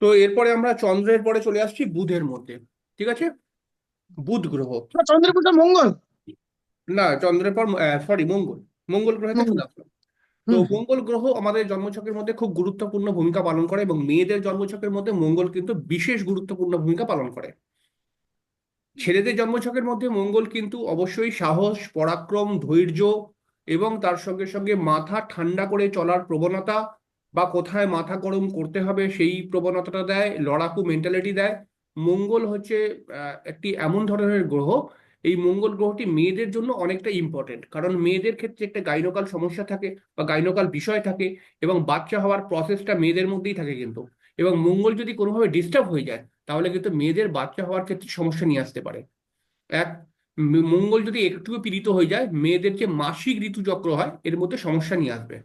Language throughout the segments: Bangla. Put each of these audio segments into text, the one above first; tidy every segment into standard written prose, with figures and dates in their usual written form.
তো এরপরে আমরা চন্দ্রের পরে চলে আসছি বুধের মধ্যে। ঠিক আছে, বুধ গ্রহ। চন্দ্রপুরটা মঙ্গল। না, চন্দ্রের পর সরি, মঙ্গল। মঙ্গল গ্রহেতে মঙ্গল। চলে আসলাম। তো হুম। মঙ্গল গ্রহ আমাদের জন্মছকের মধ্যে খুব গুরুত্বপূর্ণ ভূমিকা পালন করে, এবং মেয়েদের জন্মছকের মধ্যে মঙ্গল কিন্তু বিশেষ গুরুত্বপূর্ণ ভূমিকা পালন করে। ছেলেদের জন্মছকের মধ্যে মঙ্গল কিন্তু অবশ্যই সাহস, পরাক্রম, ধৈর্য এবং তার সঙ্গে সঙ্গে মাথা ঠান্ডা করে চলার প্রবণতা, বা কোথায় মাথা গরম করতে হবে সেই প্রবণতাটা দেয়, লড়াকু মেন্টালিটি দেয়। মঙ্গল হচ্ছে একটি এমন ধরনের গ্রহ। এই মঙ্গল গ্রহটি মেয়েদের জন্য অনেকটা ইম্পর্টেন্ট, কারণ মেয়েদের ক্ষেত্রে একটা গাইনোকাল সমস্যা থাকে বা গাইনোকাল বিষয় থাকে, এবং বাচ্চা হওয়ার প্রসেসটা মেয়েদের মধ্যেই থাকে কিন্তু। এবং মঙ্গল যদি কোনোভাবে ডিস্টার্ব হয়ে যায়, তাহলে কিন্তু মেয়েদের বাচ্চা হওয়ার ক্ষেত্রে সমস্যা নিয়ে আসতে পারে। এক, মঙ্গল যদি একটু পীড়িত হয়ে যায়, মেয়েদের যে মাসিক ঋতুচক্র হয় এর মধ্যে সমস্যা নিয়ে আসবে।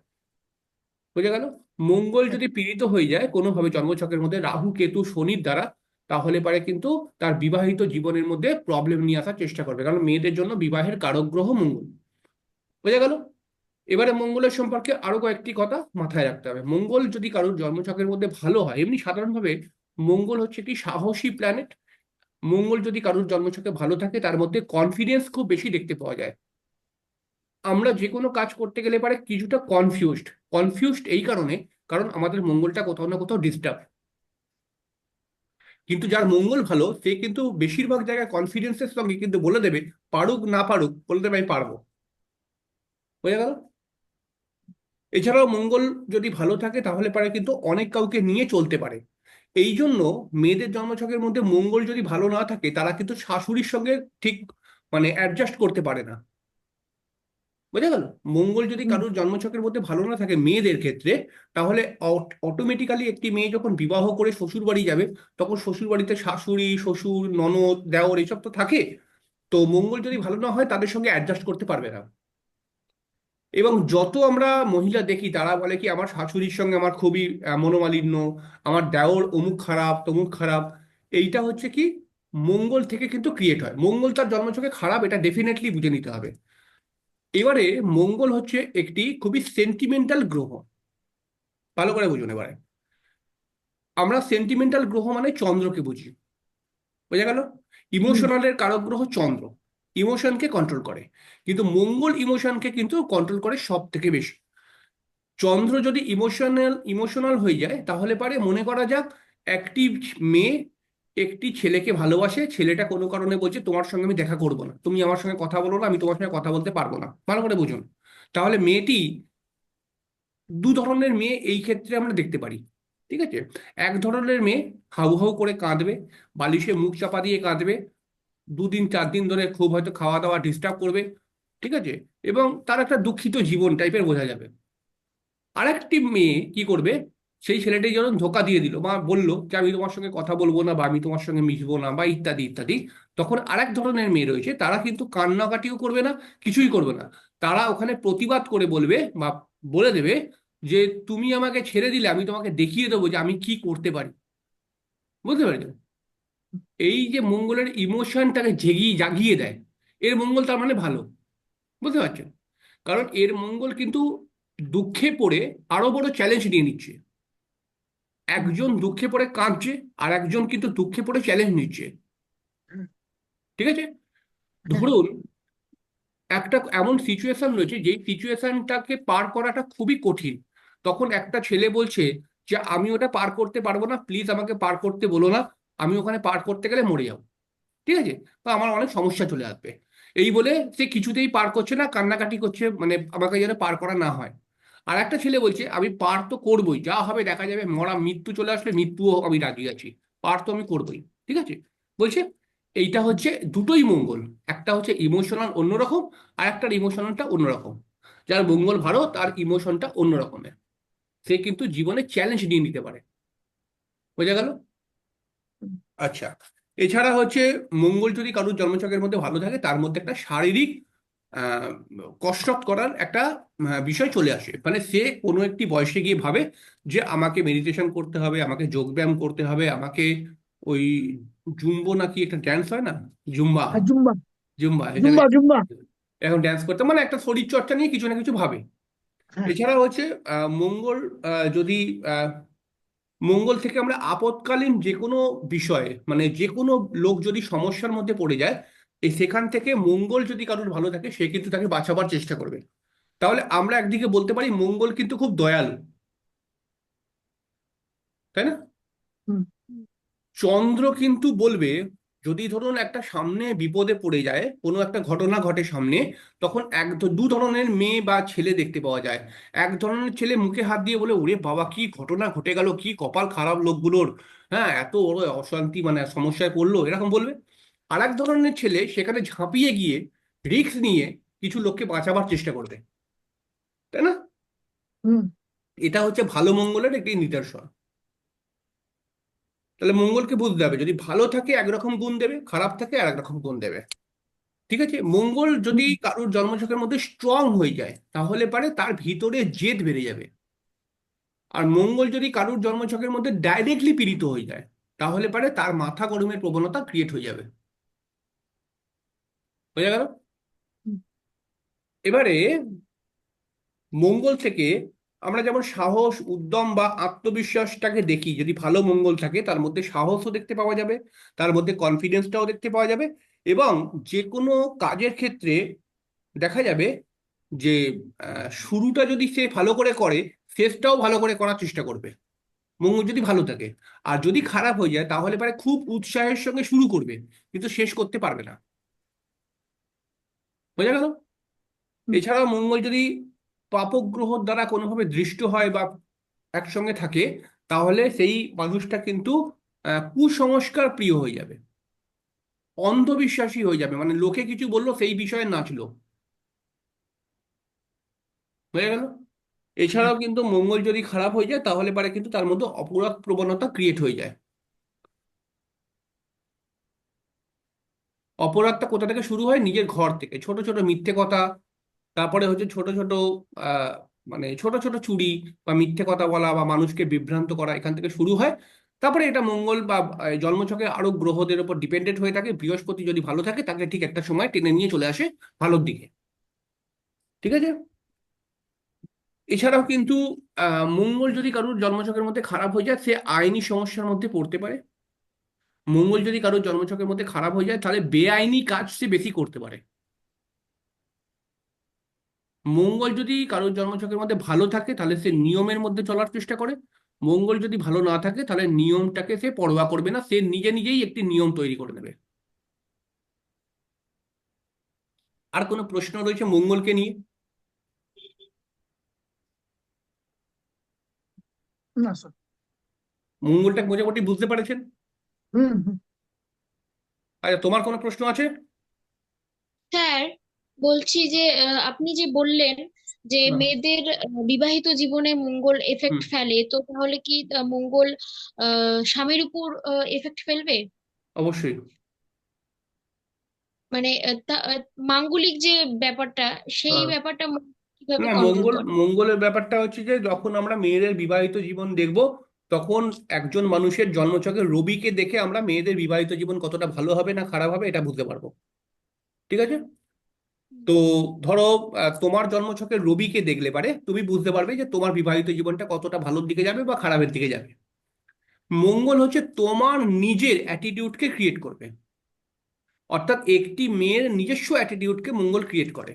বোঝা গেল? মঙ্গল যদি পীড়িত হয়ে যায় কোনোভাবে জন্মছকের মধ্যে রাহু, কেতু, শনির দ্বারা, তাহলে পারে কিন্তু তার বিবাহিত জীবনের মধ্যে প্রবলেম নিয়ে আসার চেষ্টা করবে, কারণ মেয়েদের জন্য বিবাহের কারক গ্রহ মঙ্গল। বোঝা গেল? এবারে মঙ্গলের সম্পর্কে আরো কয়েকটি কথা মাথায় রাখতে হবে। মঙ্গল যদি কারোর জন্মছকের মধ্যে ভালো হয়, এমনি সাধারণভাবে মঙ্গল হচ্ছে একটি সাহসী প্ল্যানেট। মঙ্গল যদি কারোর জন্মছকে ভালো থাকে, তার মধ্যে কনফিডেন্স খুব বেশি দেখতে পাওয়া যায়। আমরা যে কোনো কাজ করতে গেলে পারে কিছুটা কনফিউজড। কনফিউজড এই কারণে, কারণ আমাদের মঙ্গলটা কোথাও না কোথাও ডিস্টার্ব। কিন্তু যার মঙ্গল ভালো, সে কিন্তু বেশিরভাগ জায়গায় কনফিডেন্সের সঙ্গে কিন্তু বলে দেবে, পারুক না পারুক বলে দেবে আমি পারবো। বোঝা গেল? এছাড়াও মঙ্গল যদি ভালো থাকে, তাহলে পারে কিন্তু অনেক কাউকে নিয়ে চলতে পারে। এই জন্য মেয়েদের জন্মছকের মধ্যে মঙ্গল যদি ভালো না থাকে, তারা কিন্তু শাশুড়ির সঙ্গে ঠিক মানে অ্যাডজাস্ট করতে পারে না। বোঝা গেল? মঙ্গল যদি হুম। কারোর জন্মছকের মধ্যে ভালো না থাকে মেয়েদের ক্ষেত্রে, তাহলে অটোমেটিক্যালি একটি মেয়ে যখন বিবাহ করে শ্বশুর বাড়ি যাবে, তখন শ্বশুর বাড়িতে শাশুড়ি, শ্বশুর, ননদ, দেওর এইসব তো থাকে। তো মঙ্গল যদি ভালো না হয়, তাদের সঙ্গে অ্যাডজাস্ট করতে পারবে না। এবং যত আমরা মহিলা দেখি, তারা বলে কি আমার শাশুড়ির সঙ্গে আমার খুবই মনোমালিন্য, আমার দেওর অমুক খারাপ তমুক খারাপ। এইটা হচ্ছে কি, মঙ্গল থেকে কিন্তু ক্রিয়েট হয়। মঙ্গল তার জন্মছকে খারাপ, এটা ডেফিনেটলি বুঝে নিতে হবে। এবারে মঙ্গল হচ্ছে একটি খুবই সেন্টিমেন্টাল গ্রহ। ভালো করে বুঝুন এবারে। আমরা সেন্টিমেন্টাল গ্রহ মানে চন্দ্রকে বুঝি। বোঝা গেল? হুম। ইমোশনালের কারক গ্রহ চন্দ্র, ইমোশনকে কন্ট্রোল করে। কিন্তু মঙ্গল ইমোশনকে কিন্তু কন্ট্রোল করে সব থেকে বেশি। চন্দ্র যদি ইমোশনাল হয়ে যায়, তাহলে পারে মনে করা যাক একটি মেয়ে একটি ছেলেকে ভালোবাসে, ছেলেটা কোনো কারণে বলছে তোমার সঙ্গে আমি দেখা করবো না, তুমি আমার সঙ্গে কথা বলো না, আমি তোমার সঙ্গে কথা বলতে পারবো না। ভালো করে বুঝুন। তাহলে মেয়েটি, দু ধরনের মেয়ে এই ক্ষেত্রে আমরা দেখতে পারি। ঠিক আছে? এক ধরনের মেয়ে হাউ হাউ করে কাঁদবে, বালিশে মুখ চাপা দিয়ে কাঁদবে, 2 দিন 4 দিন ধরে খুব হয়তো খাওয়া দাওয়া ডিস্টার্ব করবে। ঠিক আছে? এবং তার একটা দুঃখিত জীবন টাইপের বোঝা যাবে। আরেকটি মেয়ে কি করবে, সেই ছেলেটি যখন ধোকা দিয়ে দিল বা বলল যে আমি তোমার সঙ্গে কথা বলবো না, বা আমি তোমার সঙ্গে মিশবো না, বা ইত্যাদি ইত্যাদি, তখন আরেক ধরনের মেয়ে রয়েছে, তারা কিন্তু কান্নাকাটিও করবে না, কিছুই করবে না। তারা ওখানে প্রতিবাদ করে বলবে বা বলে দেবে যে তুমি আমাকে ছেড়ে দিলে আমি তোমাকে দেখিয়ে দেবো যে আমি কি করতে পারি। বুঝতে পারছো? এই যে মঙ্গলের ইমোশনটাকে জাগিয়ে দেয়, এর মঙ্গল তার মানে ভালো। বুঝতে পারছেন? কারণ এর মঙ্গল কিন্তু দুঃখে পড়ে আরো বড় চ্যালেঞ্জ নিয়ে নিচ্ছে। একজন দুঃখে পড়ে কাঁদছে, আর একজন কিন্তু দুঃখে পড়ে চ্যালেঞ্জ নিচ্ছে। ঠিক আছে? হ্যাঁ। ধরুন একটা এমন সিচুয়েশন রয়েছে, যেই সিচুয়েশনটাকে পার করাটা খুবই কঠিন। তখন একটা ছেলে বলছে যে আমি ওটা পার করতে পারবো না, প্লিজ আমাকে পার করতে বলো না, আমি ওখানে পার করতে গেলে মরে যাবো। ঠিক আছে? বা আমার অনেক সমস্যা চলে আসবে। এই বলে সে কিছুতেই পার করছে না, কান্নাকাটি করছে, মানে আমাকে যেন পার করা না হয়। আর একটা ছেলে বলছে আমি পার তো করবোই, যা হবে দেখা যাবে, মরা মৃত্যু চলে আসলে মৃত্যুও আমি রাজি আছি, পার তো আমি করবোই। ঠিক আছে? বলছে এইটা হচ্ছে দুটোই মঙ্গল। একটা হচ্ছে ইমোশনাল অন্যরকম, আর একটার ইমোশনালটা অন্যরকম। যার মঙ্গল ভালো, তার ইমোশনটা অন্য রকমের। সে কিন্তু জীবনে চ্যালেঞ্জ নিয়ে নিতে পারে। বোঝা গেল? আচ্ছা। এছাড়া হচ্ছে মঙ্গল যদি কারোর জন্মছকের মধ্যে ভালো থাকে, তার মধ্যে একটা শারীরিক আহ, কসরত করার একটা বিষয় চলে আসে। মানে সে কোনো একটি বয়সে গিয়ে ভাবে যে আমাকে মেডিটেশন করতে হবে, আমাকে যোগব্যায়াম করতে হবে, আমাকে ওই জুম্বো নাকি একটা ড্যান্স হয় না, জুম্বা, আর জুম্বা। জুম্বা এখানে জুম্বা জুম্বা। এখন ড্যান্স করতে, মানে একটা শরীর চর্চা নিয়ে কিছু না কিছু ভাবে। হ্যাঁ। এছাড়া হচ্ছে মঙ্গল যদি মঙ্গল থেকে আমরা আপৎকালীন যে কোনো বিষয়ে, মানে যে কোনো লোক যদি সমস্যার মধ্যে পড়ে যায়, এই সেখান থেকে মঙ্গল যদি কারোর ভালো থাকে সে কিন্তু তাকে বাঁচাবার চেষ্টা করবে। তাহলে আমরা একদিকে বলতে পারি মঙ্গল কিন্তু খুব দয়ালু, তাই না? হুম, চন্দ্র কিন্তু বলবে, যদি ধরুন একটা সামনে বিপদে পড়ে যায়, কোনো একটা ঘটনা ঘটে সামনে, তখন দু ধরনের মেয়ে বা ছেলে দেখতে পাওয়া যায়। এক ধরনের ছেলে মুখে হাত দিয়ে বলে, ওরে বাবা কি ঘটনা ঘটে গেল, কি কপাল খারাপ লোকগুলোর, হ্যাঁ এত বড় অশান্তি, মানে সমস্যায় পড়লো, এরকম বলবে। আর এক ধরনের ছেলে সেখানে ঝাঁপিয়ে গিয়ে রিস্ক নিয়ে কিছু লোককে বাঁচাবার চেষ্টা করবে, তাই না? হুম, এটা হচ্ছে ভালো মঙ্গলের একটি নিদর্শন। তাহলে মঙ্গলকে বুঝতে হবে, যদি ভালো থাকে একরকম গুণ দেবে, খারাপ থাকে আর একরকম গুণ দেবে। ঠিক আছে, মঙ্গল যদি হুম, কারোর জন্মছকের মধ্যে স্ট্রং হয়ে যায় তাহলে পারে তার ভিতরে জেদ বেড়ে যাবে। আর মঙ্গল যদি কারোর জন্মছকের মধ্যে ডাইরেক্টলি পীড়িত হয়ে যায় তাহলে পারে তার মাথা গরমের প্রবণতা ক্রিয়েট হয়ে যাবে। বোঝা গেল? হুম, এবারে মঙ্গল থেকে আমরা যেমন সাহস, উদ্যম বা আত্মবিশ্বাসটাকে দেখি, যদি ভালো মঙ্গল থাকে তার মধ্যে সাহসও দেখতে পাওয়া যাবে, তার মধ্যে কনফিডেন্সটাও দেখতে পাওয়া যাবে, এবং যে কোনো কাজের ক্ষেত্রে দেখা যাবে যে শুরুটা যদি সে ভালো করে করে, শেষটাও ভালো করে করার চেষ্টা করবে, মঙ্গল যদি ভালো থাকে। আর যদি খারাপ হয়ে যায় তাহলে পারে খুব উৎসাহের সঙ্গে শুরু করবে কিন্তু শেষ করতে পারবে না। বোঝা গেল? হুম। এছাড়াও মঙ্গল যদি পাপগ্রহ দ্বারা কোনোভাবে দৃষ্ট হয় বা একসঙ্গে থাকে, তাহলে সেই মানুষটা কিন্তু কুসংস্কার প্রিয় হয়ে যাবে, অন্ধবিশ্বাসী হয়ে যাবে, মানে লোকে কিছু বললো সেই বিষয়ে নাচলো। হয়ে গেল? হ্যাঁ, এছাড়াও কিন্তু মঙ্গল যদি খারাপ হয়ে যায় তাহলে পারে কিন্তু তার মধ্যে অপরাধ প্রবণতা ক্রিয়েট হয়ে যায়। অপরাধটা কোথা থেকে শুরু হয়? নিজের ঘর থেকে, ছোট ছোট মিথ্যে কথা, তারপরে হচ্ছে ছোট ছোট আহ মানে ছোট ছোট চুরি বা মিথ্যে কথা বলা বা মানুষকে বিভ্রান্ত করা, এখান থেকে শুরু হয়। তারপরে এটা মঙ্গল বা জন্মছকে আরো গ্রহদের উপর ডিপেন্ডেন্ট হয়ে থাকে। বৃহস্পতি যদি ভালো থাকে তাকে ঠিক একটা সময় টেনে নিয়ে চলে আসে ভালোর দিকে। ঠিক আছে? এছাড়াও কিন্তু মঙ্গল যদি কারোর জন্মছকের মধ্যে খারাপ হয়ে যায় সে আইনি সমস্যার মধ্যে পড়তে পারে। মঙ্গল যদি কারোর জন্মছকের মধ্যে খারাপ হয়ে যায় তাহলে বেআইনি কাজ সে বেশি করতে পারে। মঙ্গল যদি কারোর জন্মছকের মধ্যে ভালো থাকে তাহলে সে নিয়মের মধ্যে চলার চেষ্টা করে। মঙ্গল যদি ভালো না থাকে তাহলে নিয়মটাকে সে পরোয়া করবে না, সে নিজে নিজেই একটি নিয়ম তৈরি করে নেবে। আর কোনো প্রশ্ন রয়েছে মঙ্গলকে নিয়ে? না স্যার। মঙ্গলটা মোটামুটি বুঝতে পেরেছেন? হুম, হুম, আচ্ছা, তোমার কোনো প্রশ্ন আছে? স্যার, বলছি যে আপনি যে বললেন যে হ্যাঁ। মেয়েদের বিবাহিত জীবনে মঙ্গল হুম। এফেক্ট ফেলে, তো তাহলে কি মঙ্গল স্বামীর উপর এফেক্ট ফেলবে? অবশ্যই। মানে মাঙ্গলিক যে ব্যাপারটা, সেই হ্যাঁ। ব্যাপারটা কিভাবে না, কন্ট্রোল মঙ্গল করে? মঙ্গলের ব্যাপারটা হচ্ছে যে যখন আমরা মেয়েদের বিবাহিত জীবন দেখব তখন একজন মানুষের জন্মছকে রবিকে দেখে আমরা মেয়েদের বিবাহিত জীবন কতটা ভালো হবে না খারাপ হবে এটা বুঝতে পারবো। ঠিক আছে? হুম, তো ধরো তোমার জন্মছকে রবিকে দেখলে পারে তুমি বুঝতে পারবে যে তোমার বিবাহিত জীবনটা কতটা ভালোর দিকে যাবে বা খারাপের দিকে যাবে। মঙ্গল হচ্ছে তোমার নিজের অ্যাটিটিউডকে ক্রিয়েট করবে, অর্থাৎ একটি মেয়ের নিজস্ব অ্যাটিটিউডকে মঙ্গল ক্রিয়েট করে।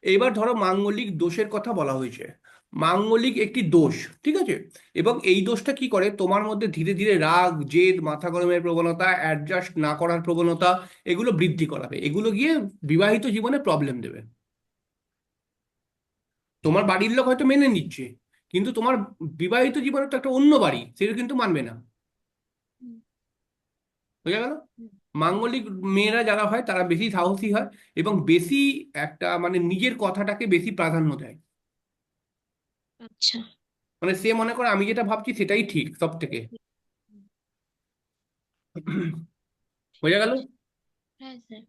এবার ধরো মাঙ্গলিক দোষের কথা বলা হয়েছে, মাঙ্গলিক একটি দোষ, ঠিক আছে? এবং এই দোষটা কি করে তোমার মধ্যে ধীরে ধীরে রাগ, জেদ, মাথা গরমের প্রবণতা, অ্যাডজাস্ট না করার প্রবণতা, এগুলো বৃদ্ধি করাবে, এগুলো গিয়ে বিবাহিত জীবনে প্রবলেম দেবে। তোমার বাড়ির লোক হয়তো মেনে নিচ্ছে কিন্তু তোমার বিবাহিত জীবনে তো একটা অন্য বাড়ি, সেটা কিন্তু মানবে না। হুম, বোঝা গেল? হুম। মাঙ্গলিক মেয়েরা যারা হয় তারা বেশি সাহসী হয় এবং বেশি একটা মানে নিজের কথাটাকে বেশি প্রাধান্য দেয়। আচ্ছা। মানে সে মনে করে আমি যেটা ভাবছি সেটাই ঠিক সব থেকে। হুম, বোঝা ঠিক গেল? আছে। হ্যাঁ স্যার।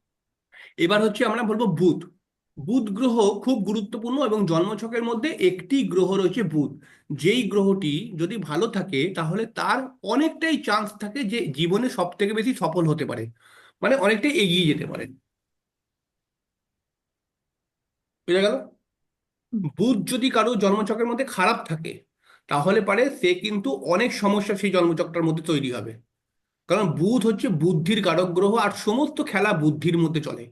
এবার হচ্ছে আমরা বলবো বুধ। বুধ গ্রহ খুব গুরুত্বপূর্ণ এবং জন্মছকের মধ্যে একটি গ্রহ রয়েছে বুধ। যেই গ্রহটি যদি ভালো থাকে তাহলে তার অনেকটাই চান্স থাকে যে জীবনে সব থেকে বেশি সফল হতে পারে, মানে অনেকটাই এগিয়ে যেতে পারে। বোঝা গেল? হুম, বুধ যদি কারো জন্মছকের মধ্যে খারাপ থাকে তাহলে পারে সে কিন্তু অনেক সমস্যা সেই জন্মচক্রের মধ্যে তৈরি হবে। কারণ বুধ হচ্ছে বুদ্ধির কারক গ্রহ, আর সমস্ত খেলা বুদ্ধির মধ্যে চলে।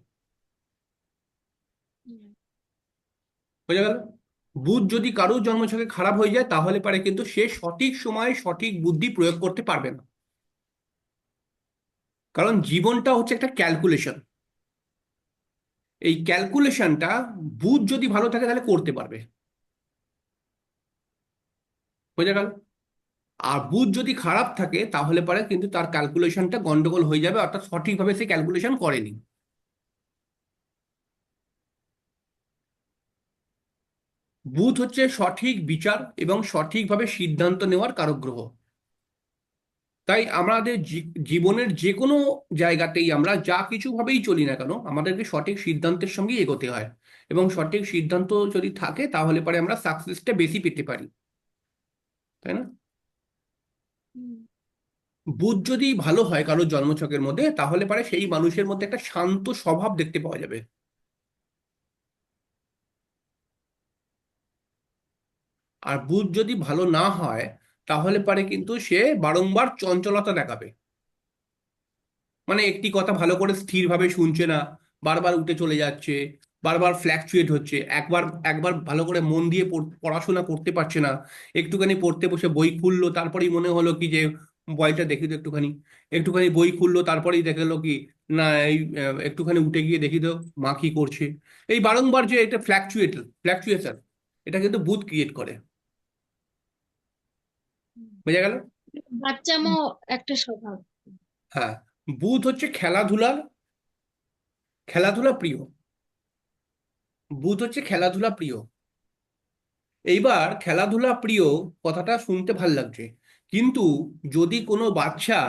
হুম, বোঝা গেল? বুধ যদি কারোর জন্মছকে খারাপ হয়ে যায় তাহলে পারে কিন্তু সে সঠিক সময়ে সঠিক বুদ্ধি প্রয়োগ করতে পারবে না। কারণ জীবনটা হচ্ছে একটা ক্যালকুলেশন। এই ক্যালকুলেশনটা বুধ যদি ভালো থাকে তাহলে করতে পারবে। বোঝা গেল? আর বুধ যদি খারাপ থাকে তাহলে পারে কিন্তু তার ক্যালকুলেশনটা গন্ডগোল হয়ে যাবে, অর্থাৎ সঠিকভাবে সে ক্যালকুলেশন করেনি। বুধ হচ্ছে সঠিক বিচার এবং সঠিকভাবে সিদ্ধান্ত নেওয়ার কারক গ্রহ। তাই আমাদের জীবনের যে কোনো জায়গাতেই আমরা যা কিছু ভাবেই চলি না কেন, আমাদেরকে সঠিক সিদ্ধান্তের সঙ্গে এগোতে হয়। এবং সঠিক সিদ্ধান্ত যদি থাকে তাহলে পরে আমরা সাকসেসটা বেশি পেতে পারি, তাই না? হুম, বুধ যদি ভালো হয় কারোর জন্মছকের মধ্যে তাহলে পারে সেই মানুষের মধ্যে একটা শান্ত স্বভাব দেখতে পাওয়া যাবে। আর বুধ যদি ভালো না হয় তাহলে পারে কিন্তু সে বারংবার চঞ্চলতা দেখাবে। মানে একটি কথা ভালো করে স্থিরভাবে শুনছে না, বারবার উঠে চলে যাচ্ছে, বারবার ফ্ল্যাকচুয়েট হচ্ছে, একবার একবার ভালো করে মন দিয়ে পড়াশোনা করতে পারছে না। একটুখানি পড়তে বসে বই খুললো, তারপরেই মনে হলো কি যে বইটা দেখি তো একটুখানি। একটুখানি বই খুললো, তারপরেই দেখলো কি না এই একটুখানি উঠে গিয়ে দেখি তো মা কি করছে। এই বারংবার যে এটা ফ্ল্যাকচুয়েশন, এটা কিন্তু বুধ ক্রিয়েট করে। হুম। বোঝা গেল? বাচ্চামো একটা স্বভাব। হ্যাঁ। বুধ হচ্ছে খেলাধুলার খেলাধুলা প্রিয়। বুধ হচ্ছে খেলাধুলা প্রিয়। এইবার খেলাধুলা প্রিয় কথাটা শুনতে ভাল লাগছে, কিন্তু যদি কোনো বাচ্চা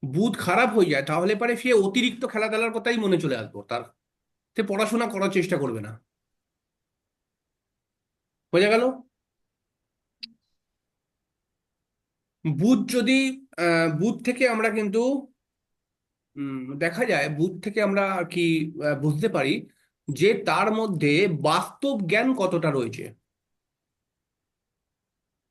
বুধ খারাপ হয়ে যায় তাহলে পারে সে অতিরিক্ত খেলাধুলার কথাই মনে চলে আসবো তার। সে পড়াশোনা করার চেষ্টা করবে না। বোঝা গেল? বুধ যদি বুধ থেকে আমরা কিন্তু দেখা যায় বুধ থেকে আমরা আর কি বুঝতে পারি যে তার মধ্যে বাস্তব জ্ঞান কতটা রয়েছে।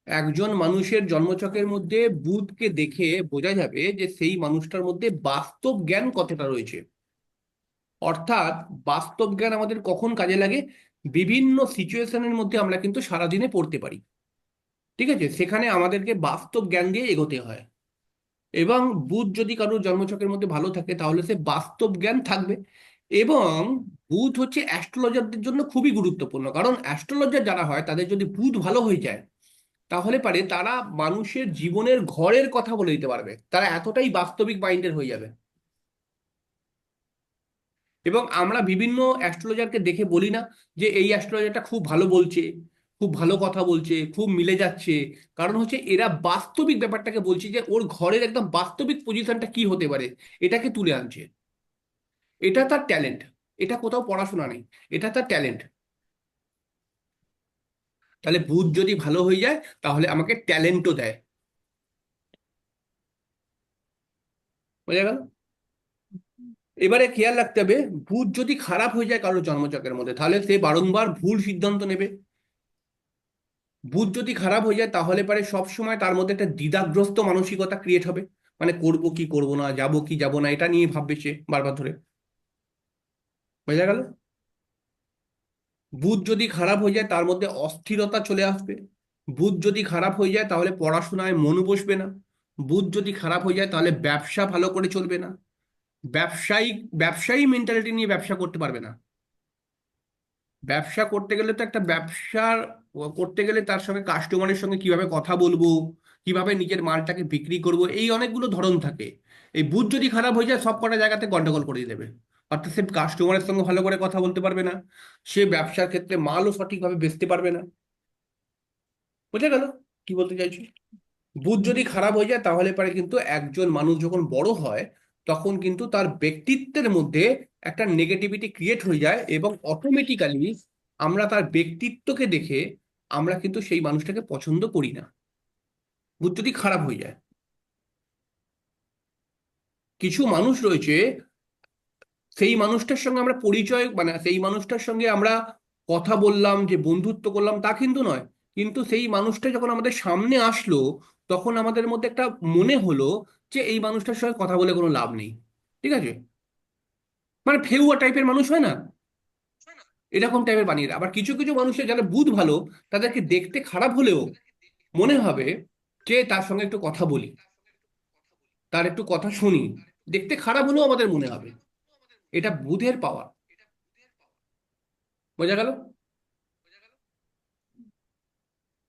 একজন মানুষের জন্মছকের মধ্যে বুধকে দেখে বোঝা যাবে যে সেই মানুষটার মধ্যে বাস্তব জ্ঞান কতটা রয়েছে। অর্থাৎ বাস্তব জ্ঞান আমাদের কখন কাজে লাগে? বিভিন্ন সিচুয়েশনের মধ্যে আমরা কিন্তু সারাদিনে পড়তে পারি, ঠিক আছে? সেখানে আমাদেরকে বাস্তব জ্ঞান দিয়ে এগোতে হয়। এবং বুধ যদি কারোর জন্মছকের মধ্যে ভালো থাকে তাহলে সে বাস্তব জ্ঞান থাকবে। এবং বুধ হচ্ছে অ্যাস্ট্রোলজারদের জন্য খুবই গুরুত্বপূর্ণ, কারণ অ্যাস্ট্রোলজার যারা হয় তাদের যদি বুধ ভালো হয়ে যায় তাহলে পারে তারা মানুষের জীবনের ঘরের কথা বলে দিতে পারবে, তারা এতটাই বাস্তবিক মাইন্ডের হয়ে যাবে। এবং আমরা বিভিন্ন অ্যাস্ট্রোলজারকে দেখে বলি না যে এই অ্যাস্ট্রোলজারটা খুব ভালো বলছে, খুব ভালো কথা বলছে, খুব মিলে যাচ্ছে। কারণ হচ্ছে এরা বাস্তবিক ব্যাপারটাকে বলছে যে ওর ঘরের একদম বাস্তবিক পজিশনটা কি হতে পারে এটাকে তুলে আনছে। এটা তার ট্যালেন্ট, এটা কোথাও পড়াশোনা নেই, এটা তার ট্যালেন্ট। তাহলে বুধ যদি ভালো হয়ে যায় তাহলে আমাকে ট্যালেন্টও দেয়। বোঝা গেল? এবারে খেয়াল রাখতে হবে, বুধ যদি খারাপ হয়ে যায় কারোর জন্মচক্রের মধ্যে তাহলে সে বারংবার ভুল সিদ্ধান্ত নেবে। বুধ যদি খারাপ হয়ে যায় তাহলে পারে সব সময় তার মধ্যে একটা দ্বিধাগ্রস্ত মানসিকতা ক্রিয়েট হবে। মানে করব কি করব না, যাব কি যাব না, এটা নিয়ে ভাববে সে বারবার ধরে। বোঝা গেল? বুধ যদি খারাপ হয়ে যায় তার মধ্যে অস্থিরতা চলে আসবে। বুধ যদি খারাপ হয়ে যায় তাহলে পড়াশোনায় মন বসবে না। বুধ যদি খারাপ হয়ে যায় তাহলে ব্যবসা ভালো করে চলবে না। ব্যবসায়িক ব্যবসায়ী মেন্টালিটি নিয়ে ব্যবসা করতে পারবে না। ব্যবসা করতে গেলে তো একটা ব্যবসার করতে গেলে তার সঙ্গে কাস্টমারের সঙ্গে কিভাবে কথা বলবো, কিভাবে নিজের মালটাকে বিক্রি করব, এই অনেকগুলো ধরন থাকে। এই বুথ যদি খারাপ হয়ে যায় সব কটা জায়গাতে গন্ডগোল করে দেবে। অর্থাৎ সে কাস্টমারের সঙ্গে ভালো করে কথা বলতে পারবে না, সে ব্যবসার ক্ষেত্রে মালও সঠিকভাবে বেচতে পারবে না। বুঝে গেল কি বলতে চাইছি? বুধ যদি খারাপ হয়ে যায় তাহলে পারে কিন্তু একজন মানুষ যখন বড় হয় তখন কিন্তু তার ব্যক্তিত্বের মধ্যে একটা নেগেটিভিটি ক্রিয়েট হয়ে যায়, এবং অটোমেটিক্যালি আমরা তার ব্যক্তিত্বকে দেখে আমরা কিন্তু সেই মানুষটাকে পছন্দ করি না, বুধ যদি খারাপ হয়ে যায়। কিছু মানুষ রয়েছে সেই মানুষটার সঙ্গে আমরা পরিচয় মানে সেই মানুষটার সঙ্গে আমরা কথা বললাম যে বন্ধুত্ব করলাম তা কিন্তু নয়, কিন্তু সেই মানুষটা যখন আমাদের সামনে আসলো তখন আমাদের মধ্যে একটা মনে হলো যে এই মানুষটার সঙ্গে কথা বলে কোনো লাভ নেই। ঠিক আছে, মানে ফেউয়া টাইপের মানুষ হয় না, এরকম টাইপের বানিয়ে দেয়। আবার কিছু কিছু মানুষের যারা বুধ ভালো, তাদেরকে দেখতে খারাপ হলেও মনে হবে যে তার সঙ্গে একটু কথা বলি, তার একটু কথা শুনি, দেখতে খারাপ হলেও আমাদের মনে হবে। এটা বুধের পাওয়ার। বোঝা গেল?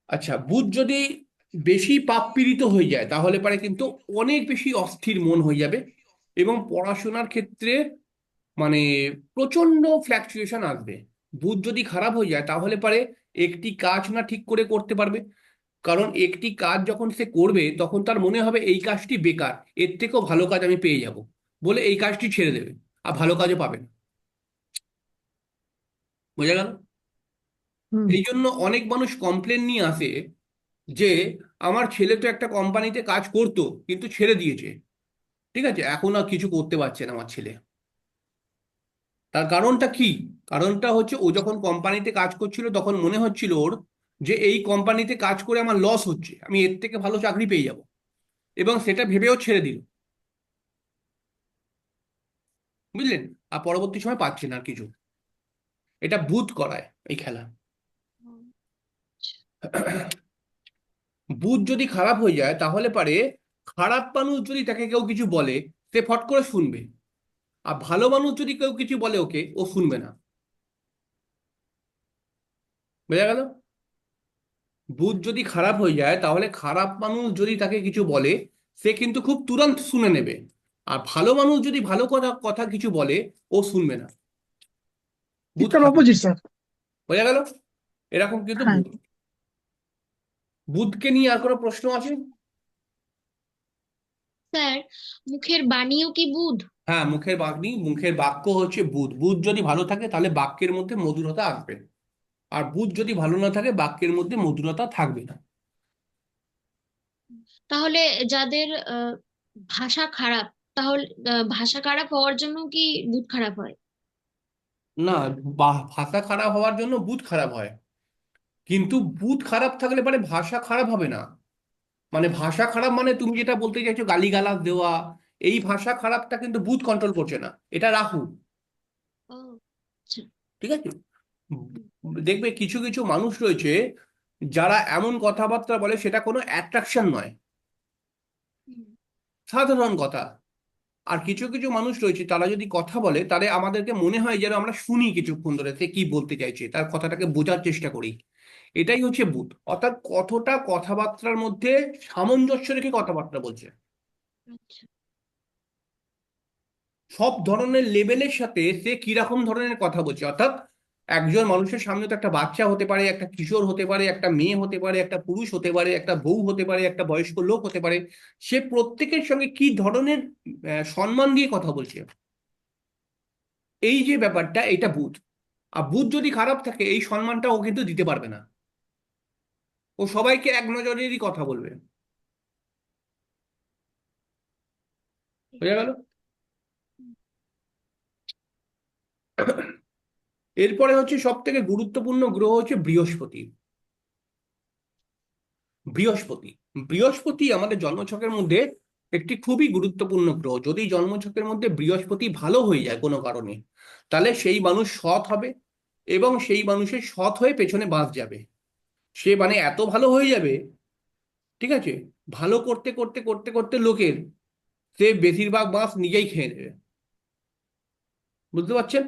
আচ্ছা, বুধ যদি বেশি পাপ পীড়িত হয়ে যায় তাহলে পারে কিন্তু অনেক বেশি অস্থির মন হয়ে যাবে, এবং পড়াশোনার ক্ষেত্রে মানে প্রচন্ড ফ্ল্যাকচুয়েশন আসবে। বুধ যদি খারাপ হয়ে যায় তাহলে পারে একটি কাজ না ঠিক করে করতে পারবে, কারণ একটি কাজ যখন সে করবে তখন তার মনে হবে এই কাজটি বেকার, এর থেকেও ভালো কাজ আমি পেয়ে যাব, বলে এই কাজটি ছেড়ে দেবে, আর ভালো কাজও পাবে না। বোঝা গেল? হুম। এই জন্য অনেক মানুষ কমপ্লেন নিয়ে আসে যে আমার ছেলে তো একটা কোম্পানিতে কাজ করতো কিন্তু ছেড়ে দিয়েছে, ঠিক আছে, এখন আর কিছু করতে পারছে না আমার ছেলে। তার কারণটা কি? কারণটা হচ্ছে ও যখন কোম্পানিতে কাজ করছিল তখন মনে হচ্ছিল ওর যে এই কোম্পানিতে কাজ করে আমার লস হচ্ছে, আমি এর থেকে ভালো চাকরি পেয়ে যাব, এবং সেটা ভেবেও ছেড়ে দিল। বুঝলেন? আর পরবর্তী সময় পাচ্ছে না আর কিছু। এটা বুধ করায় এই খেলা। বুধ যদি খারাপ হয়ে যায় তাহলে পারে খারাপ মানুষ যদি তাকে কেউ কিছু বলে সে ফট করে শুনবে, আর ভালো মানুষ যদি কেউ কিছু বলে ওকে, ও শুনবে না। বোঝা গেল? বুধ যদি খারাপ হয়ে যায় তাহলে খারাপ মানুষ যদি তাকে কিছু বলে সে কিন্তু খুব তুরন্ত শুনে নেবে, আর ভালো মানুষ যদি ভালো কথা কথা কিছু বলে ও শুনবে না। ঠিক বুধ তার খারাপ। Opposite sir. বোঝা গেল? এরকম কিন্তু হ্যাঁ। বুধ। বুধকে নিয়ে আর কোনো প্রশ্ন আছে? স্যার, মুখের বাণীও কি বুধ? হ্যাঁ, মুখের বাণী, মুখের বাক্য হচ্ছে বুধ। বুধ যদি ভালো থাকে তাহলে বাক্যের মধ্যে মধুরতা আসবে, আর বুধ যদি ভালো না থাকে বাক্যের মধ্যে মধুরতা থাকবে না। তাহলে যাদের ভাষা খারাপ, তাহলে ভাষা খারাপ হওয়ার জন্য কি বুধ খারাপ হয়? না, ভাষা খারাপ হওয়ার জন্য বুধ খারাপ হয়, কিন্তু বুধ খারাপ থাকলে পারে ভাষা খারাপ হবে না। মানে ভাষা খারাপ মানে তুমি যেটা বলতে চাইছো গালিগালাজ দেওয়া, এই ভাষা খারাপটা কিন্তু বুধ কন্ট্রোল করছে না, এটা রাহু। ও, আচ্ছা। ঠিক আছে? দেখবে কিছু কিছু মানুষ রয়েছে যারা এমন কথাবার্তা বলে সেটা কোনো অ্যাট্রাকশন নয়, হুম। সাধারণ কথা। আর কিছু কিছু মানুষ রয়েছে তারা যদি কথা বলে তাহলে আমাদেরকে মনে হয় যেন আমরা শুনি কিছুক্ষণ ধরে সে কি বলতে চাইছে, তার কথাটাকে বোঝার চেষ্টা করি। এটাই হচ্ছে বুধ, অর্থাৎ কতটা কথাবার্তার মধ্যে সামঞ্জস্য রেখে কথাবার্তা বলছে। আচ্ছা। সব ধরনের লেভেলের সাথে সে কিরকম ধরনের কথা বলছে, অর্থাৎ একজন মানুষের সামনে তো একটা বাচ্চা হতে পারে, একটা কিশোর হতে পারে, একটা মেয়ে হতে পারে, একটা পুরুষ হতে পারে, একটা বউ হতে পারে, একটা বয়স্ক লোক হতে পারে। সে প্রত্যেকের সঙ্গে কি ধরনের সম্মান দিয়ে কথা বলছে, এই যে ব্যাপারটা, এটা বুধ। আর বুধ যদি খারাপ থাকে এই সম্মানটা ও কিন্তু দিতে পারবে না, ও সবাইকে এক নজরেরই কথা বলবে। বোঝা গেল? এরপরে হচ্ছে সব থেকে গুরুত্বপূর্ণ গ্রহ হচ্ছে বৃহস্পতি। বৃহস্পতি বৃহস্পতি আমাদের জন্মছকের মধ্যে একটি খুবই গুরুত্বপূর্ণ গ্রহ। যদি জন্মছকের মধ্যে বৃহস্পতি ভালো হয়ে যায় কোনো কারণে, তাহলে সেই মানুষ সৎ হবে, এবং সেই মানুষের সৎ হয়ে পেছনে বাঁচ যাবে। সে মানে এত ভালো হয়ে যাবে, ঠিক আছে, ভালো করতে করতে করতে করতে লোকের সে বেশিরভাগ বাঁশ নিজেই খেয়ে নেবে। বুঝতে পারছেন?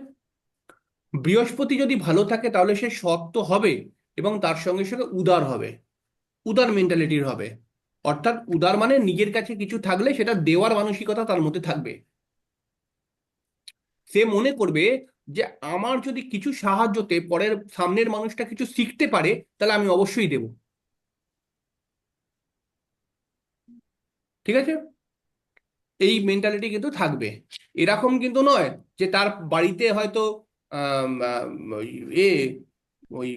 বৃহস্পতি যদি ভালো থাকে তাহলে সে সৎ তো হবে, এবং তার সঙ্গে সঙ্গে উদার হবে, উদার মেন্টালিটির হবে। অর্থাৎ উদার মানে নিজের কাছে কিছু থাকলে সেটা দেওয়ার মানসিকতা তার মধ্যে থাকবে। সে মনে করবে যে আমার যদি কিছু সাহায্যতে পরের সামনের মানুষটা কিছু শিখতে পারে তাহলে আমি অবশ্যই দেব। ঠিক আছে? এই মেন্টালিটি কিন্তু থাকবে। এরকম কিন্তু নয় যে তার বাড়িতে হয়তো আম, আম, ওই এ ওই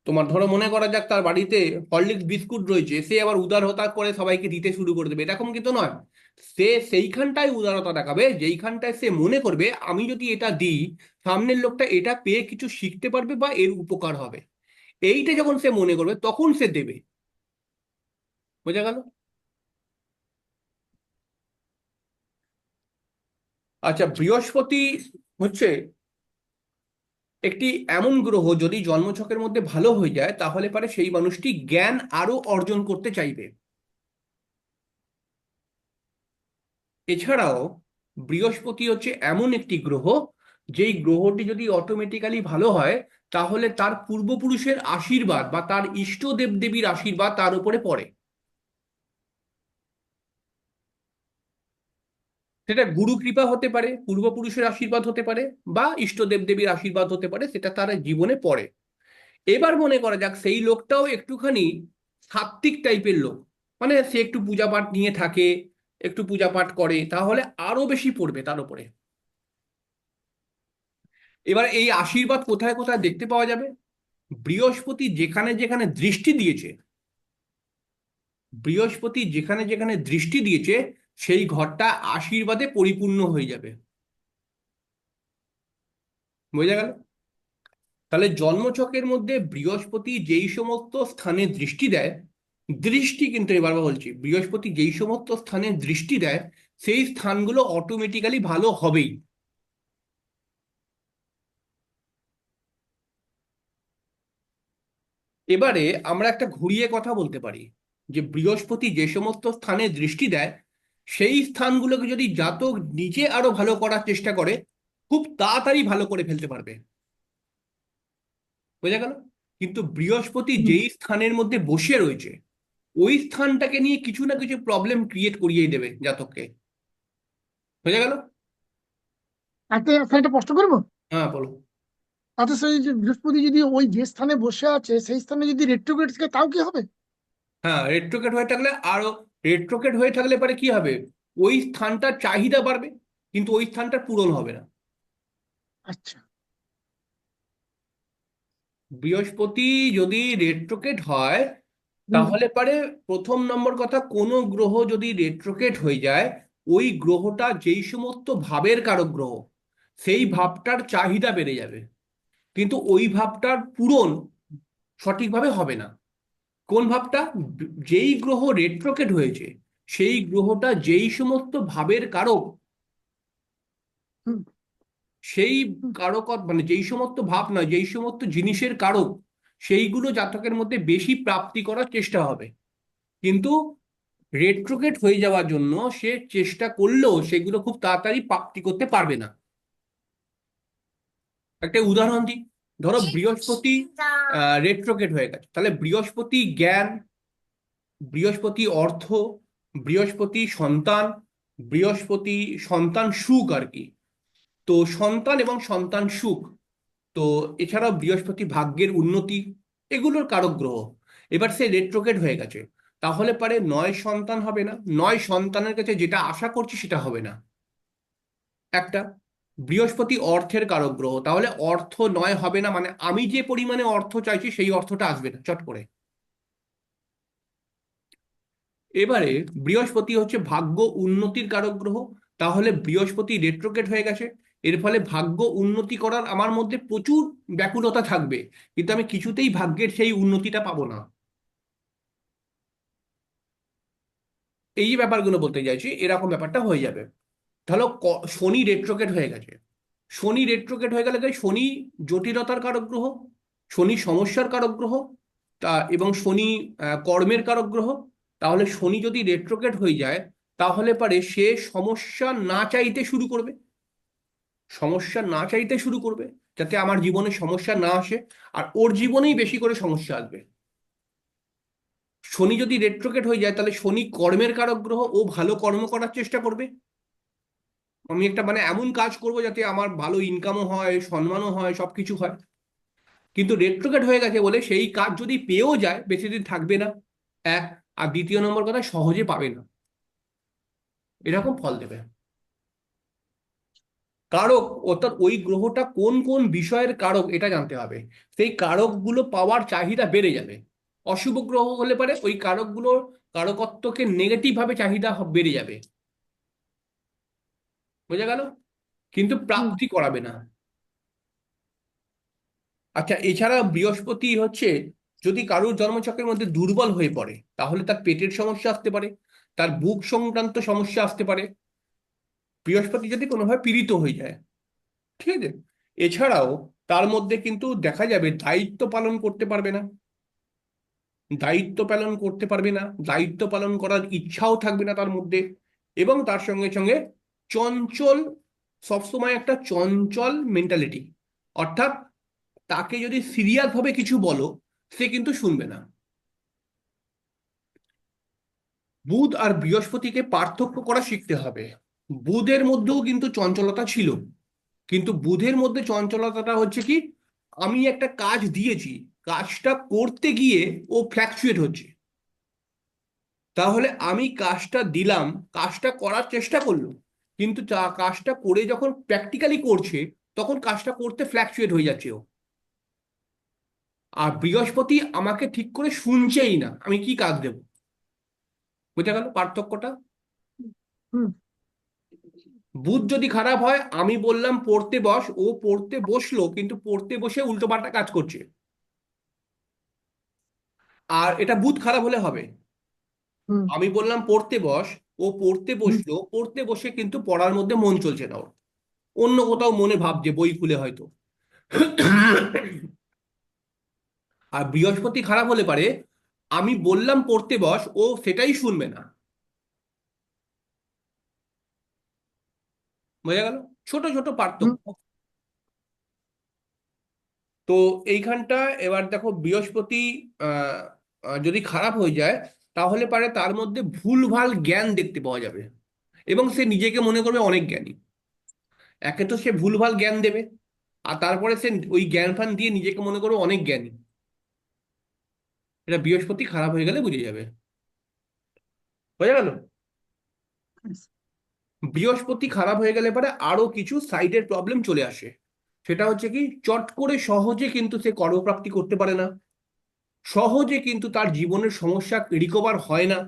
তোমার ধরো মনে করা যাক তার বাড়িতে হরলিক্স বিস্কুট রয়েছে, সে আবার উদারতা করে সবাইকে দিতে শুরু করে দেবে, এরকম কিন্তু নয়। সে সেইখানটায় উদারতা দেখাবে যেইখানটায় সে মনে করবে আমি যদি এটা দিই সামনের লোকটা এটা পেয়ে কিছু শিখতে পারবে বা এর উপকার হবে। এইটা যখন সে মনে করবে তখন সে দেবে। বোঝা গেল? আচ্ছা, বৃহস্পতি হচ্ছে একটি এমন গ্রহ, যদি জন্মছকের মধ্যে ভালো হয়ে যায় তাহলে পারে সেই মানুষটি জ্ঞান আরো অর্জন করতে চাইবে। এছাড়াও বৃহস্পতি হচ্ছে এমন একটি গ্রহ, যেই গ্রহটি যদি অটোমেটিক্যালি ভালো হয় তাহলে তার পূর্বপুরুষের আশীর্বাদ বা তার ইষ্ট দেবদেবীর আশীর্বাদ তার উপরে পড়ে। সেটা গুরু কৃপা হতে পারে, পূর্বপুরুষের আশীর্বাদ হতে পারে, বা ইষ্ট দেবদেবীর আশীর্বাদ হতে পারে, সেটা তার জীবনে পড়ে। এবার মনে করা যাক সেই লোকটাও একটুখানি সাত্ত্বিক টাইপের লোক, মানে সে একটু পূজা পাঠ নিয়ে থাকে, একটু পূজা পাঠ করে, তাহলে আরো বেশি পড়বে তার উপরে। এবার এই আশীর্বাদ কোথায় কোথায় দেখতে পাওয়া যাবে? বৃহস্পতি যেখানে যেখানে দৃষ্টি দিয়েছে, বৃহস্পতি যেখানে যেখানে দৃষ্টি দিয়েছে সেই ঘরটা আশীর্বাদে পরিপূর্ণ হয়ে যাবে। বোঝা গেল? তাহলে জন্মছকের মধ্যে বৃহস্পতি যেই সমস্ত স্থানে দৃষ্টি দেয়, দৃষ্টি কিন্তু এবার বলছি, বৃহস্পতি যেই সমস্ত স্থানে দৃষ্টি দেয় সেই স্থানগুলো অটোমেটিক্যালি ভালো হবেই। এবারে আমরা একটা ঘুরিয়ে কথা বলতে পারি যে বৃহস্পতি যে সমস্ত স্থানে দৃষ্টি দেয় সেই স্থানগুলোকে যদি জাতক নিজে আরো ভালো করার চেষ্টা করে, খুব তাড়াতাড়ি ভালো করে ফেলতে পারবে। বোঝা গেল? কিন্তু বৃহস্পতি হুম। যেই স্থানের মধ্যে বসে রয়েছে ওই স্থানটাকে নিয়ে কিছু না কিছু প্রবলেম ক্রিয়েট করিয়েই দেবে জাতককে। বোঝা গেল? একটা প্রশ্ন করবো। হ্যাঁ, বলো। আচ্ছা, সেই যে বৃহস্পতি যদি ওই যে স্থানে বসে আছে সেই স্থানে যদি রেট্রোগ্রেড থাকে তাও কি হবে? হ্যাঁ, রেট্রোকেট হয়ে থাকলে আরো, রেট্রোকেট হয়ে থাকলে পরে কি হবে, ওই স্থানটার চাহিদা বাড়বে কিন্তু ওই স্থানটা পূরণ হবে না। আচ্ছা। বৃহস্পতি যদি রেট্রোকেট হয় হুম। তাহলে পারে, প্রথম নম্বর কথা, কোনো গ্রহ যদি রেট্রোকেট হয়ে যায় ওই গ্রহটা যেই সমস্ত ভাবের কারক গ্রহ সেই ভাবটার চাহিদা বেড়ে যাবে, কিন্তু ওই ভাবটার পূরণ সঠিকভাবে হবে না। কোন ভাবটা? যেই গ্রহ রেট্রোকেট হয়েছে সেই গ্রহটা যেই সমস্ত ভাবের কারক, হুম। সেই হুম। কারক মানে যেই সমস্ত ভাব নয়, যেই সমস্ত জিনিসের কারক, সেইগুলো জাতকের মধ্যে বেশি প্রাপ্তি করার চেষ্টা হবে। কিন্তু রেট্রোগেট হয়ে যাওয়ার জন্য সে চেষ্টা করলেও সেগুলো খুব তাড়াতাড়ি প্রাপ্তি করতে পারবে না। একটা উদাহরণ দিই, ধরো বৃহস্পতি রেট্রোগেট হয়ে গেছে, তাহলে বৃহস্পতি জ্ঞান, বৃহস্পতি অর্থ, বৃহস্পতি সন্তান, বৃহস্পতি সন্তান সুখ আর কি। তো সন্তান এবং সন্তান সুখ, তো এছাড়াও বৃহস্পতি ভাগ্যের উন্নতি, এগুলোর কারক গ্রহ। এবার সে রেট্রোগেট হয়ে গেছে, তাহলে পারে নয় সন্তান হবে না, নয় সন্তানের কাছে যেটা আশা করছি সেটা হবে না। একটা, বৃহস্পতি অর্থের কারক গ্রহ, তাহলে অর্থ নয় হবে না, মানে আমি যে পরিমাণে অর্থ চাইছি সেই অর্থটা আসবে না চট করে। এবারে বৃহস্পতি হচ্ছে ভাগ্য উন্নতির কারক গ্রহ, তাহলে বৃহস্পতি রেট্রোগেট হয়ে গেছে, এর ফলে ভাগ্য উন্নতি করার আমার মধ্যে প্রচুর ব্যাকুলতা থাকবে, কিন্তু আমি কিছুতেই ভাগ্যের সেই উন্নতিটা পাবো না। এই যে ব্যাপারগুলো বলতে চাইছি, এরকম ব্যাপারটা হয়ে যাবে। তাহলে শনি রেট্রোগেট হয়ে গেছে, শনি রেট্রোগেট হয়ে গেলে তাই শনি জটিলতার কারক গ্রহ, শনি সমস্যার কারক গ্রহ, তা এবং শনি কর্মের কারক গ্রহ। তাহলে শনি যদি রেট্রোগেট হয়ে যায় তাহলে পারে সে সমস্যা না চাইতে শুরু করবে, সমস্যা না চাইতে শুরু করবে, যাতে আমার জীবনে সমস্যা না আসে, আর ওর জীবনেই বেশি করে সমস্যা আসবে। শনি যদি রেট্রোগেট হয়ে যায় তাহলে শনি কর্মের কারক গ্রহ, ও ভালো কর্ম করার চেষ্টা করবে, আমি একটা মানে এমন কাজ করব যাতে আমার ভালো ইনকামও হয়, সম্মানও হয়, সবকিছু হয়। কিন্তু রেট্রোগেট হয়ে গেছে বলে সেই কাজ যদি পেয়েও যায় বেশি দিন থাকবে না, এক, আর দ্বিতীয় নম্বর কথা, সহজে পাবে না, এরকম ফল দেবে। কারক, অর্থাৎ ওই গ্রহটা কোন কোন বিষয়ের কারক এটা জানতে হবে, সেই কারকগুলো পাওয়ার চাহিদা বেড়ে যাবে। অশুভ গ্রহ হলে পারে ওই কারকগুলোর কারকত্বকে নেগেটিভ ভাবে চাহিদা বেড়ে যাবে। বোঝা গেল? কিন্তু হুম। প্রাপ্তি করাবে না। আচ্ছা, এছাড়া বৃহস্পতি হচ্ছে, যদি কারোর জন্মছকের মধ্যে দুর্বল হয়ে পড়ে তাহলে তার পেটের সমস্যা আসতে পারে, তার বুক সংক্রান্ত সমস্যা আসতে পারে, বৃহস্পতি যদি কোনোভাবে পীড়িত হয়ে যায়। ঠিক আছে। এছাড়াও তার মধ্যে কিন্তু দেখা যাবে দায়িত্ব পালন করতে পারবে না, দায়িত্ব পালন করতে পারবে না, দায়িত্ব পালন করার ইচ্ছাও থাকবে না তার মধ্যে, এবং তার সঙ্গে সঙ্গে চঞ্চল, সবসময় একটা চঞ্চল মেন্টালিটি। অর্থাৎ তাকে যদি সিরিয়াস ভাবে কিছু বলো সে কিন্তু শুনবে না। বুধ আর বৃহস্পতিকে পার্থক্য করা শিখতে হবে। বুধের মধ্যেও কিন্তু চঞ্চলতা ছিল, কিন্তু বুধের মধ্যে চঞ্চলতাটা হচ্ছে কি, আমি একটা কাজ দিয়েছি, কাজটা করতে গিয়ে ও ফ্ল্যাকচুয়েট হচ্ছে। তাহলে আমি কাজটা দিলাম, কাজটা করার চেষ্টা করলো, কিন্তু কাজটা করে যখন প্র্যাকটিক্যালি করছে তখন কাজটা করতে ফ্ল্যাকচুয়েট হয়ে যাচ্ছে ও। আর বৃহস্পতি আমাকে ঠিক করে শুনছেই না, আমি কি কাজ দেব। বুঝা গেল পার্থক্যটা? হুম। বুধ যদি খারাপ হয়, আমি বললাম পড়তে বস, ও পড়তে বসলো কিন্তু পড়তে বসে উল্টোপাল্টা কাজ করছে। আর এটা বুধ খারাপ হলে হবে, হুম। আমি বললাম পড়তে বস, ও পড়তে হুম। বসলো, পড়তে বসে কিন্তু পড়ার মধ্যে মন চলছে না ওর, অন্য কোথাও মনে ভাবছে বই খুলে হয়তো। আর বৃহস্পতি খারাপ হলে পারে, আমি বললাম পড়তে বস, ও সেটাই শুনবে না। বোঝা গেল? ছোট ছোট হুম। পার্থক্য। তো এইখানটা এবার দেখো বৃহস্পতি আহ যদি খারাপ হয়ে যায় তাহলে পারে তার মধ্যে ভুলভাল জ্ঞান দেখতে পাওয়া যাবে, এবং সে নিজেকে মনে করবে অনেক জ্ঞানী। একে তো সে ভুলভাল জ্ঞান দেবে, আর তারপরে সে ওই জ্ঞান ফান দিয়ে নিজেকে মনে করবে অনেক জ্ঞানী। এটা বৃহস্পতি খারাপ হয়ে গেলে বুঝে যাবে। বোঝা গেল? বৃহস্পতি খারাপ হয়ে গেলে পরে আরো কিছু সাইডের প্রবলেম চলে আসে। সেটা হচ্ছে কি, চট করে সহজে কিন্তু সে কর্মপ্রাপ্তি করতে পারে না, সহজে কিন্তু তার জীবনের সমস্যা রিকভার হয় না।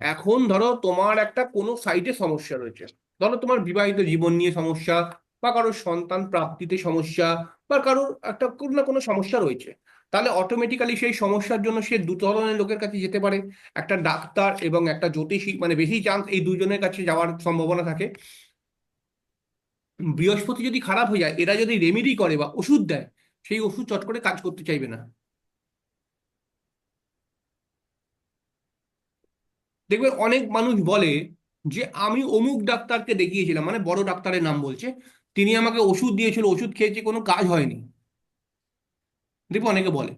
এখন ধরো তোমার একটা কোনো সাইডে সমস্যা রয়েছে, ধরো তোমার বিবাহিত জীবন নিয়ে সমস্যা, বা কারোর সন্তান প্রাপ্তিতে সমস্যা, বা কারোর একটা কোনো না কোনো সমস্যা রয়েছে, তাহলে অটোমেটিক্যালি সেই সমস্যার জন্য সে দু ধরনের লোকের কাছে যেতে পারে। একটা ডাক্তার এবং একটা জ্যোতিষী, মানে বেশি চান্স এই দুজনের কাছে যাওয়ার সম্ভাবনা থাকে। বৃহস্পতি যদি খারাপ হয়ে যায়, এরা যদি রেমেডি করে বা ওষুধ দেয়, সেই ওষুধ চট করে কাজ করতে চাইবে না। দেখবে অনেক মানুষ বলে যে আমি অমুক ডাক্তারকে দেখিয়েছিলাম, মানে বড় ডাক্তারের নাম বলছে, তিনি আমাকে ওষুধ দিয়েছিল, ওষুধ খেয়েছি, কোনো কাজ হয়নি। দেখবে অনেকে বলে।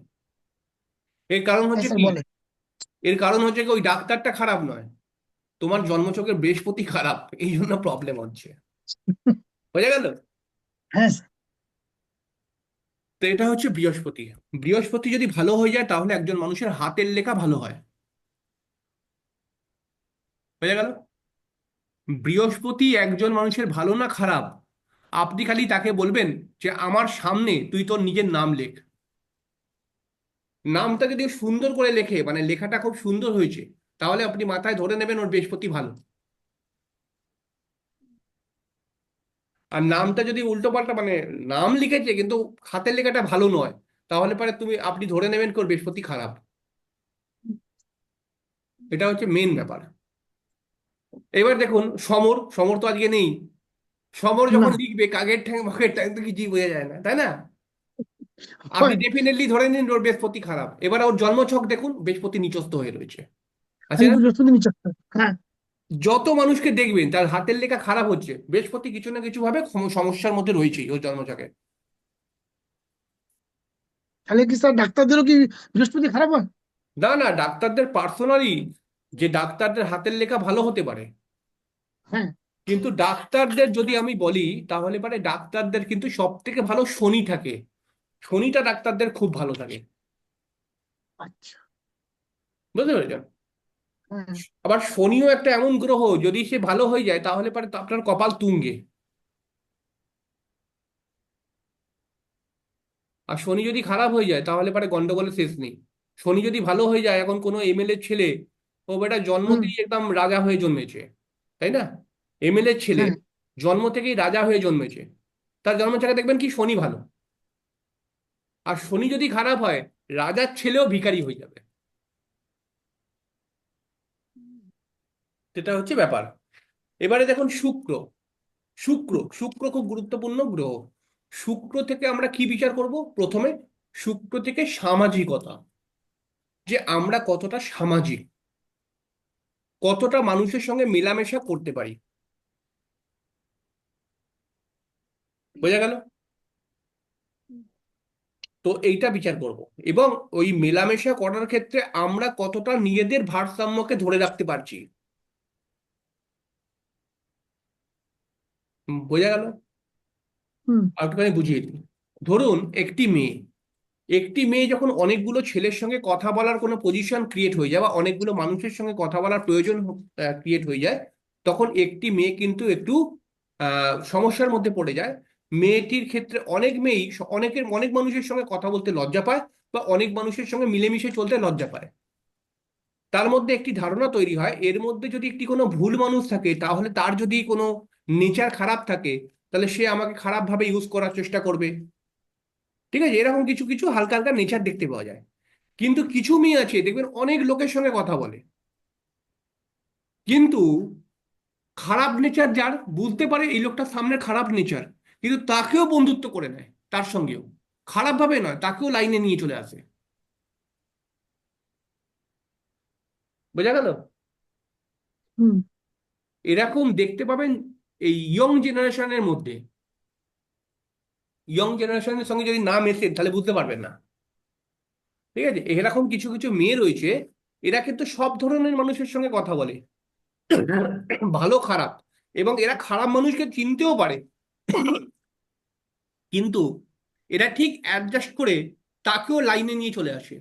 এর কারণ হ্যাঁ হচ্ছে স্যার কি, বলে। এর কারণ হচ্ছে কি ওই ডাক্তারটা খারাপ নয়, তোমার জন্মছকের বৃহস্পতি খারাপ, এই জন্য প্রবলেম হচ্ছে। বোঝা গেল? হ্যাঁ স্যার। তো এটা হচ্ছে বৃহস্পতি। বৃহস্পতি যদি ভালো হয়ে যায় তাহলে একজন মানুষের হাতের লেখা ভালো হয়। বোঝা গেল? বৃহস্পতি একজন মানুষের ভালো না খারাপ, আপনি খালি তাকে বলবেন যে আমার সামনে তুই তোর নিজের নাম লেখ। নামটা যদি ও সুন্দর করে লেখে, মানে লেখাটা খুব সুন্দর হয়েছে, তাহলে আপনি মাথায় ধরে নেবেন ওর বৃহস্পতি ভালো। আর নামটা যদি উল্টো পাল্টা, মানে নাম লিখেছে কিন্তু হাতের লেখাটা ভালো নয়, তাহলে পরে আপনি ধরে নেবেন কি ওর বৃহস্পতি খারাপ। এটা হচ্ছে মেন ব্যাপার। এবার দেখুন সমর, সমর তো আজকে নেই। সমর না। যখন লিখবে কাকের ঠ্যাং বাঘের ঠ্যাং তো কিছুই বোঝা যায় না, তাই না? আপনি হয়। ডেফিনেটলি ধরে নিন ওর বৃহস্পতি খারাপ। এবার ওর জন্মছক দেখুন, বৃহস্পতি নিচস্থ হয়ে রয়েছে, আছে খালি না? বৃহস্পতি নিচে। হ্যাঁ। যত মানুষকে দেখবেন তার হাতের লেখা খারাপ হচ্ছে, বৃহস্পতি কিছু না কিছু ভাবে সমস্যার মধ্যে রয়েছেই ওর জন্মছকে। তাহলে কি স্যার ডাক্তারদেরও কি বৃহস্পতি খারাপ হয়? না না, ডাক্তারদের পার্সোনালি, যে ডাক্তারদের হাতের লেখা ভালো হতে পারে, হ্যাঁ। কিন্তু ডাক্তারদের যদি আমি বলি তাহলে পারে ডাক্তারদের কিন্তু সব থেকে ভালো শনি থাকে, শনিটা ডাক্তারদের খুব ভালো থাকে। আচ্ছা। বুঝতে পেরেছেন? হ্যাঁ। আবার শনিও একটা এমন গ্রহ, যদি সে ভালো হয়ে যায় তাহলে পারে তো আপনার কপাল তুঙ্গে। আর শনি যদি খারাপ হয়ে যায় তাহলে পারে গন্ডগোলের শেষ নেই। শনি যদি ভালো হয়ে যায়, এখন কোনো এমএলএ ছেলে, ও বেটা হুম। জন্মতেই একদম রাজা হয়ে জন্মেছে, তাই না? এমএলএ ছেলে হ্যাঁ। জন্ম থেকেই রাজা হয়ে জন্মেছে, তার জন্মছকে দেখবেন কি শনি ভালো। আর শনি যদি খারাপ হয়, রাজার ছেলেও ভিখারি হয়ে যাবে। সেটা হচ্ছে ব্যাপার। এবারে দেখুন শুক্র। শুক্র শুক্র খুব গুরুত্বপূর্ণ গ্রহ। শুক্র থেকে আমরা কি বিচার করব? প্রথমে শুক্র থেকে সামাজিকতা, যে আমরা কতটা সামাজিক, কতটা মানুষের সঙ্গে মেলামেশা করতে পারি। বোঝা গেল? তো এইটা বিচার করব। এবং ওই মেলামেশা করার ক্ষেত্রে আমরা কতটা নিজেদের ভারসাম্যকে ধরে রাখতে পারছি। বোঝা গেল? হুম। আর একটুখানি বুঝিয়ে দিই। ধরুন একটি মেয়ে যখন অনেকগুলো ছেলের সঙ্গে কথা বলার কোনো পজিশন ক্রিয়েট হয়ে যায়, বা অনেকগুলো মানুষের সঙ্গে কথা বলার প্রয়োজন ক্রিয়েট হয়ে যায়, তখন একটি মেয়ে কিন্তু একটু সমস্যার মধ্যে পড়ে যায়। মেয়েটির ক্ষেত্রে অনেক মেয়েই অনেক মানুষের সঙ্গে কথা বলতে লজ্জা পায়, বা অনেক মানুষের সঙ্গে মিলেমিশে চলতে লজ্জা পায়। তার মধ্যে একটি ধারণা তৈরি হয়, এর মধ্যে যদি একটি কোনো ভুল মানুষ থাকে, তাহলে তার যদি কোনো নেচার খারাপ থাকে, তাহলে সে আমাকে খারাপভাবে ইউজ করার চেষ্টা করবে। ঠিক আছে, এরকম কিছু কিছু হালকা হালকা নেচার দেখতে পাওয়া যায়। কিন্তু কিছু মেয়ে আছে দেখবেন অনেক লোকের সঙ্গে কথা বলে, কিন্তু খারাপ নেচার যার, বুঝতে পারে এই লোকটার সামনে খারাপ নেচার, কিন্তু তাকেও বন্ধুত্ব করে নেয়, তার সঙ্গেও খারাপ ভাবে নয়, তাকেও লাইনে নিয়ে চলে আসে। বোঝা গেল? হুম। এরকম দেখতে পাবেন এই ইয়ং জেনারেশনের মধ্যে। ইয়ং জেনারেশনের সঙ্গে যদি না মেশে তাহলে বুঝতে পারবেন না। ঠিক আছে, এরকম কিছু কিছু মেয়ে রয়েছে, এরা কিন্তু সব ধরনের মানুষের সঙ্গে কথা বলে, ভালো খারাপ, এবং এরা খারাপ মানুষকে চিনতেও পারে। কিন্তু এরা ঠিক অ্যাডজাস্ট করে তাকেও লাইনে নিয়ে চলে আসে।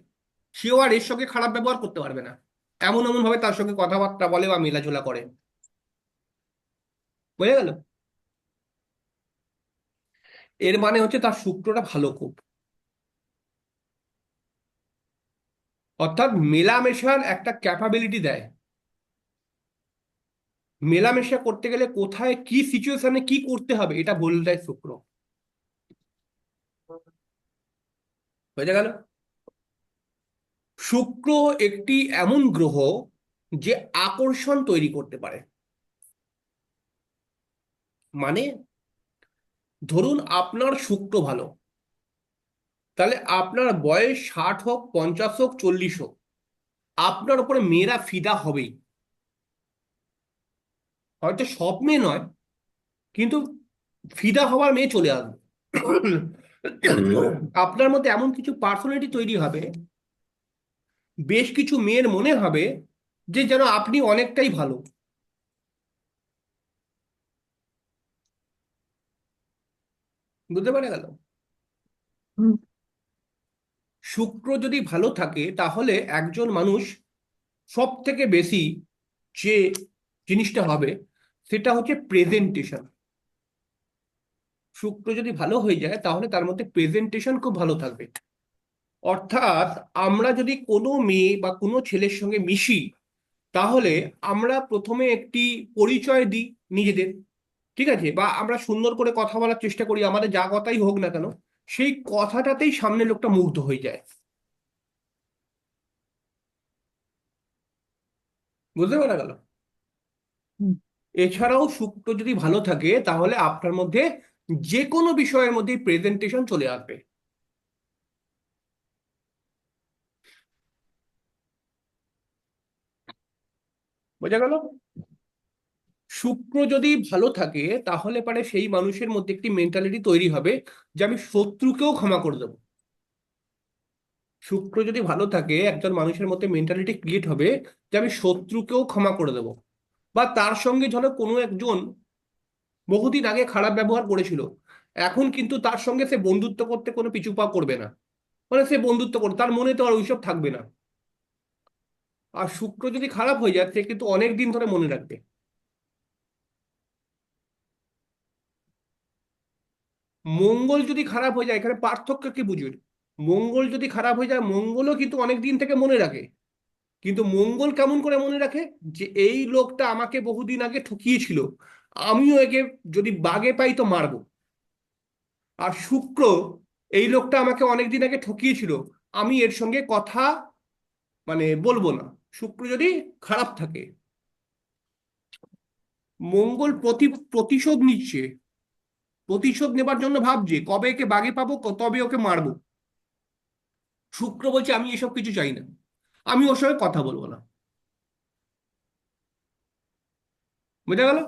সেও আর এর সঙ্গে খারাপ ব্যবহার করতে পারবে না, এমন এমন ভাবে তার সঙ্গে কথাবার্তা বলে বা মেলাঝোলা করে। বোঝা গেল? এর মানে হচ্ছে তার শুক্রটা ভালো খুব। অর্থাৎ মেলামেশার একটা ক্যাপাবিলিটি দেয়। মেলামেশা করতে গেলে কোথায় কি সিচুয়েশনে কি করতে হবে এটা বলে দেয় শুক্র। বোঝা গেল? শুক্র একটি এমন গ্রহ যে আকর্ষণ তৈরি করতে পারে। মানে ধরুন আপনার শুক্র ভালো, তাহলে আপনার বয়স 60 হোক, 50 হোক, 40 হোক, আপনার উপরে মেয়েরা ফিদা হবেই। হয়তো সব মেয়ে নয়, কিন্তু ফিদা হওয়ার মেয়ে চলে আসবে। আপনার মধ্যে এমন কিছু পার্সোনালিটি তৈরি হবে, বেশ কিছু মেয়ের মনে হবে যে যেন আপনি অনেকটাই ভালো। বুঝতে পারা গেল? হুম। শুক্র যদি ভালো থাকে তাহলে একজন মানুষ সব থেকে বেশি যে জিনিসটা হবে সেটা হচ্ছে প্রেজেন্টেশন। শুক্র যদি ভালো হয়ে যায় তাহলে তার মধ্যে প্রেজেন্টেশন খুব ভালো থাকবে। অর্থাৎ আমরা যদি কোনো মেয়ে বা কোনো ছেলের সঙ্গে মিশি, তাহলে আমরা প্রথমে একটি পরিচয় দিই নিজেদের। ঠিক আছে, বা আমরা সুন্দর করে কথা বলার চেষ্টা করি, আমাদের যা কথাই হোক না কেন, সেই কথাটাতেই সামনে লোকটা মুগ্ধ হয়ে যায়। বুঝতে পারা গেল? হুম। এছাড়াও শুক্র যদি ভালো থাকে তাহলে আপনার মধ্যে যে কোনো বিষয়ের মধ্যে প্রেজেন্টেশন চলে আসবে। বোঝা গেল? শুক্র যদি ভালো থাকে তাহলে পারে সেই মানুষের মধ্যে একটি মেন্টালিটি তৈরি হবে যে আমি শত্রুকেও ক্ষমা করে দেবো। শুক্র যদি ভালো থাকে একজন মানুষের মধ্যে মেন্টালিটি ক্রিয়েট হবে যে আমি শত্রুকেও ক্ষমা করে দেবো। বা তার সঙ্গে ধরো কোনো একজন বহুদিন আগে খারাপ ব্যবহার করেছিল, এখন কিন্তু তার সঙ্গে সে বন্ধুত্ব করতে কোনো পিছু পা করবে না। মানে সে বন্ধুত্ব করবে, তার মনে তো আর ওইসব থাকবে না। আর শুক্র যদি খারাপ হয়ে যায় সে কিন্তু অনেক দিন ধরে মনে রাখবে। মঙ্গল যদি খারাপ হয়ে যায়, এখানে পার্থক্য কি বুঝুন। মঙ্গল যদি খারাপ হয়ে যায়, মঙ্গলও কিন্তু অনেক দিন থেকে মনে রাখে। কিন্তু মঙ্গল কেমন করে মনে রাখে, যে এই লোকটা আমাকে বহুদিন আগে ঠকিয়েছিল, আমিও একে যদি বাগে পাই তো মারবো। আর শুক্র, এই লোকটা আমাকে অনেকদিন আগে ঠকিয়েছিল, আমি এর সঙ্গে কথা বলবো না। শুক্র যদি খারাপ থাকে, মঙ্গল প্রতিশোধ নিচ্ছে, প্রতিশোধ নেবার জন্য ভাবছে কবে একে বাগে পাবো, তবে ওকে মারবো। শুক্র বলছে আমি এসব কিছু চাই না, আমি ওর সঙ্গে কথা বলবো না। বুঝা গেল?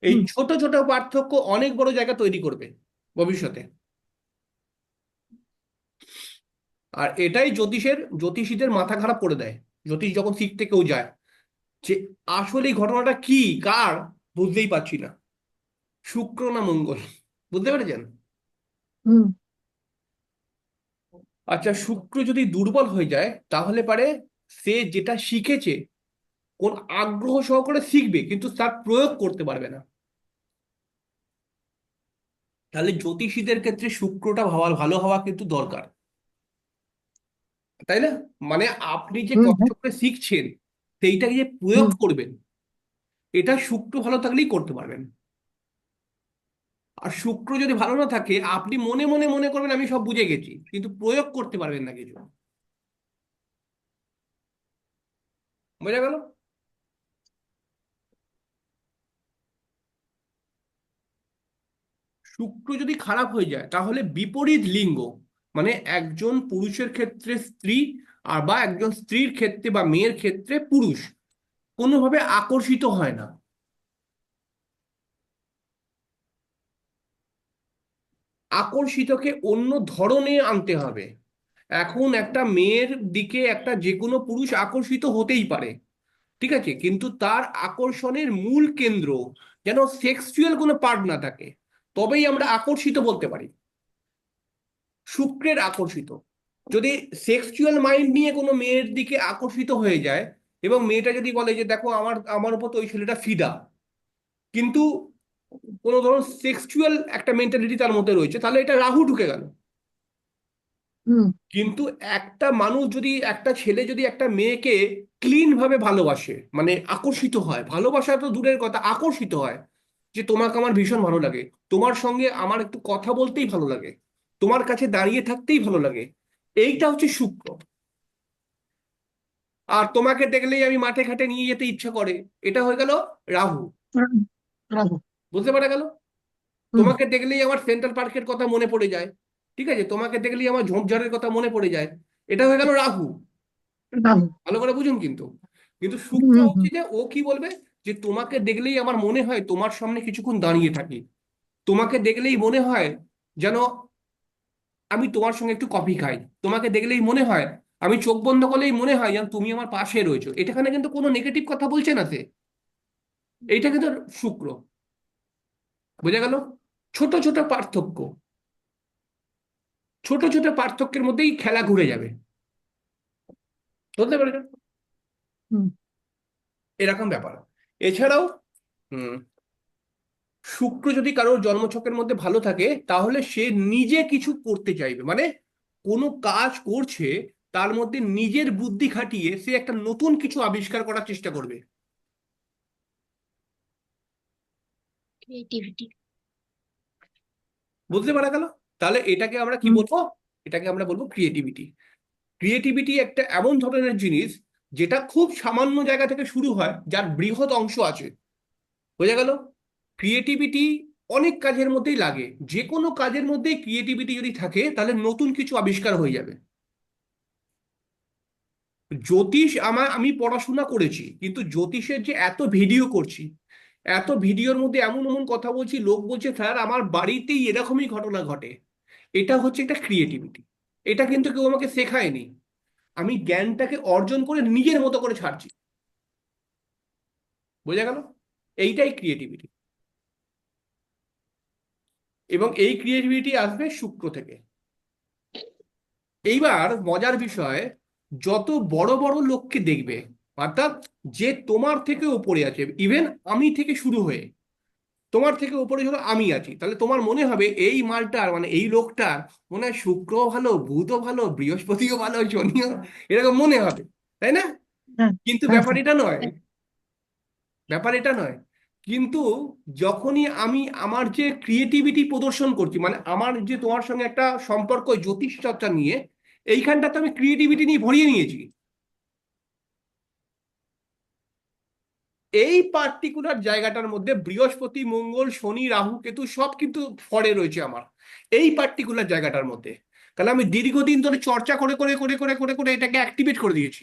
এই হুম ছোট ছোট পার্থক্য অনেক বড় জায়গা তৈরি করবে ভবিষ্যতে। আর এটাই জ্যোতিষীদের মাথা খারাপ করে দেয়। জ্যোতিষ যখন শিখতে কেউ যায়, যে আসলে এই ঘটনাটা কি, কার, বুঝতেই পারছি না, শুক্র না মঙ্গল। বুঝতে পেরেছেন? হুম আচ্ছা, শুক্র যদি দুর্বল হয়ে যায় তাহলে পারে সে যেটা শিখেছে কোন আগ্রহ সহকারে শিখবে, কিন্তু তার প্রয়োগ করতে পারবে না। তাহলে জ্যোতিষীদের ক্ষেত্রে শুক্রটা ভালো হওয়া কিন্তু দরকার, তাই না? মানে আপনি যে হুম কষ্ট হুম করে শিখছেন সেইটাকে যে প্রয়োগ হুম করবেন, এটা শুক্র ভালো থাকলেই করতে পারবেন। আর শুক্র যদি ভালো না থাকে, আপনি মনে মনে মনে করবেন আমি সব বুঝে গেছি, কিন্তু প্রয়োগ করতে পারবেন না কিছু। বোঝা গেল? শুক্র যদি খারাপ হয়ে যায় তাহলে বিপরীত লিঙ্গ, মানে একজন পুরুষের ক্ষেত্রে স্ত্রী, আর বা একজন স্ত্রীর ক্ষেত্রে বা মেয়ের ক্ষেত্রে পুরুষ, কোনোভাবে আকর্ষিত হয় না। আকর্ষিতকে অন্য ধরনে আনতে হবে। এখন একটা মেয়ের দিকে একটা যে কোনো পুরুষ আকর্ষিত হতেই পারে, ঠিক আছে, কিন্তু তার আকর্ষণের মূল কেন্দ্র যেন সেক্সুয়াল কোনো পার্ট না থাকে, তবেই আমরা আকর্ষিত বলতে পারি। শুক্রের আকর্ষিত, যদি সেক্সুয়াল মাইন্ড নিয়ে কোনো মেয়ের দিকে আকর্ষিত হয়ে যায়, এবং মেয়েটা যদি বলে যে দেখো আমার আমার উপর তো ওই ছেলেটা ফিদা, কিন্তু কোনো ধরুন সেক্সুয়াল একটা মেন্টালিটি তার মধ্যে রয়েছে, তাহলে এটা রাহু ঢুকে গেল। হুম কিন্তু একটা মানুষ যদি, একটা ছেলে যদি একটা মেয়েকে ক্লিন ভাবে ভালোবাসে, মানে আকর্ষিত হয়, ভালোবাসা তো দূরের কথা, আকর্ষিত হয়, যে তোমাকে আমার ভীষণ ভালো লাগে, তোমার সঙ্গে আমার একটু কথা বলতেই ভালো লাগে, তোমার কাছে দাঁড়িয়ে থাকতেই ভালো লাগে, এইটা হচ্ছে শুক্র। আর তোমাকে দেখলেই আমি মাঠে ঘাটে নিয়ে যেতে ইচ্ছা করে, এটা হয়ে গেল রাহু। রাহু রাহু, বুঝতে পারা গেল? হুম তোমাকে দেখলেই আমার সেন্ট্রাল পার্কের কথা মনে পড়ে যায়, ঠিক আছে, তোমাকে দেখলেই আমার ঝোপঝাড়ের কথা মনে পড়ে যায়, এটা হয়ে গেল রাহু। রাহু, ভালো করে বুঝুন কিন্তু। কিন্তু হুম শুক্র হুম হচ্ছে যে ও কি বলবে, যে তোমাকে দেখলেই আমার মনে হয় তোমার সামনে কিছুক্ষণ দাঁড়িয়ে থাকি, তোমাকে দেখলেই মনে হয় যেন আমি তোমার সঙ্গে একটু কফি খাই, তোমাকে দেখলেই মনে হয়, আমি চোখ বন্ধ করলেই মনে হয় যেন তুমি আমার পাশে রয়েছো। এটাখানে কিন্তু কোনো নেগেটিভ কথা বলছে না সে, এইটা কিন্তু শুক্র। বোঝা গেল? ছোট ছোট পার্থক্য, ছোট ছোট পার্থক্যের মধ্যেই খেলা ঘুরে যাবে। বুঝতে পারছেন? হুম এরকম ব্যাপার। এছাড়াও হুম শুক্র যদি কারোর জন্মছকের মধ্যে ভালো থাকে, তাহলে সে নিজে কিছু করতে চাইবে, মানে কোনো কাজ করছে, তার মধ্যে নিজের বুদ্ধি খাটিয়ে সে একটা নতুন কিছু আবিষ্কার করার চেষ্টা করবে। ক্রিয়েটিভিটি। বুঝতে পারা গেল? তাহলে এটাকে আমরা কি হুম বলবো? এটাকে আমরা বলবো ক্রিয়েটিভিটি। ক্রিয়েটিভিটি একটা এমন ধরনের জিনিস যেটা খুব সামান্য জায়গা থেকে শুরু হয়, যার বৃহৎ অংশ আছে। বোঝা গেল? ক্রিয়েটিভিটি অনেক কাজের মধ্যেই লাগে, যে কোনো কাজের মধ্যেই ক্রিয়েটিভিটি যদি থাকে তাহলে নতুন কিছু আবিষ্কার হয়ে যাবে। আমি পড়াশোনা করেছি, কিন্তু জ্যোতিষের যে এত ভিডিও করছি, এত ভিডিওর মধ্যে এমন এমন কথা বলছি, লোক বলছে স্যার আমার বাড়িতেই এরকমই ঘটনা ঘটে, এটা হচ্ছে একটা ক্রিয়েটিভিটি। এটা কিন্তু কেউ আমাকে শেখায়নি, আমি জ্ঞানটাকে অর্জন করে নিজের মতো করে ছাড়ছি। বোঝা গেল? এইটাই ক্রিয়েটিভিটি। এবং এই ক্রিয়েটিভিটি আসবে শুক্র থেকে। এইবার মজার বিষয়, যত বড় বড় লোককে দেখবে, অর্থাৎ যে তোমার থেকে উপরে আছে, ইভেন আমি থেকে শুরু হয়ে তোমার থেকে উপরে ধরো আমি আছি, তাহলে তোমার মনে হবে এই মালটার, মানে এই লোকটার মনে হয় শুক্র ভালো, বুধও ভালো, বৃহস্পতিও ভালো, শনিও, এরকম মনে হবে, তাই না? হ্যাঁ কিন্তু হ্যাঁ ব্যাপার স্যার, এটা নয়। ব্যাপার এটা নয়। কিন্তু যখনই আমি আমার যে ক্রিয়েটিভিটি প্রদর্শন করছি, মানে আমার যে তোমার সঙ্গে একটা সম্পর্ক জ্যোতিষ চর্চা নিয়ে, এইখানটাতে আমি ক্রিয়েটিভিটি নিয়ে ভরিয়ে নিয়েছি। এই পার্টিকুলার জায়গাটার মধ্যে বৃহস্পতি, মঙ্গল, শনি, রাহু, কেতু সব কিন্তু ফরে রয়েছে আমার এই পার্টিকুলার জায়গাটার মধ্যে। তাহলে আমি দীর্ঘদিন ধরে চর্চা করে করে করে করে করে করে এটাকে অ্যাক্টিভেট করে দিয়েছি।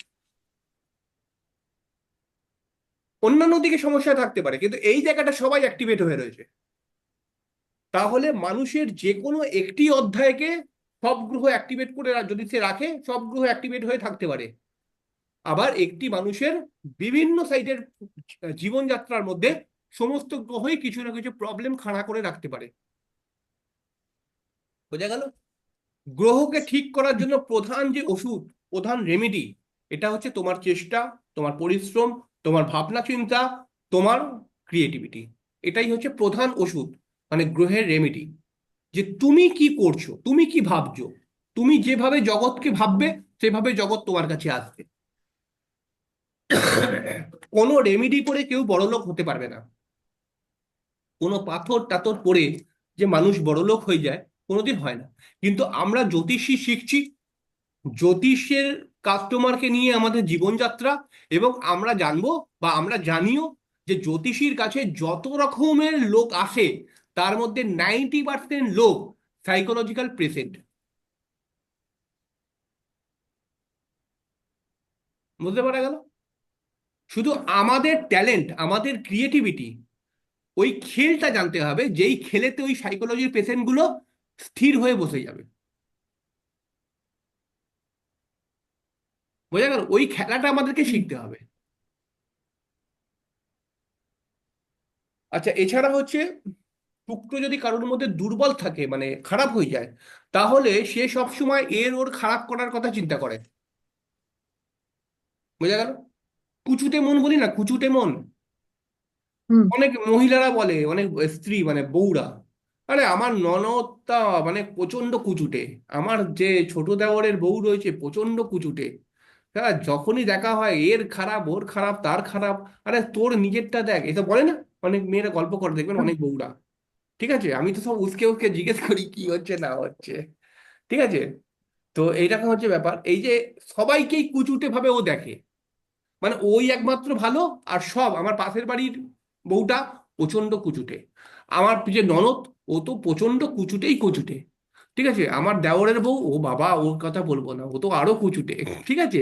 অন্যান্য দিকে সমস্যা থাকতে পারে, কিন্তু এই জায়গাটা সবাই অ্যাক্টিভেট হয়ে রয়েছে। তাহলে মানুষের যে কোনো একটি অধ্যায়কে সব গ্রহ অ্যাক্টিভেট করে যদি সে রাখে, সব গ্রহ অ্যাক্টিভেট হয়ে থাকতে পারে। আবার একটি মানুষের বিভিন্ন সাইডের জীবনযাত্রার মধ্যে সমস্ত গ্রহই কিছু না কিছু প্রবলেম খাড়া করে রাখতে পারে। বোঝা গেল? গ্রহকে ঠিক করার জন্য প্রধান যে ওষুধ, প্রধান রেমেডি, এটা হচ্ছে তোমার চেষ্টা, তোমার পরিশ্রম, তোমার ভাবনা চিন্তা, তোমার ক্রিয়েটিভিটি। এটাই হচ্ছে প্রধান ওষুধ, মানে গ্রহের রেমেডি। যে তুমি কি করছো, তুমি কি ভাবছো, তুমি যেভাবে জগৎকে ভাববে সেভাবে জগৎ তোমার কাছে আসবে। কোনো রেমেডি করে কেউ বড়লোক হতে পারবে না। কোনো পাথর টাথর পড়ে যে মানুষ বড়লোক হয়ে যায়, কোনোদিন হয় না। কিন্তু আমরা জ্যোতিষী শিখছি, জ্যোতিষের কাস্টমারকে নিয়ে আমাদের জীবনযাত্রা, এবং আমরা জানবো বা আমরা জানিও যে জ্যোতিষীর কাছে যত রকমের লোক আসে তার মধ্যে 90% লোক সাইকোলজিক্যাল পেশেন্ট। বুঝতে পারা গেল? শুধু আমাদের ট্যালেন্ট, আমাদের ক্রিয়েটিভিটি, ওই খেলটা জানতে হবে, যেই খেলেতে ওই সাইকোলজির পেশেন্ট গুলো স্থির হয়ে বসে যাবে। বোঝা গেল? ওই খেলাটা আমাদেরকে শিখতে হবে। আচ্ছা, এছাড়া হচ্ছে শুক্র যদি কারোর মধ্যে দুর্বল থাকে, মানে খারাপ হয়ে যায়, তাহলে সে সবসময় এর ওর খারাপ করার কথা চিন্তা করে। বোঝা গেল? কুচুটে মন বলি না, কুচুটে মন। হুম। অনেক মহিলারা বলে, অনেক স্ত্রী মানে বউরা, আরে আমার ননদটা মানে প্রচন্ড কুচুটে, আমার যে ছোট দেওরের বউ রয়েছে প্রচন্ড কুচুটে। হ্যাঁ, যখনই দেখা হয় এর খারাপ, ওর খারাপ, তার খারাপ। আরে তোর নিজেরটা দেখ, এসব বলে না অনেক মেয়েরা, গল্প করে দেখবেন অনেক বউরা। ঠিক আছে, আমি তো সব উসকে উসকে জিজ্ঞেস করি কি হচ্ছে না হচ্ছে। ঠিক আছে, তো এইরকম হচ্ছে ব্যাপার। এই যে সবাইকেই কুচুটে ভাবে ও দেখে, মানে ওই একমাত্র ভালো, আর সব আমার পাশের বাড়ির বউটা প্রচন্ড কুচুটে, আমার যে ননদ ও তো প্রচন্ড কুচুটেই কুচুটে। ঠিক আছে, আমার দেওরের বউ, ও বাবা ওর কথা বলবো না, ও তো আরো কুচুটে। ঠিক আছে,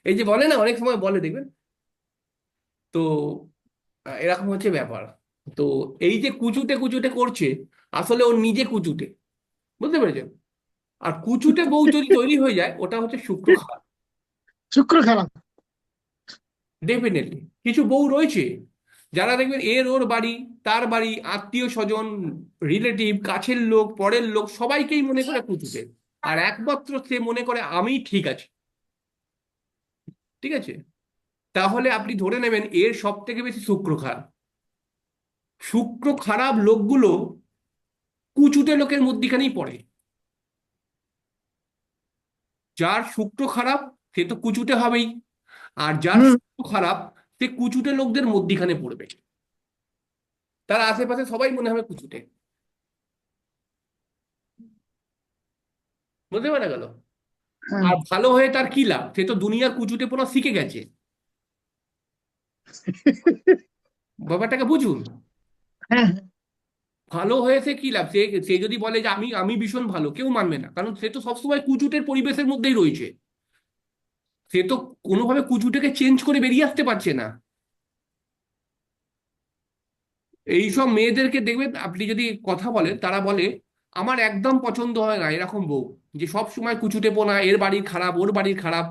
এই যে বলে না, অনেক সময় বলে দেখবেন। তো এরকম হচ্ছে ব্যাপার। তো এই যে কুচুটে কুচুটে করছে, আসলে ও নিজে কুচুটে। বুঝতে পেরেছেন? আর কুচুটে বউ যদি তৈরি হয়ে যায়, ওটা হচ্ছে শুক্র খারাপ। শুক্র খারাপ। ডেফিনেটলি কিছু বউ রয়েছে যারা দেখবেন এর ওর বাড়ি, তার বাড়ি, আত্মীয় স্বজন, রিলেটিভ, কাছের লোক, পরের লোক সবাইকেই মনে করে কুচুটে, আর একমাত্র সে মনে করে আমি ঠিক আছি। ঠিক আছে, তাহলে আপনি ধরে নেবেন এর সব থেকে বেশি শুক্র খারাপ। শুক্র খারাপ লোকগুলো কুচুটে লোকের মধ্যিখানেই পড়ে। যার শুক্র খারাপ সে তো কুচুটে হবেই, আর যার হুম। শুক্র খারাপ সে কুচুটে লোকদের মধ্যিখানে পড়বে। তার আশেপাশে সবাই মনে হবে কুচুটে। বুঝতে পারা গেল? হ্যাঁ। আর ভালো হয়ে তার কি লাভ, সে তো দুনিয়ার কুচুটেপনা শিখে গেছে। ব্যাপারটাকে বুঝুন। হ্যাঁ। ভালো হয়েছে কি লাভ, সে সে যদি বলে যে আমি আমি ভীষণ ভালো, কেউ মানবে না, কারণ সে তো সবসময় কুচুটের পরিবেশের মধ্যেই রয়েছে। সে তো কোনোভাবে কুচুটেকে চেঞ্জ করে বেরিয়ে আসতে পারছে না। এইসব মেয়েদেরকে দেখবেন আপনি যদি কথা বলেন, তারা বলে আমার একদম পছন্দ হয় না এরকম বউ, যে সব সময় কুচুটেপনা, এর বাড়ির খারাপ, ওর বাড়ির খারাপ।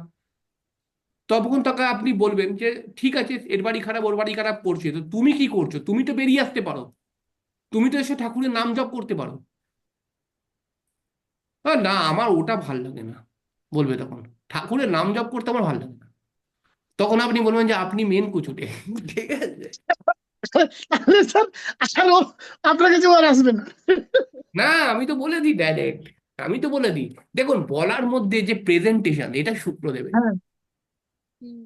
তখন তাকে আপনি বলবেন যে ঠিক আছে, এর বাড়ি খারাপ, ওর বাড়ি খারাপ করছে, তো তুমি কি করছো? তুমি তো বেরিয়ে আসতে পারো, তুমি তো এসে ঠাকুরের নাম জপ করতে পারো। না আমার ওটা ভাল লাগে না, বলবে তখন। ঠাকুরের নাম জপ করতে আমার ভাল লাগে না। তখন আপনি বলবেন যে আপনি মেন কুচুটে। ঠিক আছে? তাহলে স্যার আর আপনার কাছে আর আসবে না। না, আমি তো বলে দিই ডাইরেক্ট, আমি তো বলে দিই। দেখুন, বলার মধ্যে যে প্রেজেন্টেশন, এটা শুক্র দেবে। হ্যাঁ। হুম।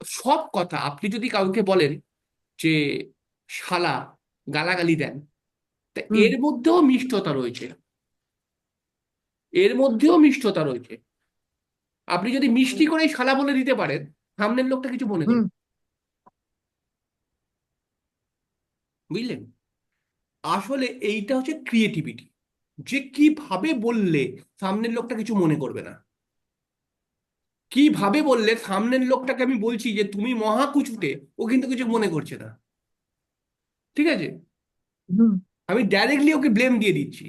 সব কথা আপনি যদি কাউকে বলেন যে শালা, গালাগালি দেন। তা হুম এর মধ্যেও মিষ্টতা রয়েছে, এর মধ্যেও মিষ্টতা রয়েছে। আপনি যদি মিষ্টি করে শালা বলে দিতে পারেন, সামনের লোকটা কিছু মনে হুম করবে, বুঝলেন? আসলে এইটা হচ্ছে ক্রিয়েটিভিটি, যে কিভাবে বললে সামনের লোকটা কিছু মনে করবে না, কিভাবে বললে সামনের লোকটাকে আমি বলছি যে তুমি মহা কুচুটে, ও কিন্তু কিছু মনে করছে না, ঠিক আছে? হুম আমি ডাইরেক্টলি ওকে ব্লেম দিয়ে দিচ্ছি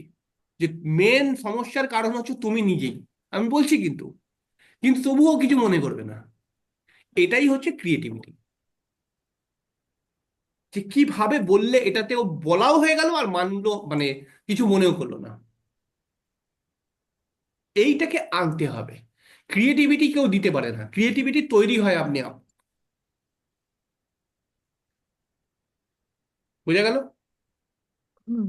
যে মেন সমস্যার কারণ হচ্ছে তুমি নিজেই, আমি বলছি কিন্তু, কিন্তু তবুও কিছু মনে করবে না। এটাই হচ্ছে ক্রিয়েটিভিটি, যে কিভাবে বললে এটাতে ও বলাও হয়ে গেল আর মানলো, মানে কিছু মনেও করলো না। এইটাকে আনতে হবে। ক্রিয়েটিভিটি কেউ দিতে পারে না, ক্রিয়েটিভিটি তৈরি হয় আপনি আপ। বোঝা গেল? হুম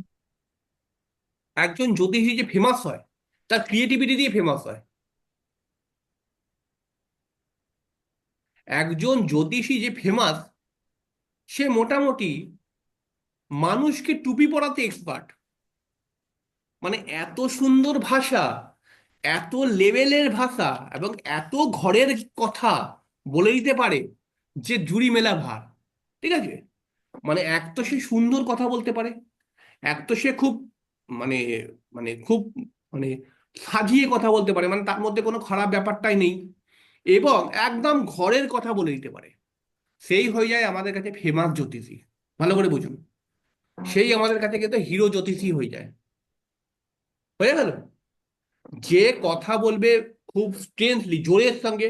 একজন জ্যোতিষী যে ফেমাস হয়, তার ক্রিয়েটিভিটি দিয়ে ফেমাস হয়। একজন জ্যোতিষী যে ফেমাস, সে মোটামুটি মানুষকে টুপি পরাতে এক্সপার্ট। মানে এত সুন্দর ভাষা, এত লেভেলের ভাষা, এবং এত ঘরের কথা বলে দিতে পারে যে জুড়ি মেলা ভার, ঠিক আছে? মানে এক তো সে সুন্দর কথা বলতে পারে, এক তো সে খুব, মানে মানে খুব, মানে সাজিয়ে কথা বলতে পারে, মানে তার মধ্যে কোনো খারাপ ব্যাপারটাই নেই, এবং একদম ঘরের কথা বলে দিতে পারে। সেই হয়ে যায় আমাদের কাছে ফেমাস জ্যোতিষী। ভালো করে বুঝুন, সেই আমাদের কাছে কিন্তু হিরো জ্যোতিষী হয়ে যায়। হয়ে গেল? যে কথা বলবে খুব স্ট্রেংথলি, জোরের সঙ্গে,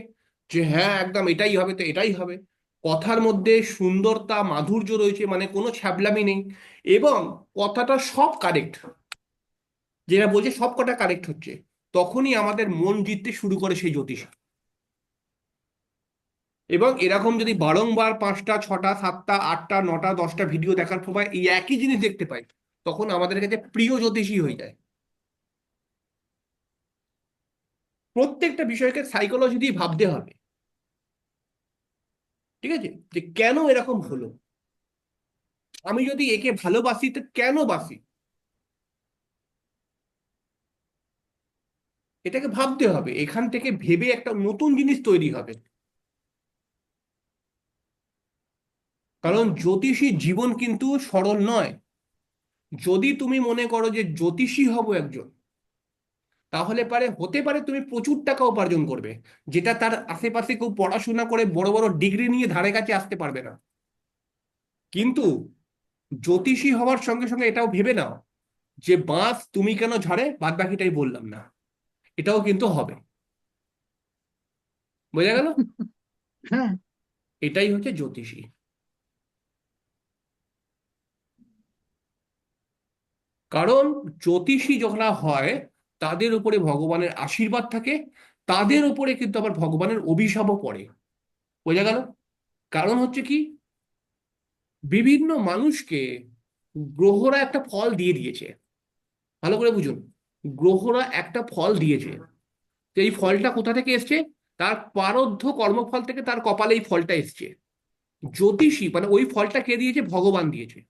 যে হ্যাঁ একদম এটাই হবে, তো এটাই হবে। কথার মধ্যে সুন্দরতা, মাধুর্য রয়েছে, মানে কোনো ছ্যাবলামি নেই, এবং কথাটা সব কারেক্ট, যেটা বলছে সব কটা কারেক্ট হচ্ছে। তখনই আমাদের মন জিততে শুরু করে সেই জ্যোতিষ। এবং এরকম যদি বারংবার 5টা 6টা 7টা 8টা 9টা 10টা ভিডিও দেখার পর এই একই জিনিস দেখতে পাই, তখন আমাদের কাছে প্রিয় জ্যোতিষী হয়ে যায়। প্রত্যেকটা বিষয়কে সাইকোলজি দিয়ে ভাবতে হবে, ঠিক আছে? যে কেন এরকম হলো, আমি যদি একে ভালোবাসি তো কেন বাসি, এটাকে ভাবতে হবে। এখান থেকে ভেবে একটা নতুন জিনিস তৈরি হবে। কারণ জ্যোতিষী জীবন কিন্তু সরল নয়। যদি তুমি মনে করো যে জ্যোতিষী হব একজন, তাহলে পারে হতে পারে তুমি প্রচুর টাকা উপার্জন করবে, যেটা তার আশেপাশে কেউ পড়াশোনা করে বড় বড় ডিগ্রি নিয়ে ধারে কাছে আসতে পারবে না। কিন্তু জ্যোতিষী হওয়ার সঙ্গে সঙ্গে এটাও ভেবে নাও যে বাঁশ তুমি কেন ঝাড়ে, বাদ বাকিটাই বললাম না, এটাও কিন্তু হবে। বোঝা গেল? হ্যাঁ এটাই হচ্ছে জ্যোতিষী। কারণ জ্যোতিষী যারা হয়, তাদের উপরে ভগবানের আশীর্বাদ থাকে, তাদের উপরে কিন্তু আবার ভগবানের অভিশাপও পড়ে। বোঝা গেল? কারণ হচ্ছে কি, বিভিন্ন মানুষকে গ্রহরা একটা ফল দিয়ে দিয়েছে। ভালো করে বুঝুন, গ্রহরা একটা ফল দিয়েছে, তো এই ফলটা কোথা থেকে এসছে? তার প্রারব্ধ কর্মফল থেকে তার কপালে এই ফলটা এসছে। জ্যোতিষী মানে ওই ফলটা কে দিয়েছে? ভগবান দিয়েছে।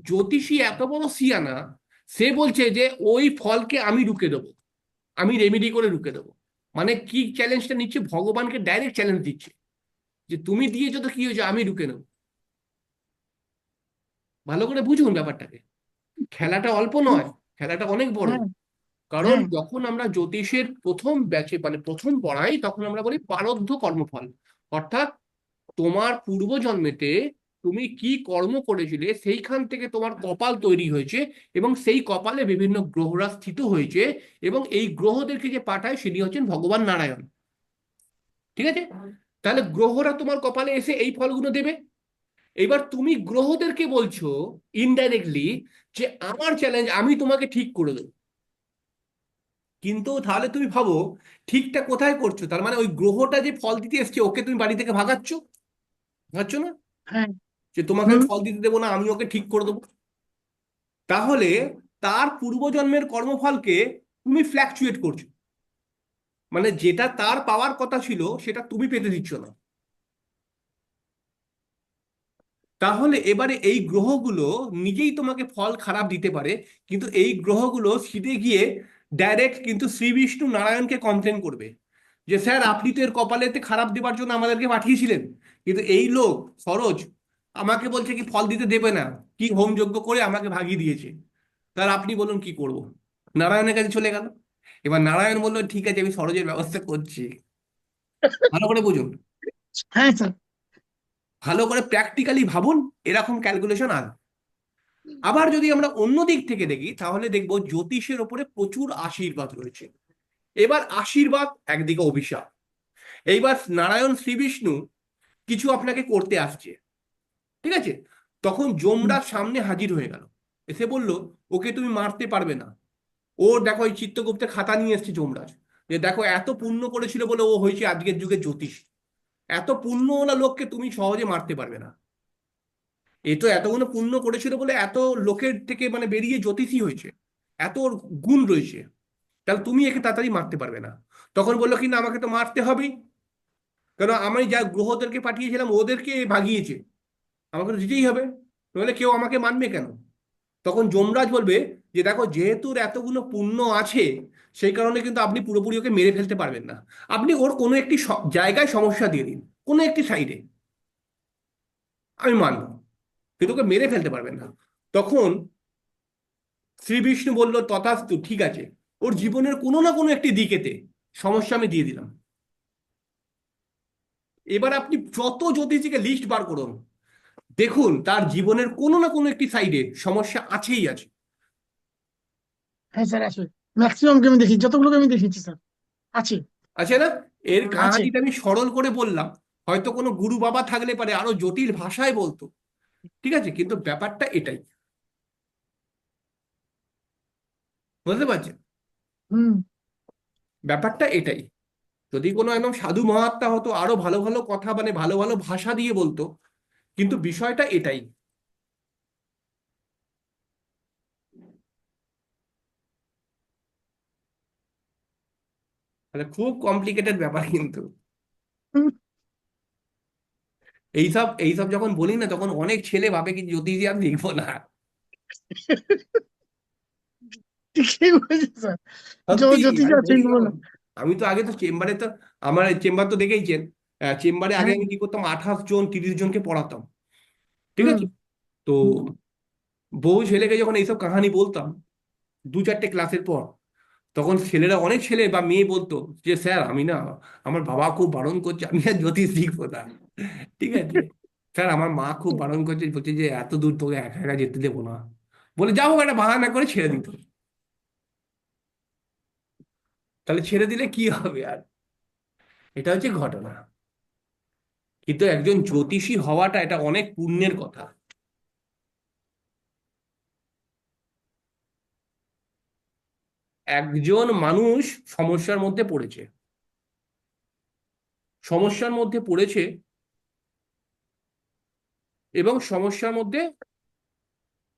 জ্যোতিষী এত বড় সিয়ানা, সে বলছে যে ওই ফলকে আমি রুখে দেবো, আমি রেমেডি করে রুখে দেবো। মানে কি চ্যালেঞ্জটা নিচ্ছে? ভগবানকে ডাইরেক্ট চ্যালেঞ্জ দিচ্ছে যে তুমি দিয়েছো তো কি হয়েছে, আমি রুখে নেবো। ভালো করে বুঝুন ব্যাপারটাকে, খেলাটা অল্প নয়, খেলাটা অনেক বড়। হ্যাঁ কারণ হ্যাঁ যখন আমরা জ্যোতিষের প্রথম ব্যাচে, মানে প্রথম পড়াই, তখন আমরা বলি প্রারব্ধ কর্মফল। অর্থাৎ তোমার পূর্বজন্মেতে তুমি কি কর্ম করেছিলে, সেইখান থেকে তোমার কপাল তৈরি হয়েছে, এবং সেই কপালে বিভিন্ন গ্রহরা স্থিত হয়েছে, এবং এই গ্রহদেরকে যে পাঠায় সেটি হচ্ছেন ভগবান নারায়ণ। ঠিক আছে? তাহলে গ্রহরা তোমার কপালে এসে এই ফলগুলো দেবে। এবার তুমি গ্রহদেরকে বলছো ইনডাইরেক্টলি যে আমার চ্যালেঞ্জ, আমি তোমাকে ঠিক করে দেবো। কিন্তু তাহলে তুমি ভাবো, ঠিকটা কোথায় করছো? তার মানে ওই গ্রহটা যে ফল দিতে এসছে, ওকে তুমি বাড়ি থেকে ভাগাচ্ছ, ভাগাচ্ছ না? হ্যাঁ যে তোমাকে আমি হুম ফল দিতে দেবো না, আমি ওকে ঠিক করে দেবো। তাহলে তার পূর্বজন্মের কর্মফলকে তুমি ফ্ল্যাকচুয়েট করছো, মানে যেটা তার পাওয়ার কথা ছিল সেটা তুমি পেতে দিচ্ছ না। তাহলে এবারে এই গ্রহগুলো নিজেই তোমাকে ফল খারাপ দিতে পারে, কিন্তু এই গ্রহগুলো সিধে গিয়ে ডাইরেক্ট কিন্তু শ্রী বিষ্ণু নারায়ণকে কমপ্লেন করবে যে স্যার আপনি তো এর কপালেতে খারাপ দেবার জন্য আমাদেরকে পাঠিয়েছিলেন, কিন্তু এই লোক সরোজ আমাকে বলছে কি ফল দিতে দেবে না, কি হোম যজ্ঞ করে আমাকে ভাগিয়ে দিয়েছে, তার আপনি বলুন কি করব। নারায়ণের কাছে চলে গেল। এবার নারায়ণ বললো ঠিক আছে আমি সরোজের ব্যবস্থা করছি। ভালো করে বুঝুন, হ্যাঁ স্যার। ভালো করে প্র্যাকটিক্যালি ভাবুন, এরকম ক্যালকুলেশন আসবে। আবার যদি আমরা অন্য দিক থেকে দেখি তাহলে দেখব জ্যোতিষের ওপরে প্রচুর আশীর্বাদ রয়েছে। এবার আশীর্বাদ একদিকে অভিশাপ। এইবার নারায়ণ শ্রী বিষ্ণু কিছু আপনাকে করতে আসছে, ঠিক আছে? তখন হুম, যমরাজ সামনে হাজির হয়ে গেল, এসে বলল ওকে তুমি মারতে পারবে না। ও দেখো এই চিত্রগুপ্তের খাতা নিয়ে এসছে যমরাজ, যে দেখো এত পুণ্য করেছিল বলে ও হয়েছে আজকের যুগে জ্যোতিষ, এত পুণ্যওয়ালা লোককে তুমি সহজে মারতে পারবে না। এ তো এতগুলো পুণ্য করেছিল বলে এত লোকের থেকে মানে বেরিয়ে জ্যোতিষী হয়েছে, এত ওর গুণ রয়েছে, তাহলে তুমি একে তাড়াতাড়ি মারতে পারবে না। তখন বললো কি না আমাকে তো মারতে হবেই, কারণ আমি যা গ্রহদেরকে পাঠিয়েছিলাম ওদেরকে ভাগিয়েছে, আমাকে তো দিতেই হবে, নইলে কেউ আমাকে মানবে কেন? তখন যমরাজ বলবে যে দেখো যেহেতু ওর এতগুলো পুণ্য আছে, সেই কারণে কিন্তু আপনি পুরোপুরি ওকে মেরে ফেলতে পারবেন না। আপনি ওর কোনো একটি জায়গায় সমস্যা দিয়ে দিন, কোনো একটি সাইডে, আমি মানব, কিন্তু ওকে মেরে ফেলতে পারবেন না। তখন শ্রী বিষ্ণু বলল তথাস্তু, ঠিক আছে, ওর জীবনের কোনো না কোনো একটি দিকেতে সমস্যা আমি দিয়ে দিলাম। এবার আপনি যত জ্যোতিষীকে লিস্ট বার করুন, দেখুন তার জীবনের কোনো না কোনো একটি সাইডে সমস্যা আছেই আছে। হ্যাঁ স্যার আছে। ম্যাক্সিমামকে আমি দেখি, যতগুলোকে আমি দেখেছি স্যার আছে। আছে না? এর আছে। কাহিনীটা আমি সরল করে বললাম, হয়তো কোনো গুরু বাবা থাকলে পারে আরো জটিল ভাষায় বলতো, ঠিক আছে, কিন্তু ব্যাপারটা এটাই, বুঝতে পারছেন? হুম। ব্যাপারটা এটাই। যদি কোনো একদম সাধু মহাত্মা হতো আরো ভালো ভালো কথা মানে ভালো ভালো ভাষা দিয়ে বলতো, কিন্তু বিষয়টা এটাই। মানে খুব কমপ্লিকেটেড ব্যাপার কিন্তু। হুম, এইসব এইসব যখন বলি না তখন অনেক ছেলে ভাবে কি জ্যোতিষী আর লিখবো না। ঠিকই বলেছেন স্যার। সত্যি জ্যোতিষ আমি আছে বলি এগুলো যখন, না। আমি তো আগে তো চেম্বারে তো, আমার চেম্বার তো দেখেইছেন, চেম্বারে আগে হ্যাঁ। আমি কি করতাম 28 জন 30 জনকে পড়াতাম, ঠিক হুম। আছে? তো বউ ছেলেকে যখন এইসব কাহানি বলতাম 2-4টে ক্লাসের পর, তখন ছেলেরা অনেক ছেলে বা মেয়ে বলতো যে স্যার আমি না, আমার বাবা খুব বারণ করছে আমি আর জ্যোতিষ শিখবো না, ঠিক আছে, স্যার আমার মা খুব বারণ করছে, বলছে যে এত দূর তোকে একা একা যেতে দেবো না, বলে যা হোক একটা বাহানা করে ছেড়ে দিত। তাহলে ছেড়ে দিলে কি হবে আর, এটা হচ্ছে ঘটনা। কিন্তু একজন জ্যোতিষী হওয়াটা এটা অনেক পুণ্যের কথা। একজন মানুষ সমস্যার মধ্যে পড়েছে, সমস্যার মধ্যে পড়েছে, এবং সমস্যার মধ্যে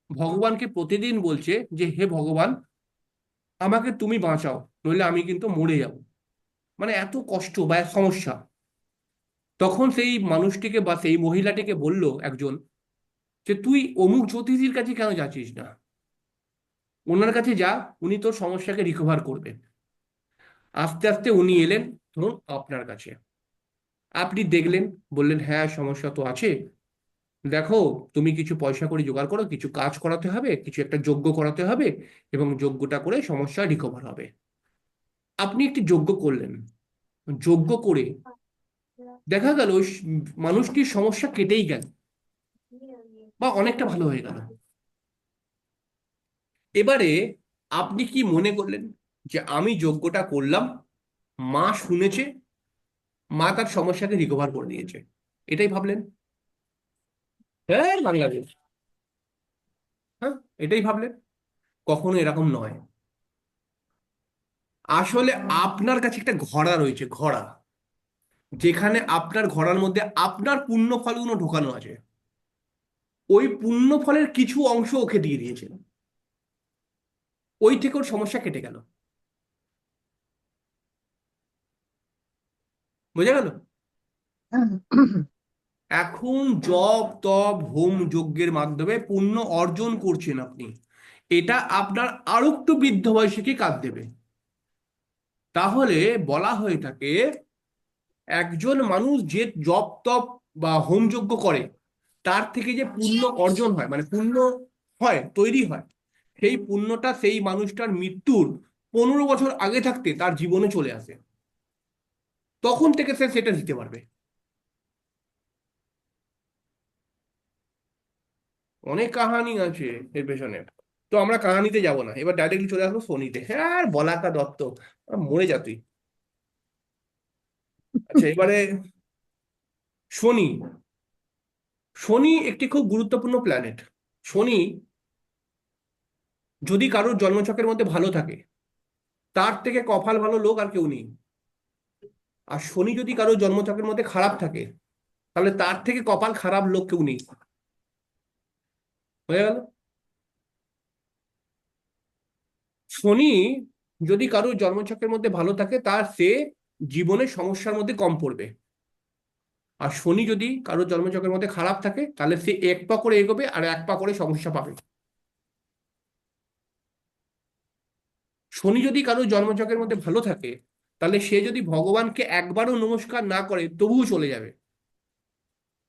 ভগবানকে প্রতিদিন বলছে যে হে ভগবান আমাকে তুমি বাঁচাও, নইলে আমি কিন্তু মরে যাব, মানে এত কষ্ট বা সমস্যা। তখন সেই মানুষটিকে বা সেই মহিলাটিকে বলল একজন যে তুই অমুক জ্যোতিষীর কাছে কেন যাচ্ছিস না, ওনার কাছে যা, উনি তোর সমস্যাকে রিকভার করবেন। আস্তে আস্তে উনি এলেন ধরুন আপনার কাছে, আপনি দেখলেন, বললেন হ্যাঁ সমস্যা তো আছে, দেখো তুমি কিছু পয়সা করে জোগাড় করো, কিছু কাজ করাতে হবে, কিছু একটা যজ্ঞ করাতে হবে, এবং যজ্ঞটা করে সমস্যা রিকভার হবে। আপনি একটি যজ্ঞ করলেন, যজ্ঞ করে দেখা গেল ওই মানুষটির সমস্যা কেটেই গেল বা অনেকটা ভালো হয়ে গেল। এবারে আপনি কি মনে করলেন যে আমি যজ্ঞটা করলাম, মা শুনেছে, মা তার সমস্যাকে রিকভার করে দিয়েছে, এটাই ভাবলেন? হ্যাঁ বাংলাদেশ, হ্যাঁ এটাই ভাবলেন? কখনো এরকম নয়। আসলে আপনার কাছে একটা ঘোড়া রয়েছে, ঘোড়া, যেখানে আপনার ঘোড়ার মধ্যে আপনার পুণ্য ফলগুলো ঢোকানো আছে, ওই পুণ্য ফলের কিছু অংশ ওকে দিয়ে দিয়েছেন, ওই থেকে ওর সমস্যা কেটে গেল। বোঝা গেল? হ্যাঁ। এখন জপ তপ হোম যজ্ঞের মাধ্যমে পুণ্য অর্জন করছেন আপনি, এটা আপনার আরো একটু বৃদ্ধ বয়সে কি কাজ দেবে। তাহলে বলা হয়ে থাকে একজন মানুষ যে জপ তপ বা হোম যজ্ঞ করে তার থেকে যে পুণ্য অর্জন হয়, মানে পুণ্য হয়, তৈরি হয়, সেই পুণ্যটা সেই মানুষটার মৃত্যুর 15 বছর আগে থাকতে তার জীবনে চলে আসে, তখন থেকে সে সেটা দিতে পারবে। অনেক কাহানি আছে এর পেছনে, তো আমরা কাহানিতে যাব না, এবার ডাইরেক্টলি চলে আসবো শনিতে। হ্যাঁ, আর বলাকা দত্ত, মরে যা তুই। আচ্ছা, এবারে শনি। শনি একটি খুব গুরুত্বপূর্ণ প্ল্যানেট। শনি যদি কারোর জন্মছকের মধ্যে ভালো থাকে, তার থেকে কপাল ভালো লোক আর কেউ নেই। আর শনি যদি কারোর জন্মছকের মধ্যে খারাপ থাকে, তাহলে তার থেকে কপাল খারাপ লোক কেউ নেই। হয়ে গেল। শনি যদি কারোর জন্মছকের মধ্যে ভালো থাকে, তার সে জীবনের সমস্যার মধ্যে কম পড়বে। আর শনি যদি কারোর জন্মছকের মধ্যে খারাপ থাকে, তাহলে সে এক পা করে এগোবে আর এক পা করে সমস্যা পাবে। শনি যদি কারোর জন্মছকের মধ্যে ভালো থাকে, তাহলে সে যদি ভগবানকে একবারও নমস্কার না করে তবুও চলে যাবে।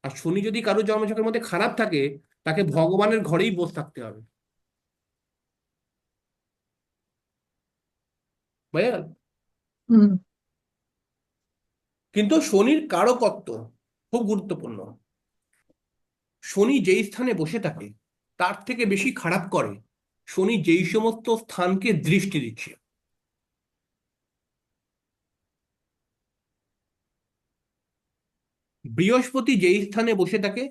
আর শনি যদি কারোর জন্মছকের মধ্যে খারাপ থাকে, তাকে ভগবানের ঘরেই বসে থাকতে হবে। বুঝা গেল? হুম। কিন্তু শনির কারকত্ব খুব গুরুত্বপূর্ণ। শনি যেই স্থানে বসে থাকে তার থেকে বেশি খারাপ করে শনি যেই সমস্ত স্থানকে দৃষ্টি দিচ্ছে। বৃহস্পতি যেই স্থানে বসে থাকে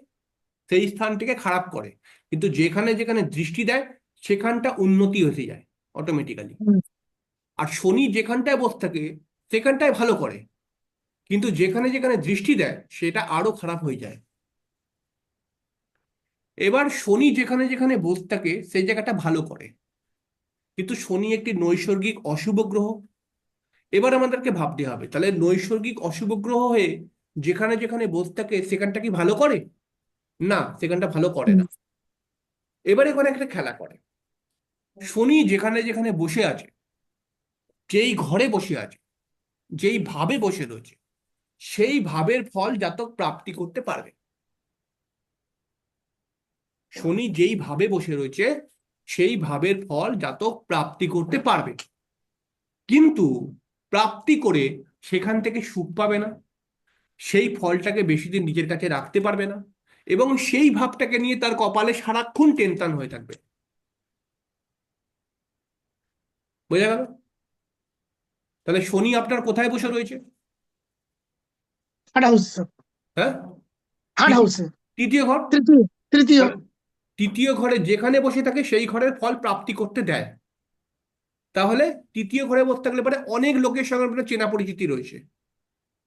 সেই স্থানটিকে খারাপ করে, কিন্তু যেখানে যেখানে দৃষ্টি দেয় সেখানটা উন্নতি হতে যায় অটোমেটিক্যালি। হুম। আর শনি যেখানটায় বসে থাকে সেখানটায় ভালো করে, কিন্তু যেখানে যেখানে দৃষ্টি দেয় সেটা আরো খারাপ হয়ে যায়। এবার শনি যেখানে যেখানে বসে থাকে সেই জায়গাটা ভালো করে, কিন্তু শনি একটি নৈসর্গিক অশুভ গ্রহ। এবার আমাদেরকে ভাবতে হবে, তাহলে নৈসর্গিক অশুভ গ্রহ হয়ে যেখানে যেখানে বসে থাকে সেখানটা কি ভালো করে? না, সেখানটা ভালো করে হুম। না। এবার এখানে একটা খেলা করে। শনি যেখানে যেখানে বসে আছে, যেই ঘরে বসে আছে, যেই ভাবে বসে রয়েছে, সেই ভাবের ফল জাতক প্রাপ্তি করতে পারবে। শনি যেই ভাবে বসে রয়েছে সেই ভাবের ফল জাতক প্রাপ্তি করতে পারবে, কিন্তু প্রাপ্তি করে সেখান থেকে সুখ পাবে না, সেই ফলটাকে বেশি দিন নিজের কাছে রাখতে পারবে না, এবং সেই ভাবটাকে নিয়ে তার কপালে সারাক্ষণ টেনশন হয়ে থাকবে। বোঝা গেল? তাহলে শনি আপনার কোথায় বসে রয়েছে? Third house sir. হ্যাঁ, থার্ড তৃতীয় হাউসে। তৃতীয় ঘর। তৃতীয়। তৃতীয়। তাহলে তৃতীয় ঘরে যেখানে বসে থাকে সেই ঘরের ফল প্রাপ্তি করতে দেয়। তাহলে তৃতীয় ঘরে বসে থাকলে পরে অনেক লোকের সঙ্গে আপনার চেনা পরিচিতি রয়েছে,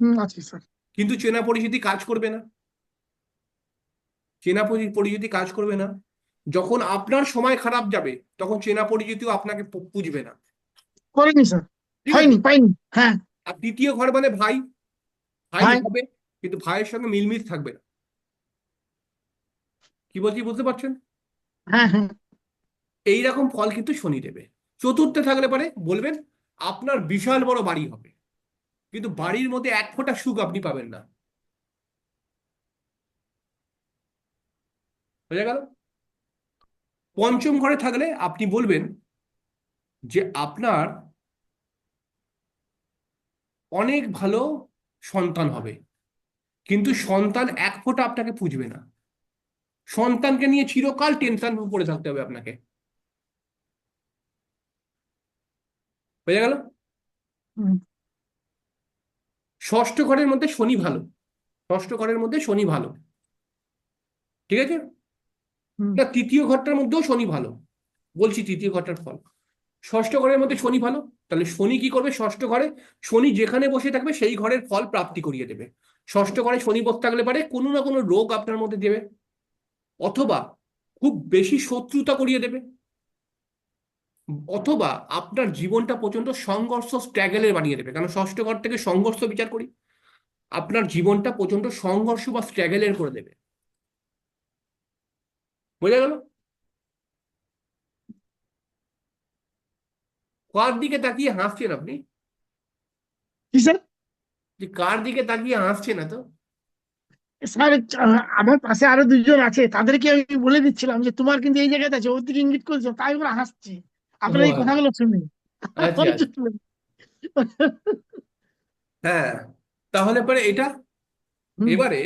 হুম, আছে স্যার। কিন্তু চেনা পরিচিতি কাজ করবে না। চেনা পরিচিতি কাজ করবে না। যখন আপনার সময় খারাপ যাবে তখন চেনা পরিচিতিও আপনাকে পুষবে না। করেনি স্যার। ঠিক আছে। হয়নি, পাইনি। হ্যাঁ। আর তৃতীয় ঘর মানে ভাই, ভাই ভাই। হবে, কিন্তু ভাইয়ের সঙ্গে মিলমিশ থাকবে না। কি বলছি বুঝতে পারছেন? হ্যাঁ, হ্যাঁ। এইরকম ফল কিন্তু শনি দেবে। চতুর্থে থাকলে পারে বলবেন আপনার বিশাল বড় বাড়ি হবে, কিন্তু বাড়ির মধ্যে এক ফোঁটা সুখ আপনি পাবেন না। বোঝা গেল? পঞ্চম ঘরে থাকলে আপনি বলবেন যে আপনার অনেক ভালো সন্তান হবে, কিন্তু সন্তান এক ফোঁটা আপনাকে পুষবে না। সন্তানকে নিয়ে চিরকাল টেনশন পড়ে থাকতে হবে আপনাকে। বোঝা গেল? হুম। ষষ্ঠ ঘরের মধ্যে শনি ভালো। ষষ্ঠ ঘরের মধ্যে শনি ভালো, ঠিক আছে। হুম। না, তৃতীয় ঘরটার মধ্যেও শনি ভালো। বলছি তৃতীয় ঘরটার ফল। ষষ্ঠ ঘরের মধ্যে শনি ভালো, তাহলে শনি কি করবে? ষষ্ঠ ঘরে শনি যেখানে বসে থাকবে সেই ঘরের ফল প্রাপ্তি করিয়ে দেবে। ষষ্ঠ ঘরে শনি বসে থাকলে পারে কোনো না কোনো রোগ আপনার মধ্যে দেবে, অথবা খুব বেশি শত্রুতা করিয়ে দেবে, অথবা আপনার জীবনটা প্রচন্ড সংঘর্ষ স্ট্রাগেলের বানিয়ে দেবে, কারণ ষষ্ঠ ঘর থেকে সংঘর্ষ বিচার করি। আপনার জীবনটা প্রচন্ড সংঘর্ষ বা স্ট্রাগেলের করে দেবে। বোঝা গেল? কার দিকে তাকিয়ে হাসছেন আপনি? কি স্যার? যে কার দিকে তাকিয়ে হাসছেন এত? স্যার আমার পাশে আরো দুজন আছে, তাদেরকে আমি বলে দিচ্ছিলাম যে তোমার কিন্তু এই জায়গাতে আছে, ওর দিকে ইঙ্গিত করছো, তাই ওরা হাসছে আপনার ও এই কথাগুলো শুনে। আচ্ছা আচ্ছা। হ্যাঁ, তাহলে পরে এটা হুম। এবারে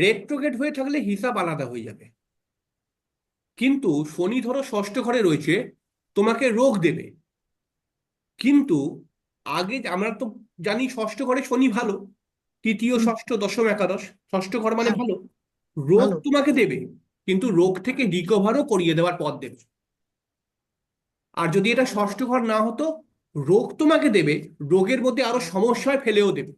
রেট্রোগেট হয়ে থাকলে হিসাব আলাদা হয়ে যাবে। কিন্তু শনি ধরো ষষ্ঠ ঘরে রয়েছে, তোমাকে রোগ দেবে। কিন্তু আগে আমরা তো জানি ষষ্ঠ ঘরে শনি ভালো, তৃতীয় হুম। ষষ্ঠ দশম একাদশ, ষষ্ঠ ঘর মানে হ্যাঁ। ভালো। রোগ ভালো। তোমাকে দেবে, কিন্তু রোগ থেকে রিকভারও করিয়ে দেওয়ার পথ দেবে। আর যদি এটা ষষ্ঠ ঘর না হতো, রোগ তোমাকে দেবে, রোগের মধ্যে আরো সমস্যায় ফেলেও দেবে।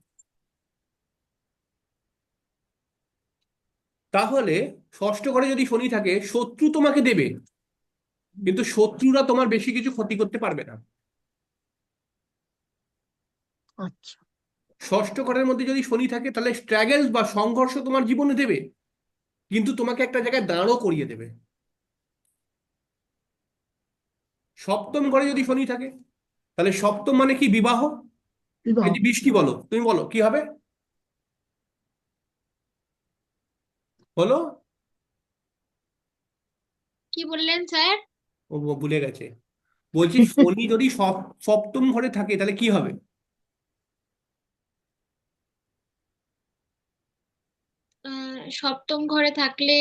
তাহলে ষষ্ঠ ঘরে যদি শনি থাকে, শত্রু তোমাকে দেবে, কিন্তু শত্রুরা তোমার বেশি কিছু ক্ষতি করতে পারবে না। আচ্ছা। ষষ্ঠ ঘরের মধ্যে যদি শনি থাকে, তাহলে স্ট্রাগল বা সংঘর্ষ তোমার জীবনে দেবে, কিন্তু তোমাকে একটা জায়গায় দাঁড়ও করিয়ে দেবে। সপ্তম ঘরে যদি শনি থাকে, তাহলে সপ্তম মানে কি? বিবাহ। বিবাহ। এই যে বৃষ্টি, বলো, তুমি বলো কি হবে? বলো। কি বললেন স্যার? ও ভুলে গেছে। বলছি শনি যদি সপ্তম ঘরে থাকে, তাহলে কি হবে? সপ্তম ঘরে থাকলে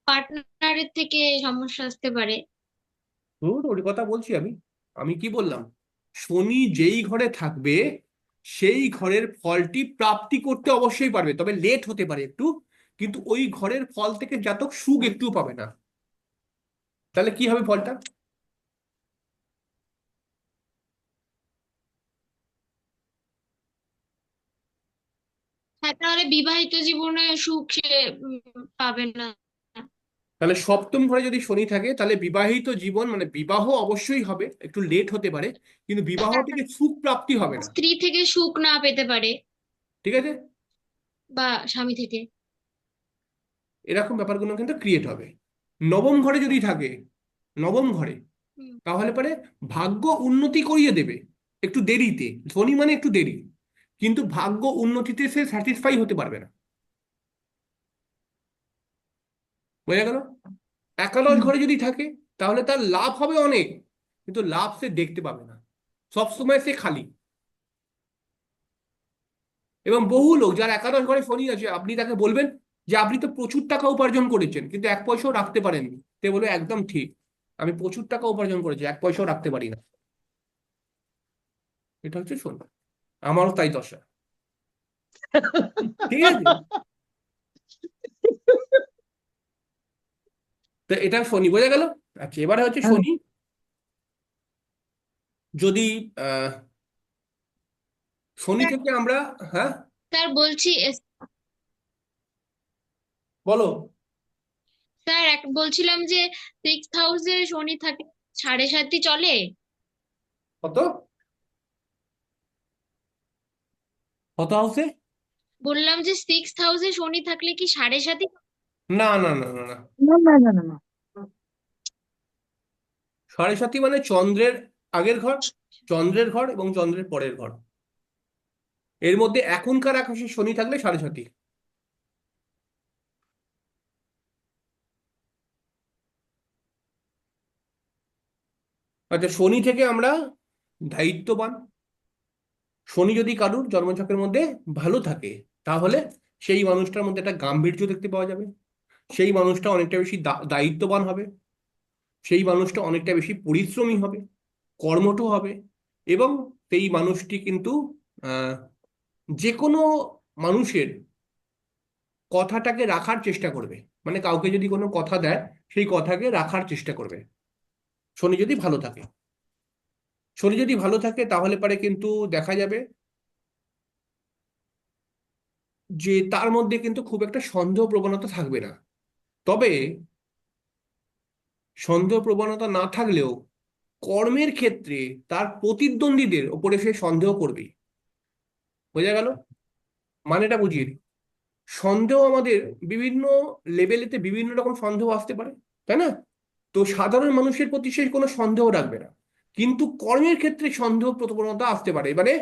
পার্টনারের থেকে সমস্যা আসতে পারে। ধুর, ওর কথা বলছি আমি। আমি কি বললাম? শনি যেই ঘরে থাকবে, সেই ঘরের ফলটি প্রাপ্তি করতে অবশ্যই পারবে, তবে লেট হতে পারে একটু। কিন্তু ওই ঘরের ফল থেকে জাতক সুখ একটু পাবে না। তাহলে কি হবে ফলটা? হ্যাঁ, তাহলে বিবাহিত জীবনে সুখ সে পাবে না। তাহলে সপ্তম ঘরে যদি শনি থাকে, তাহলে বিবাহিত জীবন মানে বিবাহ অবশ্যই হবে, একটু লেট হতে পারে, কিন্তু বিবাহ থেকে সুখ প্রাপ্তি হবে না। স্ত্রী থেকে সুখ না পেতে পারে, ঠিক আছে? বা স্বামী থেকে। এরকম ব্যাপারগুলো কিন্তু ক্রিয়েট হবে। নবম ঘরে যদি থাকে, নবম ঘরে, হুম। তাহলে পরে ভাগ্য উন্নতি করিয়ে দেবে, একটু দেরিতে। শনি মানে একটু দেরি, কিন্তু ভাগ্য উন্নতিতে সে স্যাটিসফাই হতে পারবে না। বোঝা গেল? একাদশ হুম। ঘরে যদি থাকে, তাহলে তার লাভ হবে অনেক, কিন্তু লাভ সে দেখতে পাবে না, সবসময় সে খালি। এবং বহু লোক যার একাদশ ঘরে শনি আছে, আপনি তাকে বলবেন যে আপনি তো প্রচুর টাকা উপার্জন করেছেন, কিন্তু এক পয়সাও রাখতে পারেননি, সে বলবে একদম ঠিক, আমি প্রচুর টাকা উপার্জন করেছি, এক পয়সাও রাখতে পারি না। এটা হচ্ছে শনি। আমারও তাই দশা। ঠিক আছে? তো এটা শনি, বোঝা গেল? আচ্ছা, এবারে হচ্ছে হ্যাঁ। শনি যদি আহ শনি থেকে আমরা, হ্যাঁ স্যার বলছি, বলো। স্যার বলছিলাম যে 6th হাউসে শনি থাকে, 7.5ই চলে। কত? কত হাউসে? বললাম যে 6th হাউসে শনি থাকলে কি 7.5ই? না না না না না। না না না না না। সাড়ে সাতি মানে চন্দ্রের আগের ঘর, চন্দ্রের ঘর এবং চন্দ্রের পরের ঘর, এর মধ্যে এখনকার আকাশে শনি থাকলে সাড়ে সাতি। আচ্ছা, শনি থেকে আমরা দায়িত্ববান। শনি যদি কারুর জন্মছকের মধ্যে ভালো থাকে, তাহলে সেই মানুষটার মধ্যে একটা গাম্ভীর্য দেখতে পাওয়া যাবে, সেই মানুষটা অনেকটা বেশি দায়িত্ববান হবে, সেই মানুষটা অনেকটা বেশি পরিশ্রমী হবে, কর্মঠ হবে, এবং সেই মানুষটি কিন্তু আহ যে কোনো মানুষের কথাটাকে রাখার চেষ্টা করবে। মানে কাউকে যদি কোনো কথা দেয়, সেই কথাকে রাখার চেষ্টা করবে, শনি যদি ভালো থাকে। শনি যদি ভালো থাকে, তাহলে পরে কিন্তু দেখা যাবে যে তার মধ্যে কিন্তু খুব একটা সন্দেহ প্রবণতা থাকবে না। তবে সন্দেহ প্রবণতা না থাকলেও কর্মের ক্ষেত্রে তার প্রতিদ্বন্দ্বীদের ওপরে সে সন্দেহ করবেই। বোঝা গেল? মানেটা বুঝিয়ে দিই। সন্দেহ আমাদের বিভিন্ন লেভেলেতে বিভিন্ন রকম সন্দেহ আসতে পারে, তাই না? তো সাধারণ মানুষের প্রতি সে কোনো সন্দেহ রাখবে না, কিন্তু কর্মের ক্ষেত্রে সন্দেহ প্রবণতা আসতে পারে। মানে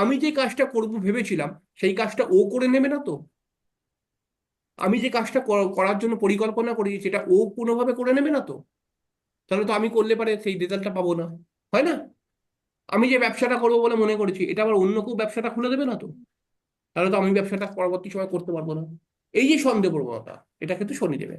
আমি যে কাজটা করব ভেবেছিলাম সেই কাজটা ও করে নেবে না তো, আমি যে কাজটা করার জন্য পরিকল্পনা করি সেটা ও কোনোভাবে করে নেবে না তো, তাহলে তো আমি করলে পারে সেই রেজাল্টটা পাবো না, হয় না? আমি যে ব্যবসাটা করবো বলে মনে করেছি এটা আবার অন্য কেউ ব্যবসাটা খুলে দেবে না তো, তাহলে তো আমি ব্যবসাটা পরবর্তী সময় করতে পারবো না। এই যে সন্দেহ প্রবণতা, এটা কিন্তু শনি দেবে।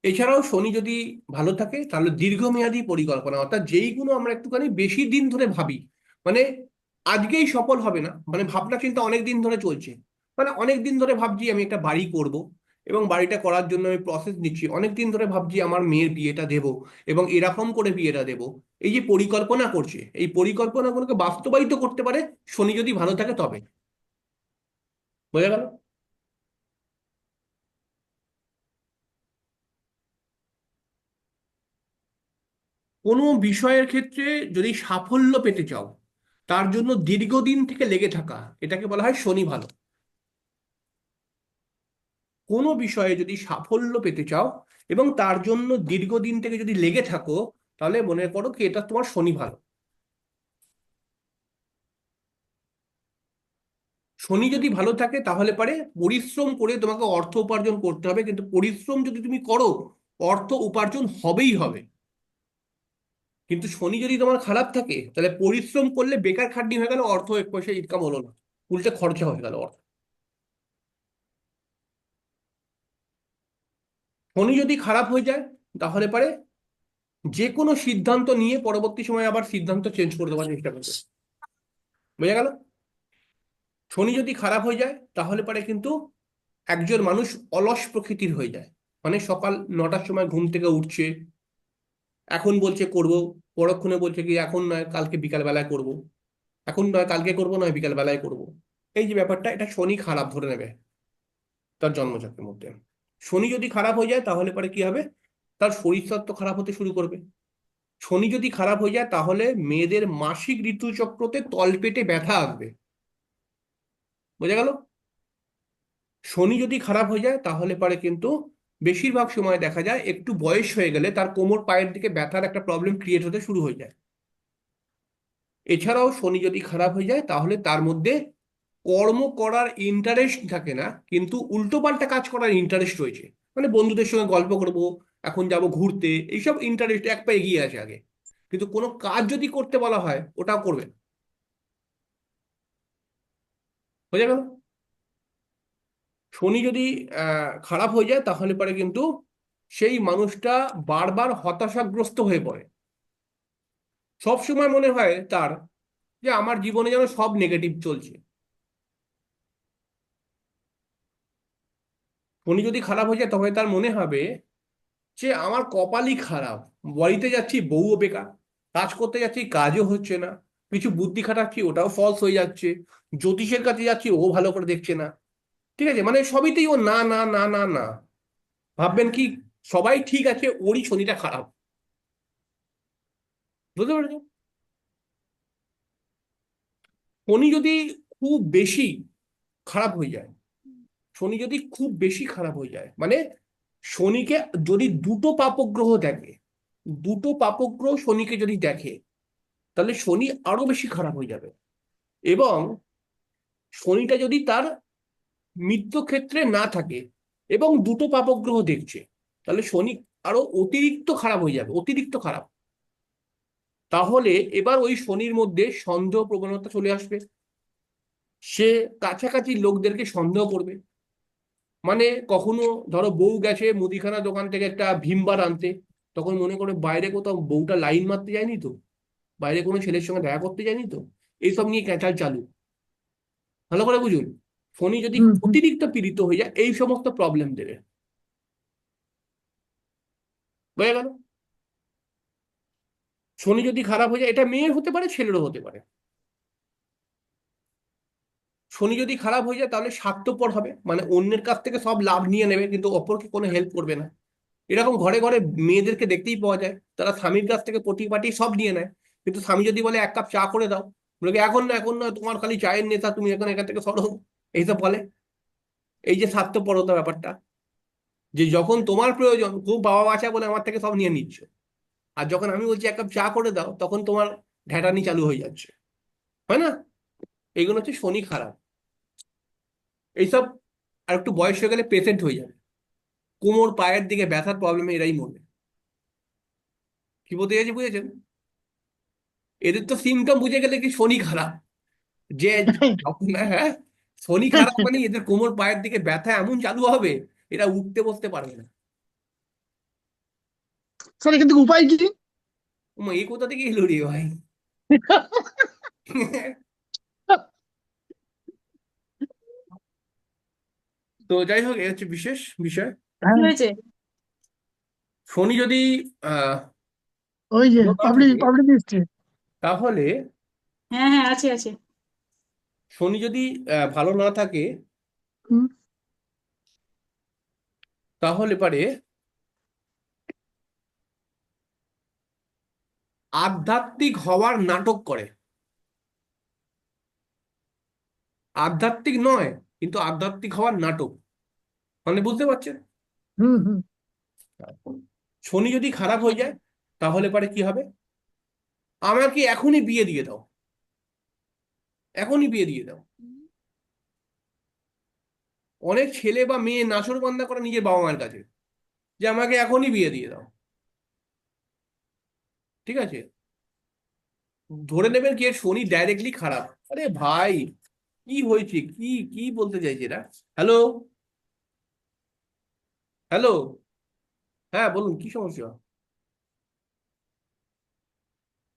এছাড়াও শনি যদি ভালো থাকে তাহলে দীর্ঘমেয়াদী পরিকল্পনা, অর্থাৎ যেইগুলো আমরা একটুখানি বেশি দিন ধরে ভাবি, মানে আজকেই সফল হবে না, মানে ভাবনা চিন্তা অনেক দিন ধরে চলছে, মানে অনেক দিন ধরে ভাবছি আমি একটা বাড়ি করব, এবং বাড়িটা করার জন্য আমি প্রসেস নিচ্ছি, অনেক দিন ধরে ভাবছি আমার মেয়ের বিয়েটা দেব, এবং এরকম করে বিয়েটা দেব। এই যে পরিকল্পনা করছে, এই পরিকল্পনাগুলোকে বাস্তবায়িত করতে পারে শনি যদি ভালো থাকে তবে। বোঝা গেল? কোনো বিষয়ের ক্ষেত্রে যদি সাফল্য পেতে চাও, তার জন্য দীর্ঘদিন থেকে লেগে থাকা, এটাকে বলা হয় শনি ভালো। কোনো বিষয়ে যদি সাফল্য পেতে চাও এবং তার জন্য দীর্ঘদিন থেকে যদি লেগে থাকো, তাহলে মনে করো কি এটা তোমার শনি ভালো। শনি যদি ভালো থাকে তাহলে পারে পরিশ্রম করে তোমাকে অর্থ উপার্জন করতে হবে, কিন্তু পরিশ্রম যদি তুমি করো অর্থ উপার্জন হবেই হবে। কিন্তু শনি যদি তোমার খারাপ থাকে তাহলে পরিশ্রম করলে বেকার খাটনি হয়ে গেল, অর্থ এক পয়সা ইনকাম হলো না, উল্টে খরচা হয়ে গেল অর্থ। শনি যদি খারাপ হয়ে যায় তাহলে পারে যে কোনো সিদ্ধান্ত নিয়ে পরবর্তী সময় আবার সিদ্ধান্ত চেঞ্জ করে দেওয়ার চেষ্টা করবে। বোঝা গেল? শনি যদি খারাপ হয়ে যায় তাহলে পারে কিন্তু একজন মানুষ অলস প্রকৃতির হয়ে যায়, মানে সকাল 9টার সময় ঘুম থেকে উঠছে, এখন বলছে করব, পরক্ষণে বলছে কি এখন নয় কালকে বিকাল বেলায় করব, এখন নয় কালকে করব, নয় বিকাল বেলায় করব। এই যে ব্যাপারটা, এটা শনি খারাপ ধরে নেবে তার জন্মচক্রের মধ্যে। শনি যদি খারাপ হয়ে যায় তাহলে পরে কি হবে, তার শরীর স্বাস্থ্য খারাপ হতে শুরু করবে। শনি যদি খারাপ হয়ে যায় তাহলে মেয়েদের মাসিক ঋতুচক্রতে তলপেটে ব্যথা আসবে। বোঝা গেল? শনি যদি খারাপ হয়ে যায় তাহলে পরে কিন্তু বেশিরভাগ সময় দেখা যায় একটু বয়স হয়ে গেলে তার কোমর পায়ের দিকে ব্যথার একটা প্রবলেম ক্রিয়েট হতে শুরু হয়ে যায়। এছাড়াও শনি যদি খারাপ হয়ে যায় তাহলে তার মধ্যে কর্ম করার ইন্টারেস্ট থাকে না, কিন্তু উল্টোপাল্টা কাজ করার ইন্টারেস্ট রয়েছে। মানে বন্ধুদের সঙ্গে গল্প করব, এখন যাব ঘুরতে, এইসব ইন্টারেস্ট এক পা এগিয়ে আছে আগে, কিন্তু কোনো কাজ যদি করতে বলা হয় ওটাও করবে না। বোঝা গেল? শনি যদি খারাপ হয়ে যায় তাহলে পরে কিন্তু সেই মানুষটা বারবার হতাশাগ্রস্ত হয়ে পড়ে, সব সময় মনে হয় তার যে আমার জীবনে যেন সব নেগেটিভ চলছে। শনি যদি খারাপ হয়ে যায় তবে তার মনে হবে যে আমার কপালই খারাপ, বাড়িতে যাচ্ছি বউও বেকার, কাজ করতে যাচ্ছি কাজও হচ্ছে না, কিছু বুদ্ধি খাটাচ্ছি ওটাও ফলস হয়ে যাচ্ছে, জ্যোতিষের কাছে যাচ্ছি ও ভালো করে দেখছে না। ঠিক আছে, মানে সবইতেই ও না না না না না। ভাববেন কি সবাই ঠিক আছে, ওরই শনিটা খারাপ। বুঝতে পেরেছেন? শনি যদি খুব বেশি খারাপ হয়ে যায়, শনি যদি খুব বেশি খারাপ হয়ে যায়, মানে শনিকে যদি দুটো পাপগ্রহ দেখে, দুটো পাপগ্রহ শনিকে যদি দেখে, তাহলে শনি আরো বেশি খারাপ হয়ে যাবে। এবং শনিটা যদি তার মিত্রক্ষেত্রে না থাকে এবং দুটো পাপগ্রহ দেখছে, তাহলে শনি আরো অতিরিক্ত খারাপ হয়ে যাবে, অতিরিক্ত খারাপ। তাহলে এবার ওই শনির মধ্যে সন্দেহ প্রবণতা চলে আসবে, সে কাছাকাছি লোকদেরকে সন্দেহ করবে। মানে কখনো ধরো বউ গেছে মুদিখানা দোকান থেকে একটা ভীমবার আনতে, তখন মনে করে বাইরে কোথাও বউটা লাইন মারতে যায়নি তো, বাইরে কোনো ছেলের সঙ্গে দেখা করতে যায়নি তো, এইসব নিয়ে ক্যাচাল চালু। ভালো করে বুঝুন, শনি যদি হুম হুম। অতিরিক্ত পীড়িত হয়ে যায় এই সমস্ত প্রবলেম দেবে। বোঝা গেল? শনি যদি খারাপ হয়ে যায়, এটা মেয়ের হতে পারে ছেলেরও হতে পারে। শনি যদি খারাপ হয়ে যায় তাহলে স্বার্থপর হবে, মানে অন্যের কাছ থেকে সব লাভ নিয়ে নেবে কিন্তু অপরকে কোনো হেল্প করবে না। এরকম ঘরে ঘরে মেয়েদেরকে দেখতেই পাওয়া যায়, তারা স্বামীর কাছ থেকে পটি পাটি সব নিয়ে নেয়, কিন্তু স্বামী যদি বলে এক কাপ চা করে দাও, বলে কি, এখন না এখন না, তোমার খালি চায়ের নেতা, তুমি এখন এখান থেকে সরো, এইসব বলে। এই যে স্বার্থপরতা ব্যাপারটা, যে যখন তোমার প্রয়োজন, খুব বাবা বাঁচা বলে আমার থেকে সব নিয়ে নিচ্ছ, আর যখন আমি বলছি এক কাপ চা করে দাও, তখন তোমার ঢ্যাটানি চালু হয়ে যাচ্ছে, হয় না? এইগুলো হচ্ছে শনি খারাপ। এইসব আর একটু বয়স হয়ে গেলে পেশেন্ট হয়ে যাবে, কোমর পায়ের দিকে ব্যথার প্রবলেমে এরাই মরবে। কি বলতে চাইছি বুঝেছেন? এদের তো সিমটম বুঝে গেলে কি শনি খারাপ, যে হ্যাঁ, শনি খারাপ মানে এদের কোমর পায়ের দিকে ব্যথা এমন চালু হবে, এরা উঠতে বসতে পারবে না। স্যার কিন্তু উপায় কি? এই কোথা থেকে এলো রে ভাই? তো যাই হোক, এই হচ্ছে বিশেষ বিষয়। কি হ্যাঁ, হয়েছে? শনি যদি আহ ওই যে ভালো না পাবলিক থাকে, পাবলিক দিচ্ছে। তাহলে হ্যাঁ হ্যাঁ, আছে আছে। শনি যদি ভালো না থাকে, হুম, তাহলে পারে আধ্যাত্মিক হওয়ার নাটক করে। আধ্যাত্মিক নয়, কিন্তু আধ্যাত্মিক হওয়ার নাটক, মানে বুঝতে পারছেন? হুম, হুম। শনি যদি খারাপ হয়ে যায়, তাহলে পারে কি হবে, আমাকে এখনই বিয়ে দিয়ে দাও, এখনই বিয়ে দিয়ে দাও। অনেক ছেলে বা মেয়ে নাছোড়বান্দা করে নিজের বাবা মায়ের কাছে, যে আমাকে এখনই বিয়ে দিয়ে দাও। ঠিক আছে, ধরে নেবেন কি এর শনি ডাইরেক্টলি খারাপ। আরে ভাই, কি হয়েছে, কি কি বলতে চাইছে এরা? হ্যালো, হ্যালো, হ্যাঁ বলুন, কি সমস্যা?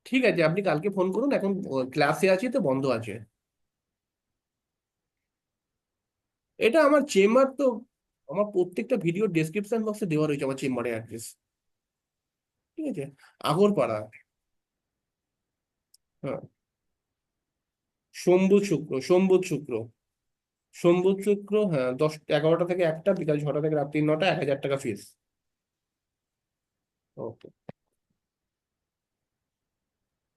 ঠিক আছে, আপনি কালকে ফোন করুন, এখন ক্লাসে আছি তো, বন্ধ আছে। এটা আমার চেম্বার তো, আমার প্রত্যেকটা ভিডিও ডেসক্রিপশন বক্সে দেওয়া রয়েছে আমার চেম্বারের অ্যাড্রেস। ঠিক আছে, আগরপাড়া। হ্যাঁ, সোম বুধ শুক্র। সোম বুধ শুক্র, হ্যাঁ, 11টা থেকে 1টা, বিকাল 6টা থেকে রাত্রি 9টা, 1000 টাকা ফিস। ওকে।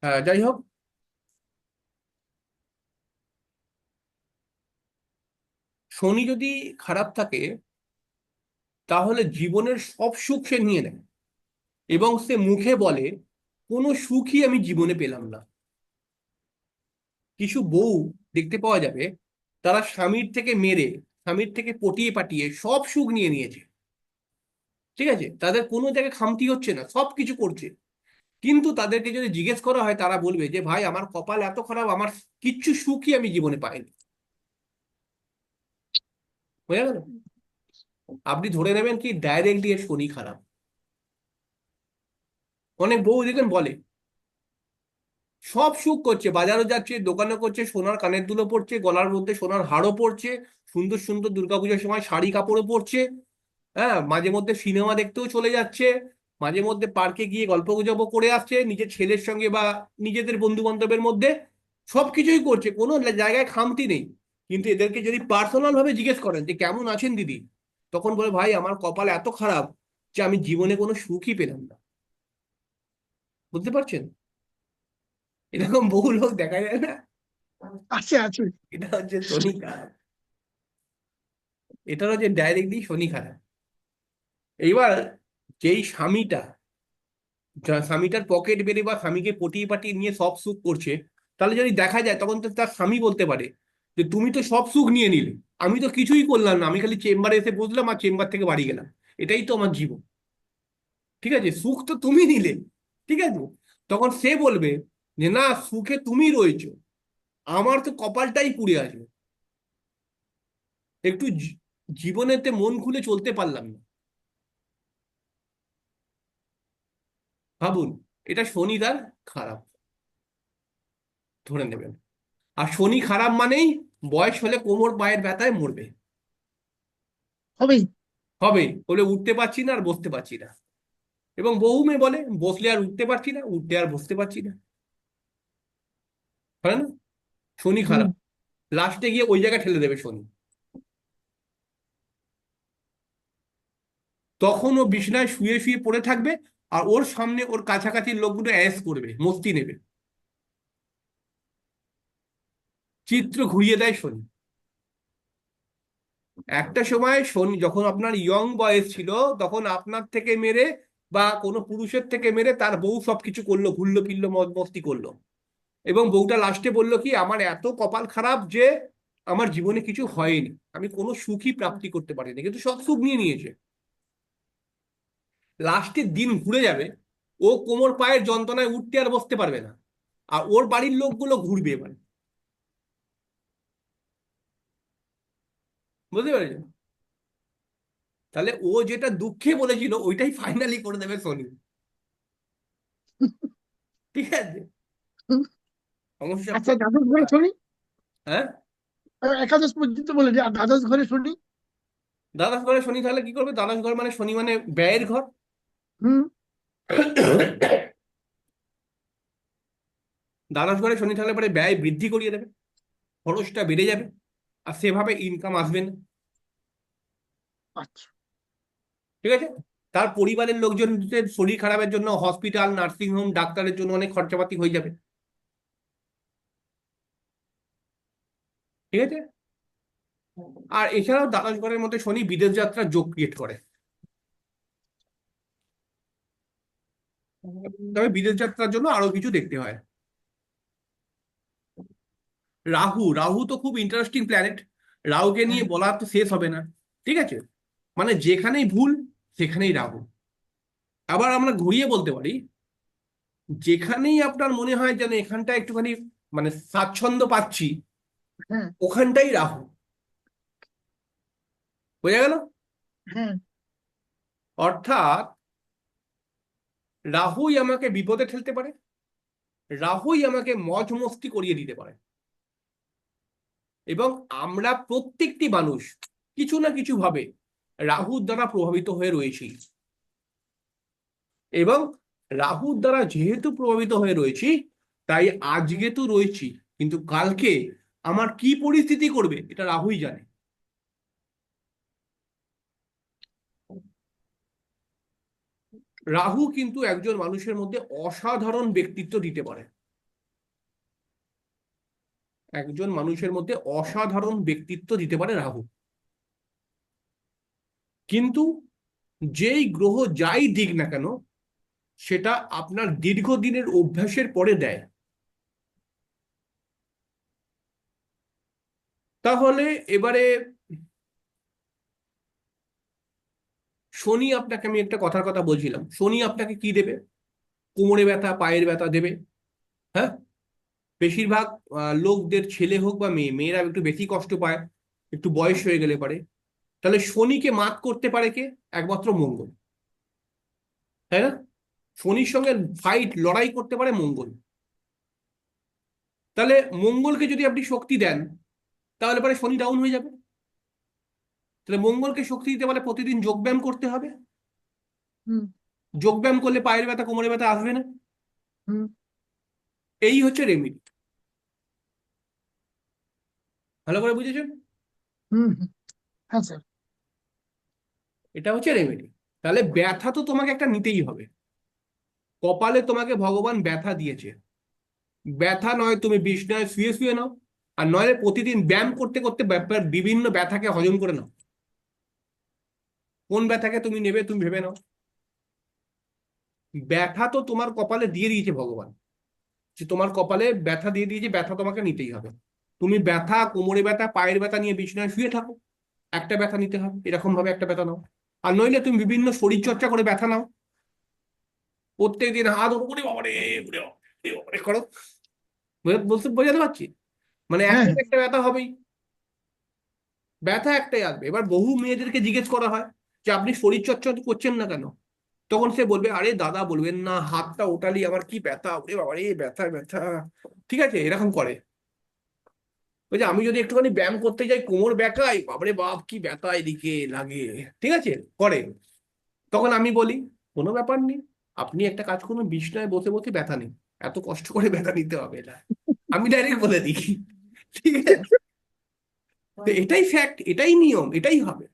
হ্যাঁ, যাই হোক, শনি যদি খারাপ থাকে, তাহলে জীবনের সব সুখ সে নিয়ে নেয়, এবং সে মুখে বলে কোনো সুখই আমি জীবনে পেলাম না। কিছু বউ দেখতে পাওয়া যাবে, তারা স্বামীর থেকে মেরে, স্বামীর থেকে পটিয়ে পাটিয়ে সব সুখ নিয়ে নিয়েছে। ঠিক আছে, তাদের কোনো জায়গায় খামতি হচ্ছে না, সব কিছু করছে, কিন্তু তাদেরকে যদি জিজ্ঞেস করা হয়, তারা বলবে যে ভাই আমার কপাল এত খারাপ, আমার কিচ্ছু সুখই আমি জীবনে পাইনি। বোঝা গেল? আপনি ধরে নেবেন কি ডাইরেক্টলি এর শনি খারাপ। অনেক বউ দেখবেন বলে সব সুখ করছে, বাজারও যাচ্ছে, দোকানে করছে, সোনার কানের দুলো পরছে, গলার মধ্যে সোনার হারও পরছে, সুন্দর সুন্দর দুর্গাপূজার সময় শাড়ি কাপড়ও পরছে, হ্যাঁ, মাঝে মধ্যে সিনেমা দেখতেও চলে যাচ্ছে, মাঝে মধ্যে পার্কে গিয়ে গল্প গুজবও করে আসছে নিজের ছেলের সঙ্গে বা নিজেদের বন্ধু বান্ধবের মধ্যে, সবকিছুই করছে, কোনো জায়গায় খামতি নেই। কিন্তু এদেরকে যদি পার্সোনাল ভাবে জিজ্ঞেস করেন যে কেমন আছেন দিদি, তখন বলে ভাই আমার কপাল এত খারাপ যে আমি জীবনে কোনো সুখই পেলাম না। বুঝতে পারছেন? এরকম বহু লোক দেখা যায় না? আছে আছে। এটা হচ্ছে শনি খারাপ, এটা হচ্ছে ডাইরেক্টলি শনি খারাপ। এইবার যেই স্বামীটা, স্বামীটার পকেট বেড়ে বা স্বামীকে পটিয়ে পাটিয়ে নিয়ে সব সুখ করছে, তাহলে যদি দেখা যায়, তখন তো তার স্বামী বলতে পারে যে তুমি তো সব সুখ নিয়ে নিলে, আমি তো কিছুই করলাম না, আমি খালি চেম্বারে এসে বসলাম আর চেম্বার থেকে বাড়ি গেলাম, এটাই তো আমার জীবন। ঠিক আছে, সুখ তো তুমি নিলে। ঠিক আছে, তখন সে বলবে যে না, সুখে তুমি রয়েছো, আমার তো কপালটাই পুড়ে আছে, একটু জীবনেতে মন খুলে চলতে পারলাম না। ভাবুন, এটা শনি তার খারাপ, ধরে নেবেন। আর শনি খারাপ মানেই বয়স হলে কোমর পায়ের ব্যথায় মরবে, হবেই। হবে, বলে উঠতে পারছি না আর বসতে পারছি না। এবং বহু মেয়ে বলে বসলে আর উঠতে পারছি না, উঠতে আর বসতে পারছি না। হয় না? শনি হুম। খারাপ, লাস্টে গিয়ে ওই জায়গায় ঠেলে দেবে শনি। তখন ও বিছানায় শুয়ে শুয়ে পড়ে থাকবে, আর ওর সামনে ওর কাছাকাছি লোকগুলো অ্যাশ করবে, মস্তি নেবে। চিত্র ঘুরিয়ে দেয় শনি। একটা সময় শনি যখন আপনার ইয়ং বয়স ছিল, তখন আপনার থেকে মেরে বা কোনো পুরুষের থেকে মেরে তার বউ সবকিছু করলো, ঘুরলো ফিরলো, মদ মস্তি করলো, এবং বউটা লাস্টে বললো কি, আমার এত কপাল খারাপ যে আমার জীবনে কিছু হয়নি, আমি কোনো সুখই প্রাপ্তি করতে পারিনি, কিন্তু সব সুখ নিয়ে নিয়েছে। লাস্টের দিন ঘুরে যাবে, ও কোমর পায়ের যন্ত্রণায় উঠতে আর বসতে পারবে না, আর ওর বাড়ির লোকগুলো ঘুরবে এবার। বুঝতে পেরেছেন? তাহলে ও যেটা দুঃখে বলেছিল ওইটাই ফাইনালি করে দেবে শনি। ঠিক আছে, সমস্যা আচ্ছা, দ্বাদশ ঘরে শনি, হ্যাঁ। একাদশ পর্যন্ত বলে যে, আর দ্বাদশ ঘরে শনি। দ্বাদশ ঘরে শনি তাহলে কি করবে? দ্বাদশ ঘর মানে শনি মানে ব্যয়ের ঘর। হুম। দ্বাদশ ঘরে শনি থাকলে পরে ব্যয় বৃদ্ধি করিয়ে দেবে, খরচটা বেড়ে যাবে, আর সেভাবে ইনকাম আসবে না। আচ্ছা। ঠিক আছে, তার পরিবারের লোকজনদের শরীর খারাপের জন্য হসপিটাল, নার্সিং হোম, ডাক্তারের জন্য অনেক খরচাপাতি হয়ে যাবে। ঠিক আছে, আর এছাড়াও দ্বাদশ ঘরের মধ্যে শনি বিদেশ যাত্রার যোগ ক্রিয়েট করে। তবে বিদেশ যাত্রার জন্য আরো কিছু দেখতে হয়। রাহু, রাহু তো খুব ইন্টারেস্টিং প্ল্যানেট। রাহুকে নিয়ে হ্যাঁ, বলা তো শেষ হবে না। ঠিক আছে, মানে যেখানেই ভুল সেখানেই রাহু। আবার আমরা ঘুরিয়ে বলতে পারি, যেখানেই আপনার মনে হয় যেন এখানটা একটুখানি মানে স্বাচ্ছন্দ্য পাচ্ছি, হ্যাঁ, ওখানটাই রাহু। বোঝা গেল? হ্যাঁ। অর্থাৎ রাহুই আমাকে বিপদে ঠেলতে পারে, রাহুই আমাকে মজ মস্তি করিয়ে দিতে পারে। এবং আমরা প্রত্যেকটি মানুষ কিছু না কিছু ভাবে রাহুর দ্বারা প্রভাবিত হয়ে রয়েছি। এবং রাহুর দ্বারা যেহেতু প্রভাবিত হয়ে রয়েছি, তাই আজকে তো রয়েছি, কিন্তু কালকে আমার কি পরিস্থিতি করবে এটা রাহুই জানে। রাহু কিন্তু একজন মানুষের মধ্যে অসাধারণ ব্যক্তিত্ব দিতে পারে, একজন মানুষের মধ্যে অসাধারণ ব্যক্তিত্ব দিতে পারে রাহু। কিন্তু যেই গ্রহ যাই দিক না কেন, সেটা আপনার দীর্ঘদিনের অভ্যাসের পরে দেয়। তাহলে এবারে শনি আপনাকে, আমি একটা কথার কথা বলছিলাম, শনি আপনাকে কি দেবে? কোমরে ব্যথা, পায়ের ব্যথা দেবে। হ্যাঁ, বেশিরভাগ লোকদের, ছেলে হোক বা মেয়ে, মেয়েরা একটু বেশি কষ্ট পায় একটু বয়স হয়ে গেলে পারে। তাহলে শনিকে মাত করতে পারে কে? একমাত্র মঙ্গল, তাই না? শনির সঙ্গে ফাইট, লড়াই করতে পারে মঙ্গল। তাহলে মঙ্গলকে যদি আপনি শক্তি দেন, তাহলে পরে শনি ডাউন হয়ে যাবে। তাহলে মঙ্গলকে শক্তি দিতে পারে প্রতিদিন যোগব্যায়াম করতে হবে। হুম, যোগব্যায়াম করলে পায়ের ব্যথা, কোমরে ব্যথা আসবে না। হুম, এই হচ্ছে রেমেডি। ভালো করে বুঝেছেন? হুম, হুম। হ্যাঁ স্যার। এটা হচ্ছে রেমেডি। তাহলে ব্যথা তো তোমাকে একটা নিতেই হবে। কপালে তোমাকে ভগবান ব্যথা দিয়েছে, ব্যথা নয় তুমি বিছনায় শুয়ে শুয়ে নাও, আর নয় প্রতিদিন ব্যায়াম করতে করতে বিভিন্ন ব্যথাকে হজম করে নাও। কোন ব্যথাকে তুমি নেবে তুমি ভেবে নাও। ব্যথা তো তোমার কপালে দিয়ে দিয়েছে ভগবান, যে তোমার কপালে ব্যথা দিয়ে দিয়েছে, ব্যথা তোমাকে নিতেই হবে। তুমি ব্যথা, কোমরে ব্যথা, পায়ের ব্যথা নিয়ে বিছনায় শুয়ে থাকো, একটা ব্যথা নিতে হবে, এরকম ভাবে একটা ব্যথা নাও। আর নইলে তুমি বিভিন্ন শরীর চর্চা করে ব্যথা নাও, প্রত্যেকদিন হাত ওরে বাবারে, ওরে বাবারে, ওরে বাবারে করো। বলতে বোঝাতে পারছি? মানে হ্যাঁ, একটা হ্যাঁ। একটা ব্যথা হবেই, ব্যথা একটাই আসবে। এবার বহু মেয়েদেরকে জিজ্ঞেস করা হয় যে আপনি শরীর চর্চা করছেন না কেন, তখন সে বলবে, আরে দাদা বলবেন না, হাতটা ওঠালি আমার কি ব্যথা, ওরে বাবা রে ব্যথা ব্যথা। ঠিক আছে, এরকম করে। ওই যে আমি যদি একটুখানি ব্যায়াম করতে যাই, কোমর ব্যাকাই, বাবারে বাপ কি ব্যথা এদিকে লাগে। ঠিক আছে, করে। তখন আমি বলি, কোনো ব্যাপার নেই, আপনি একটা কাজ করুন, বিছনায় বসে বসে ব্যথা নেই, এত কষ্ট করে ব্যথা নিতে হবে না। আমি ডাইরেক্ট বলে দিই। ঠিক আছে, তো এটাই ফ্যাক্ট, এটাই নিয়ম, এটাই হবে।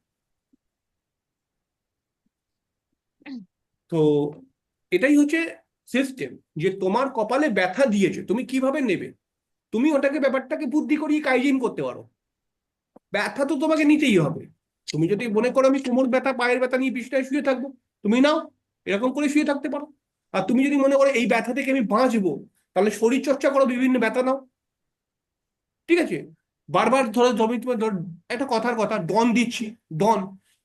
তো এটাই হচ্ছে সিস্টেম, যে তোমার কপালে ব্যথা দিয়েছে, তুমি কিভাবে নেবে। তুমি ওটাকে ব্যাপারটাকে বুদ্ধি করিয়ে কাইজিন করতে পারো। ব্যথা তো তোমাকে নিতেই হবে। তুমি যদি মনে করো আমি কোমর ব্যথা পায়ের ব্যথা নিয়ে বিছানায় শুয়ে থাকবো, তুমি নাও, এরকম করে শুয়ে থাকতে পারো। আর তুমি যদি মনে করো এই ব্যথা থেকে আমি বাঁচবো, তাহলে শরীর চর্চা করো, বিভিন্ন ব্যথা নাও, ঠিক আছে? বারবার ধরো জমি তোমার একটা কথার কথা ডন দিচ্ছি, ডন,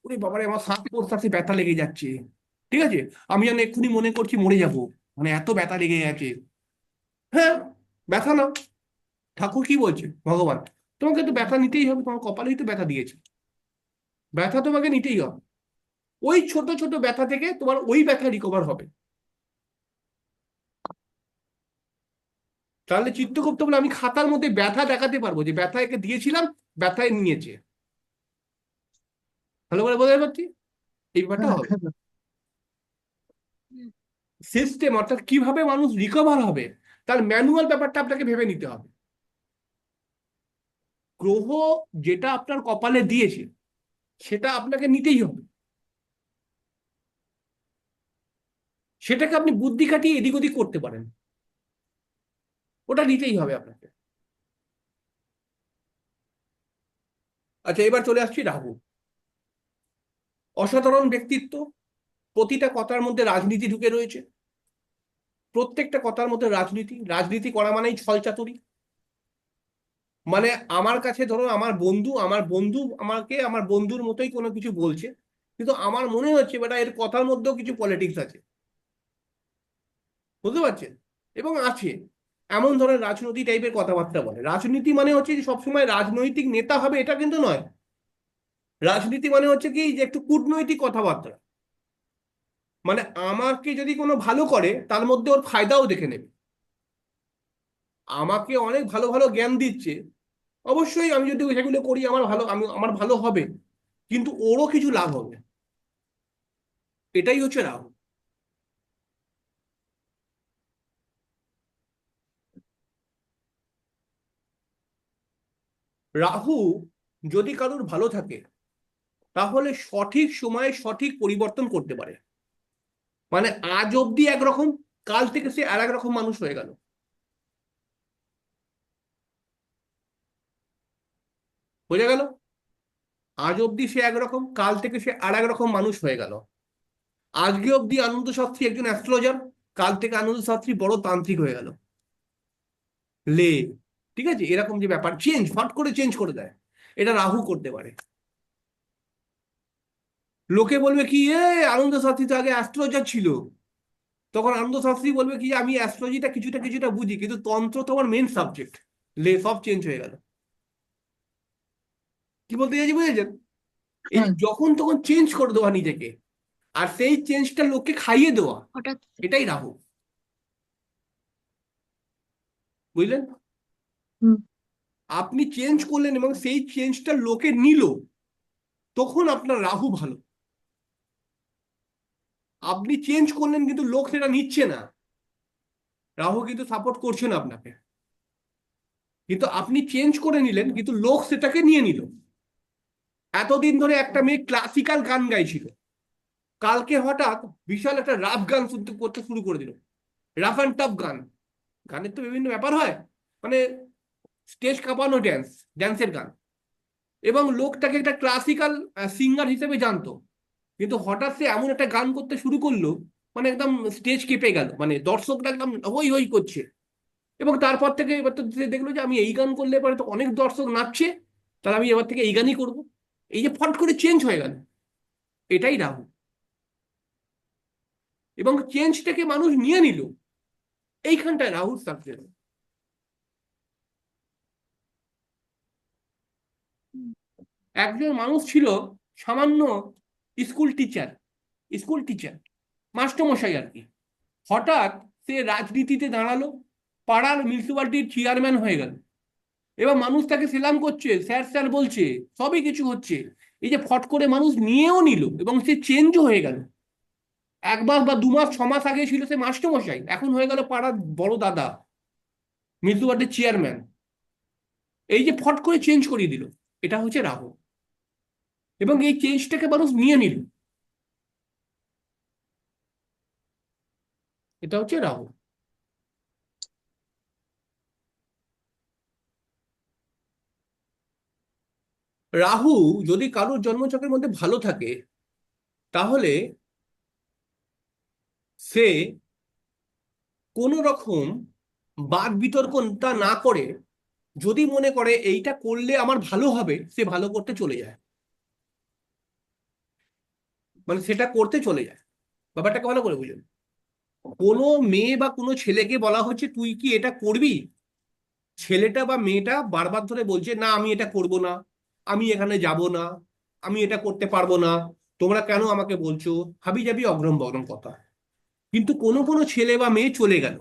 ওরে বাবারে আমার শ্বাস প্রশ্বাসে ব্যথা লেগে যাচ্ছে, ঠিক আছে, আমি যেন এক্ষুনি মনে করছি মরে যাব, মানে এত ব্যথা লেগে গেছে। হ্যাঁ, ব্যথা নাও। ঠাকুর কি বলছে, ভগবান তোমাকে তো ব্যথা নিতেই হবে, তোমার কপালেই তো ব্যথা দিয়েছে, ব্যথা তোমাকে নিতেই হবে। ওই ছোট ছোট ব্যথা থেকে তোমার ওই ব্যথা রিকভার হবে। তাহলে চিত্তগুপ্ত বলে আমি খাতার মধ্যে ব্যথা দেখাতে পারবো যে ব্যথা একে দিয়েছিলাম, ব্যথায় নিয়েছে। ভালো করে বোঝাতে পারছি, এই ব্যাপারটা হবে। হুম, সিস্টেম অর্থাৎ কিভাবে মানুষ রিকভার হবে, তার ম্যানুয়াল ব্যাপারটা আপনাকে ভেবে নিতে হবে। গ্রহ যেটা আপনার কপালে দিয়েছে সেটা আপনাকে নিতেই হবে, সেটাকে আপনি বুদ্ধি খাটিয়ে এদিক ওদিক করতে পারেন, ওটা নিতেই হবে আপনাকে। আচ্ছা, এবার চলে আসছি রাহু। অসাধারণ ব্যক্তিত্ব, প্রতিটা কথার মধ্যে রাজনীতি ঢুকে রয়েছে, প্রত্যেকটা কথার মধ্যে রাজনীতি, রাজনীতি করা মানেই ছলচাতুরি। মানে আমার কাছে ধরো আমার বন্ধু আমাকে আমার বন্ধুর মতোই কোনো কিছু বলছে, কিন্তু আমার মনে হচ্ছে বেটা এর কথার মধ্যেও কিছু পলিটিক্স আছে, বুঝতে পারছেন? এবং আছে, এমন ধরনের রাজনীতি টাইপের কথাবার্তা বলে। রাজনীতি মানে হচ্ছে যে সবসময় রাজনৈতিক নেতা হবে এটা কিন্তু নয়। রাজনীতি মানে হচ্ছে কি যে একটু কূটনৈতিক কথাবার্তা, মানে আমাকে যদি কোনো ভালো করে তার মধ্যে ওর ফায়দাও দেখে নেবে। আমাকে অনেক ভালো ভালো জ্ঞান দিচ্ছে, অবশ্যই আমি যদি সেগুলো করি আমার ভালো হবে, কিন্তু ওরও কিছু লাভ হবে, এটাই হচ্ছে রাহু। রাহু যদি কারোর ভালো থাকে তাহলে সঠিক সময়ে সঠিক পরিবর্তন করতে পারে। মানে আজ অব্দি একরকম, কাল থেকে সে আর এক রকম মানুষ হয়ে গেল, বোঝা গেল? আজ অব্দি সে একরকম, কাল থেকে সে আর এক রকম মানুষ হয়ে গেল। আজকে অব্দি আনন্দ শাস্ত্রী একজন অ্যাস্ট্রোলজার, কাল থেকে আনন্দ শাস্ত্রী বড় তান্ত্রিক হয়ে গেল, লে, ঠিক আছে? এরকম যে ব্যাপার চেঞ্জ, ফট করে চেঞ্জ করে দেয়, এটা রাহু করতে পারে। লোকে বলবে কি এ আনন্দ শাস্ত্রী তো আগে অ্যাস্ট্রোলজার ছিল, তখন আনন্দ শাস্ত্রী বলবে কি আমি অ্যাস্ট্রোলজিটা কিছুটা কিছুটা বুঝি, কিন্তু তন্ত্র তো আমার মেন সাবজেক্ট, লে, সব চেঞ্জ হয়ে গেল। কি বলতে চাইছি বুঝেছেন? এই যে হ্যাঁ, যখন তখন চেঞ্জ করে দেওয়া নিজেকে, আর সেই চেঞ্জটা লোককে খাইয়ে দেওয়া, হঠাৎ। এটাই রাহু, বুঝলেন? হুম, আপনি চেঞ্জ করলেন এবং সেই চেঞ্জটা লোকে নিল, তখন আপনার রাহু ভালো। আপনি চেঞ্জ করলেন কিন্তু লোক সেটা নিচ্ছে না, রাহু কিন্তু সাপোর্ট করছে না আপনাকে। কিন্তু আপনি চেঞ্জ করে নিলেন কিন্তু লোক সেটাকে নিয়ে নিল। এতদিন ধরে একটা মেয়ে ক্লাসিক্যাল গান গাইছিল, কালকে হঠাৎ বিশাল একটা রাফ গান শুনতে করতে শুরু করে দিল, রাফ অ্যান্ড টাফ গান। গানের তো বিভিন্ন ব্যাপার হয়, মানে স্টেজ কাঁপানো ড্যান্স, ড্যান্সের গান, এবং লোকটাকে একটা ক্লাসিক্যাল সিঙ্গার হিসেবে জানতো, কিন্তু হঠাৎ সে এমন একটা গান করতে শুরু করলো, মানে একদম স্টেজ কেঁপে গেল, মানে দর্শকরা একদম হই হই করছে। এবং তারপর থেকে এবার তো সে দেখলো যে আমি এই গান করলে পরে তো অনেক দর্শক নাচছে, তাহলে আমি এবার থেকে এই গানই করবো। এই যে ফট করে চেঞ্জ হয়ে গেল, এটাই রাহু। এবং চেঞ্জটাকে মানুষ নিয়ে নিল, এইখানটায় রাহুর সাকসেস। একজন মানুষ ছিল সামান্য স্কুল টিচার, স্কুল টিচার, মাস্টারমশাই আর কি, হঠাৎ সে রাজনীতিতে দাঁড়ালো, পাড়ার মিউনিসিপালিটির চেয়ারম্যান হয়ে গেল, এবার মানুষ তাকে সেলাম করছে, স্যার স্যার বলছে, সবই কিছু হচ্ছে। এই যে ফট করে মানুষ নিয়েও নিল এবং সে চেঞ্জও হয়ে গেল। 1 মাস বা 2 মাস 6 মাস আগে ছিল সে মাস্টারমশাই, এখন হয়ে গেল পাড়ার বড় দাদা, মিউনিসিপালিটির চেয়ারম্যান। এই যে ফট করে চেঞ্জ করিয়ে দিল, এটা হচ্ছে রাহু। এবং এই চেঞ্জটাকে মানুষ নিয়ে নিল, এটা হচ্ছে রাহু। রাহু যদি কারোর জন্মছকের মধ্যে ভালো থাকে তাহলে সে কোনো রকম বাদ বিতর্কটা না করে, যদি মনে করে এইটা করলে আমার ভালো হবে, সে ভালো করতে চলে যায়, মানে সেটা করতে চলে যায়। ব্যাপারটাকে ভালো করে বুঝুন। কোনো মেয়ে বা কোনো ছেলেকে বলা হচ্ছে তুই কি এটা করবি, ছেলেটা বা মেয়েটা বারবার ধরে বলছে না আমি এটা করব না, আমি এখানে যাব না, আমি এটা করতে পারবো না, তোমরা কেন আমাকে বলছো, হাবিজাবি অগ্রম বগ্রম কথা। কিন্তু কোনো কোনো ছেলে বা মেয়ে চলে গেল।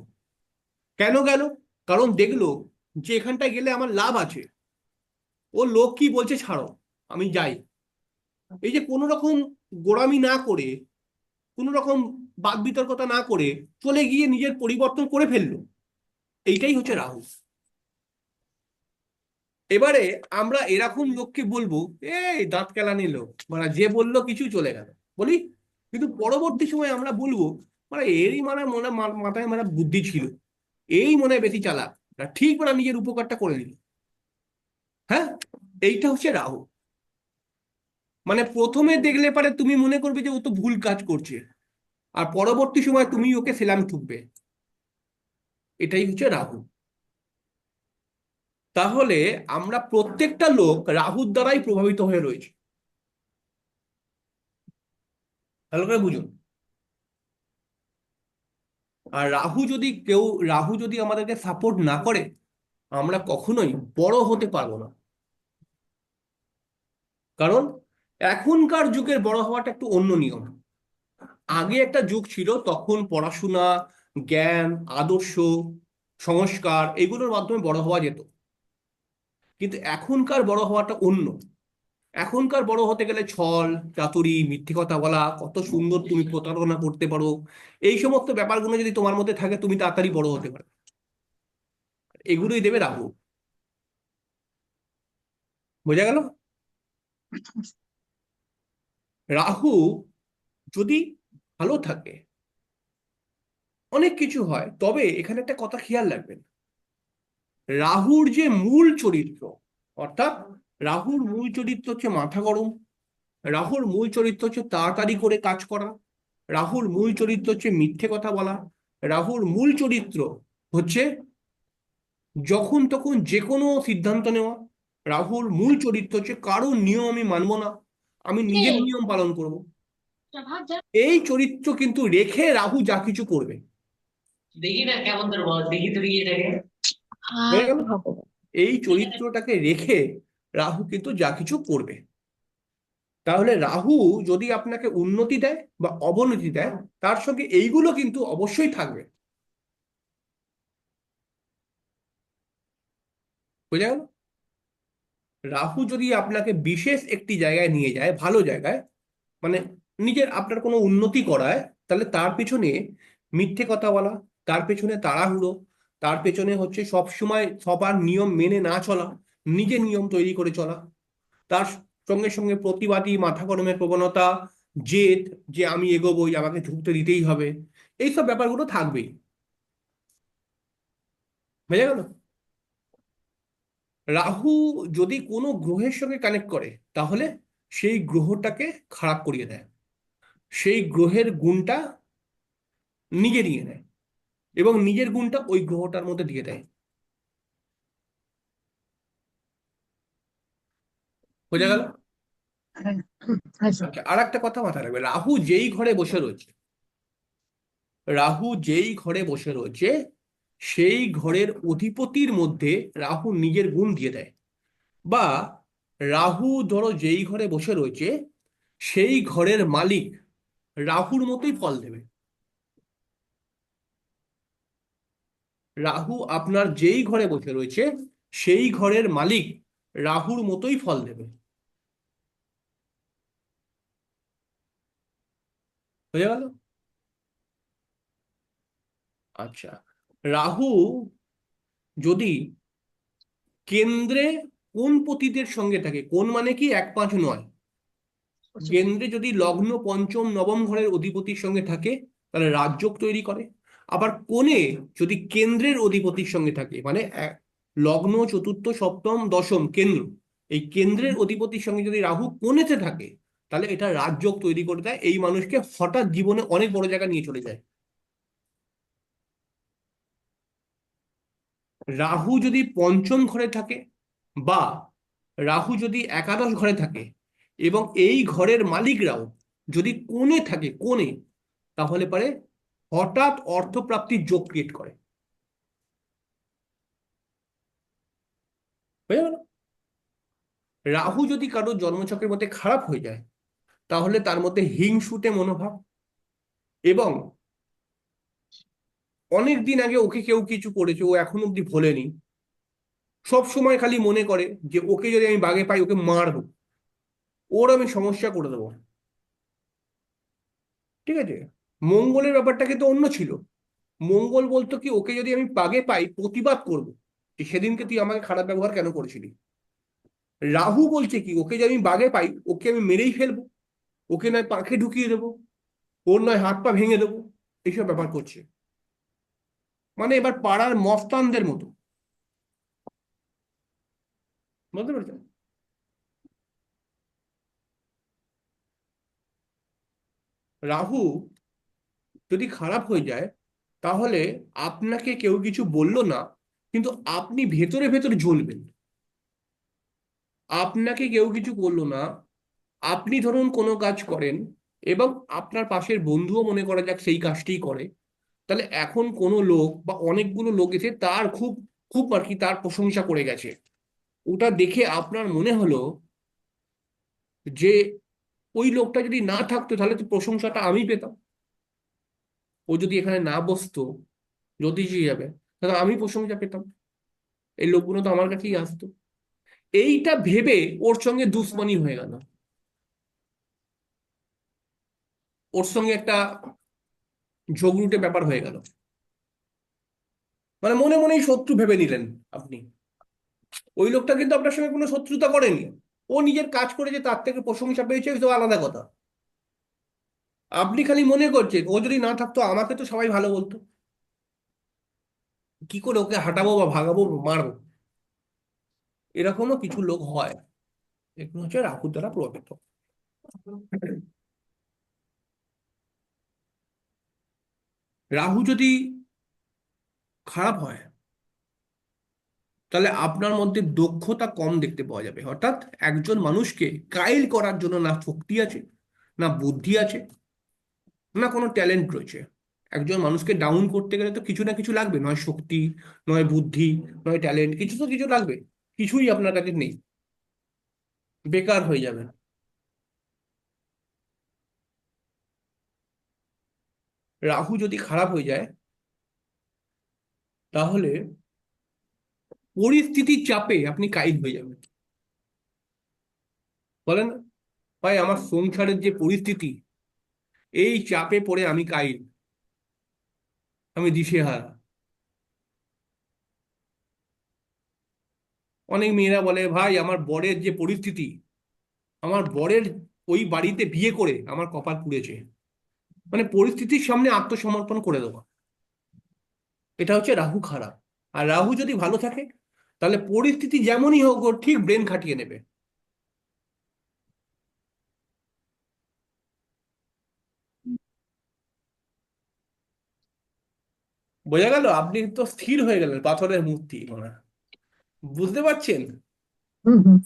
কেন গেল? কারণ দেখলো যে এখানটায় গেলে আমার লাভ আছে, ও লোক কি বলছে ছাড়ো, আমি যাই। এই যে কোনো রকম গোঁড়ামি না করে, কোনো রকম বাদ বিতর্কতা না করে চলে গিয়ে নিজের পরিবর্তন করে ফেললো, এইটাই হচ্ছে রাহু। এবারে আমরা এরকম লোককে বলবো এই দাঁত কেলানি লোক, মানে যে বললো কিছু চলে গেল বলি। কিন্তু পরবর্তী সময় আমরা বলবো মানে এরই মানে মনে মাথায় মানে বুদ্ধি ছিল, এই মনে হয় বেশি চালাক, ঠিক মানে নিজের উপকারটা করে নিল। হ্যাঁ, এইটা হচ্ছে রাহু। মানে প্রথমে দেখলে পারে তুমি মনে করবে যে ও তো ভুল কাজ করছে, আর পরবর্তী সময় তুমি ওকে সেলাম ঠুকবে। এটাই হচ্ছে রাহু। তাহলে আমরা প্রত্যেকটা লোক রাহুর দ্বারাই প্রভাবিত হয়ে রয়েছে, ভালো করে বুঝুন। আর রাহু যদি আমাদেরকে সাপোর্ট না করে, আমরা কখনোই বড় হতে পারবো না। কারণ এখনকার যুগের বড় হওয়াটা একটু অন্য নিয়ম। আগে একটা যুগ ছিল, তখন পড়াশোনা, জ্ঞান, আদর্শ, সংস্কার এগুলোর মাধ্যমে বড় হওয়া যেত। কিন্তু এখনকার বড় হওয়াটা অন্য। এখনকার বড় হতে গেলে ছল চাতুরি, মিথ্যে কথা বলা, কত সুন্দর তুমি প্রতারণা করতে পারো, এই সমস্ত ব্যাপারগুলো যদি তোমার মধ্যে থাকে তুমি তাড়াতাড়ি বড় হতে পারো। এগুলোই দেবে রাহু। বোঝা গেল? রাহু যদি ভালো থাকে অনেক কিছু হয়, তবে এখানে একটা কথা খেয়াল রাখবেন। রাহুর যে মূল চরিত্র, অর্থাৎ রাহুর মূল চরিত্র হচ্ছে মাথা গরম, রাহুর মূল চরিত্র হচ্ছে তাড়াতাড়ি করে কাজ করা, রাহুর মূল চরিত্র হচ্ছে মিথ্যে কথা বলা, রাহুর মূল চরিত্র হচ্ছে যখন তখন যে কোনো সিদ্ধান্ত নেওয়া, রাহুর মূল চরিত্র হচ্ছে কারো নিয়ম আমি মানবো না, আমি নিজের নিয়ম পালন করব। এই চরিত্র কিন্তু রেখে রাহু যা কিছু করবে। দেখি না কেমন তোর বল, দেখি তুই এটাকে। হয়ে গেল? এই চরিত্রটাকে রেখে রাহু কিন্তু যা কিছু করবে। তাহলে রাহু যদি আপনাকে উন্নতি দেয় বা অবনতি দেয়, তার সঙ্গে এইগুলো কিন্তু অবশ্যই থাকবে। বুঝা গেল? রাহু যদি আপনাকে বিশেষ একটি জায়গায় নিয়ে যায়, ভালো জায়গায়, মানে নিজের আপনার কোনো উন্নতি করায়, তাহলে তার পেছনে মিথ্যে কথা বলা, তার পেছনে তাড়াহুড়ো, তার পেছনে হচ্ছে সব সময় সবার নিয়ম মেনে না চলা, নিজে নিয়ম তৈরি করে চলা, তার সঙ্গে সঙ্গে প্রতিবাদী মাথা গরমের প্রবণতা, জেদ, যে আমি এগোবই, আমাকে ঝুঁকতে দিতেই হবে, এইসব ব্যাপারগুলো থাকবেই। বুঝা গেল? রাহু যদি কোনো গ্রহের সঙ্গে কানেক্ট করে, তাহলে সেই গ্রহটাকে খারাপ করিয়ে দেয়, সেই গ্রহের গুণটা নিজে নিয়ে নেয় এবং নিজের গুণটা ওই গ্রহটার মধ্যে দিয়ে দেয়। বোঝা গেল? হ্যাঁ, হ্যাঁ স্যার। আচ্ছা, আর একটা কথা মাথায় রাখবে, রাহু যেই ঘরে বসে রয়েছে, রাহু যেই ঘরে বসে রয়েছে সেই ঘরের অধিপতির মধ্যে রাহু নিজের গুণ দিয়ে দেয়। বা রাহু ধরো যেই ঘরে বসে রয়েছে সেই ঘরের মালিক রাহুর মতোই ফল দেবে। রাহু আপনার যেই ঘরে বসে রয়েছে সেই ঘরের মালিক রাহুর মতোই ফল দেবে। বুঝা গেল? আচ্ছা, রাহু যদি কেন্দ্রে কোন পতিদের সঙ্গে থাকে, কোন মানে কি 1-5 নয়, কেন্দ্রে যদি লগ্ন পঞ্চম নবম ঘরের অধিপতির সঙ্গে থাকে তাহলে রাজযোগ তৈরি করে। আবার কোণে যদি কেন্দ্রের অধিপতির সঙ্গে থাকে, মানে লগ্ন চতুর্থ সপ্তম দশম কেন্দ্র, এই কেন্দ্রের অধিপতির সঙ্গে যদি রাহু কোণেতে থাকে, তাহলে এটা রাজযোগ তৈরি করে দেয়, এই মানুষকে হঠাৎ জীবনে অনেক বড় জায়গা নিয়ে চলে যায়। রাহু যদি পঞ্চম ঘরে থাকে বা রাহু যদি একাদশ ঘরে থাকে এবং এই ঘরের মালিকরাও যদি কোণে থাকে, কোণে, তাহলে পারে হঠাৎ অর্থপ্রাপ্তির যোগ ক্রিয়েট করে। বুঝা গেল? রাহু যদি কারোর জন্মছকের মধ্যে খারাপ হয়ে যায়, তাহলে তার মধ্যে হিংসুটে মনোভাব, এবং অনেক দিন আগে ওকে কেউ কিছু করেছে, ও এখন অব্দি ভোলেনি, সব সময় খালি মনে করে যে ওকে যদি আমি বাগে পাই ওকে মারবো, ওর আমি সমস্যা করে দেবো। ঠিক আছে? মঙ্গলের ব্যাপারটা কিন্তু অন্য ছিল। মঙ্গল বলতো কি, ওকে যদি আমি বাগে পাই প্রতিবাদ করবো, যে সেদিনকে তুই আমাকে খারাপ ব্যবহার কেন করেছিলি। রাহু বলছে কি, ওকে যদি আমি বাগে পাই ওকে আমি মেরেই ফেলবো, ওকে নয় পাখে ঢুকিয়ে দেবো, ওর নয় হাত পা ভেঙে দেবো, এইসব ব্যাপার করছে। মানে এবার পাড়ার মস্তানদের মতো। বুঝতে পারছেন? রাহু যদি খারাপ হয়ে যায়, তাহলে আপনাকে কেউ কিছু বললো না, কিন্তু আপনি ভেতরে ভেতরে জ্বলবেন। আপনাকে কেউ কিছু বললো না, আপনি ধরুন কোনো কাজ করেন এবং আপনার পাশের বন্ধুও মনে করা যাক সেই কাজটিই করে, তাহলে এখন কোনো লোক বা অনেকগুলো লোক এসে তার খুব খুব আর কি তার প্রশংসা করে গেছে, ওটা দেখে আপনার মনে হলো যে ওই লোকটা যদি না থাকতো তাহলে তো প্রশংসাটা আমি পেতাম, ও যদি এখানে না বসতো জ্যোতিষী হিসাবে, তাহলে আমি প্রশংসা পেতাম, এই লোকগুলো তো আমার কাছেই আসতো। এইটা ভেবে ওর সঙ্গে দুশ্মনী হয়ে গেল, ওর সঙ্গে একটা ঝগড়ুটে ব্যাপার হয়ে গেল, মানে মনে মনেই শত্রু ভেবে নিলেন আপনি। ওই লোকটা কিন্তু আপনার সঙ্গে কোনো শত্রুতা করেনি, ও নিজের কাজ করেছে, তার থেকে প্রশংসা পেয়েছে, তো আলাদা কথা। আপনি খালি মনে করছেন ও যদি না থাকতো আমাকে তো সবাই ভালো বলতো, কি করে ওকে হাঁটাবো বা ভাগাবো বা মারবো। এরকমও কিছু লোক হয়, এগুলো হচ্ছে রাহুর দ্বারা প্রভাবিত। রাহু যদি খারাপ হয়, তাহলে আপনার মধ্যে দক্ষতা কম দেখতে পাওয়া যাবে, অর্থাৎ একজন মানুষকে কাইল করার জন্য না শক্তি আছে, না বুদ্ধি আছে, না কোনো ট্যালেন্ট রয়েছে। একজন মানুষকে ডাউন করতে গেলে তো কিছু না কিছু লাগবে, নয় শক্তি, নয় বুদ্ধি, নয় ট্যালেন্ট, কিছু তো কিছু লাগবে। কিছুই আপনার কাছে নেই, বেকার হয়ে যাবেন। রাহু যদি খারাপ হয়ে যায়, তাহলে পরিস্থিতির চাপে আপনি কাইল হয়ে যাবেন। বলেন না, ভাই আমার সংসারের যে পরিস্থিতি, এই চাপে পড়ে আমি কাইল, আমি দিশেহারা। অনেক মেয়েরা বলে, ভাই আমার বরের যে পরিস্থিতি, আমার বরের ওই বাড়িতে বিয়ে করে আমার কপাল পুড়েছে। মানে পরিস্থিতির সামনে আত্মসমর্পণ করে দেওয়া, এটা হচ্ছে রাহু খারাপ। আর রাহু যদি ভালো থাকে, তাহলে পরিস্থিতি যেমনই হোক ও ঠিক ব্রেন খাটিয়ে নেবে। বোঝা গেল? আপনি তো স্থির হয়ে গেলেন পাথরের মূর্তি মনে হয়। বুঝতে পারছেন? হুম হুম।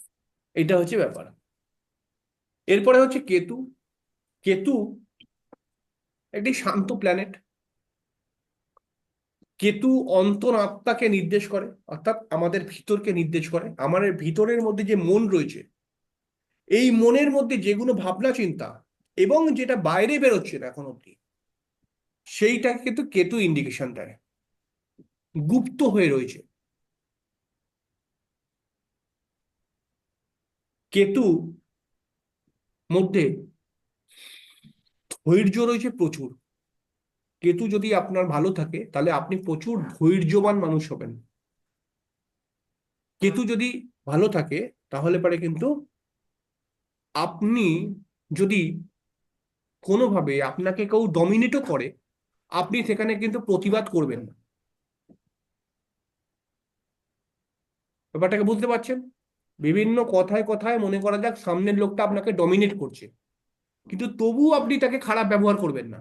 এটা হচ্ছে ব্যাপার। এরপরে হচ্ছে কেতু। কেতু একটি শান্ত প্ল্যানেট। কেতু অন্তরাত্মাকে নির্দেশ করে, অর্থাৎ আমাদের ভিতরকে নির্দেশ করে। আমাদের ভিতরের মধ্যে যে মন রয়েছে, এই মনের মধ্যে যেগুলো ভাবনা চিন্তা এবং যেটা বাইরে বেরোচ্ছে না এখন অব্দি, সেইটাকে কিন্তু কেতু ইন্ডিকেশন দেয়, গুপ্ত হয়ে রয়েছে। কেতু মধ্যে ধৈর্য রয়েছে প্রচুর। কেতু যদি আপনার ভালো থাকে, তাহলে আপনি প্রচুর ধৈর্যবান মানুষ হবেন। কেতু যদি ভালো থাকে, তাহলে পারে কিন্তু আপনি যদি কোনোভাবে আপনাকে কেউ ডমিনেটও করে, আপনি সেখানে কিন্তু প্রতিবাদ করবেন না। ব্যাপারটাকে বুঝতে পারছেন? বিভিন্ন কথায় কথায় মনে করা যাক সামনের লোকটা আপনাকে ডমিনেট করছে, কিন্তু তবুও আপনি তাকে খারাপ ব্যবহার করবেন না।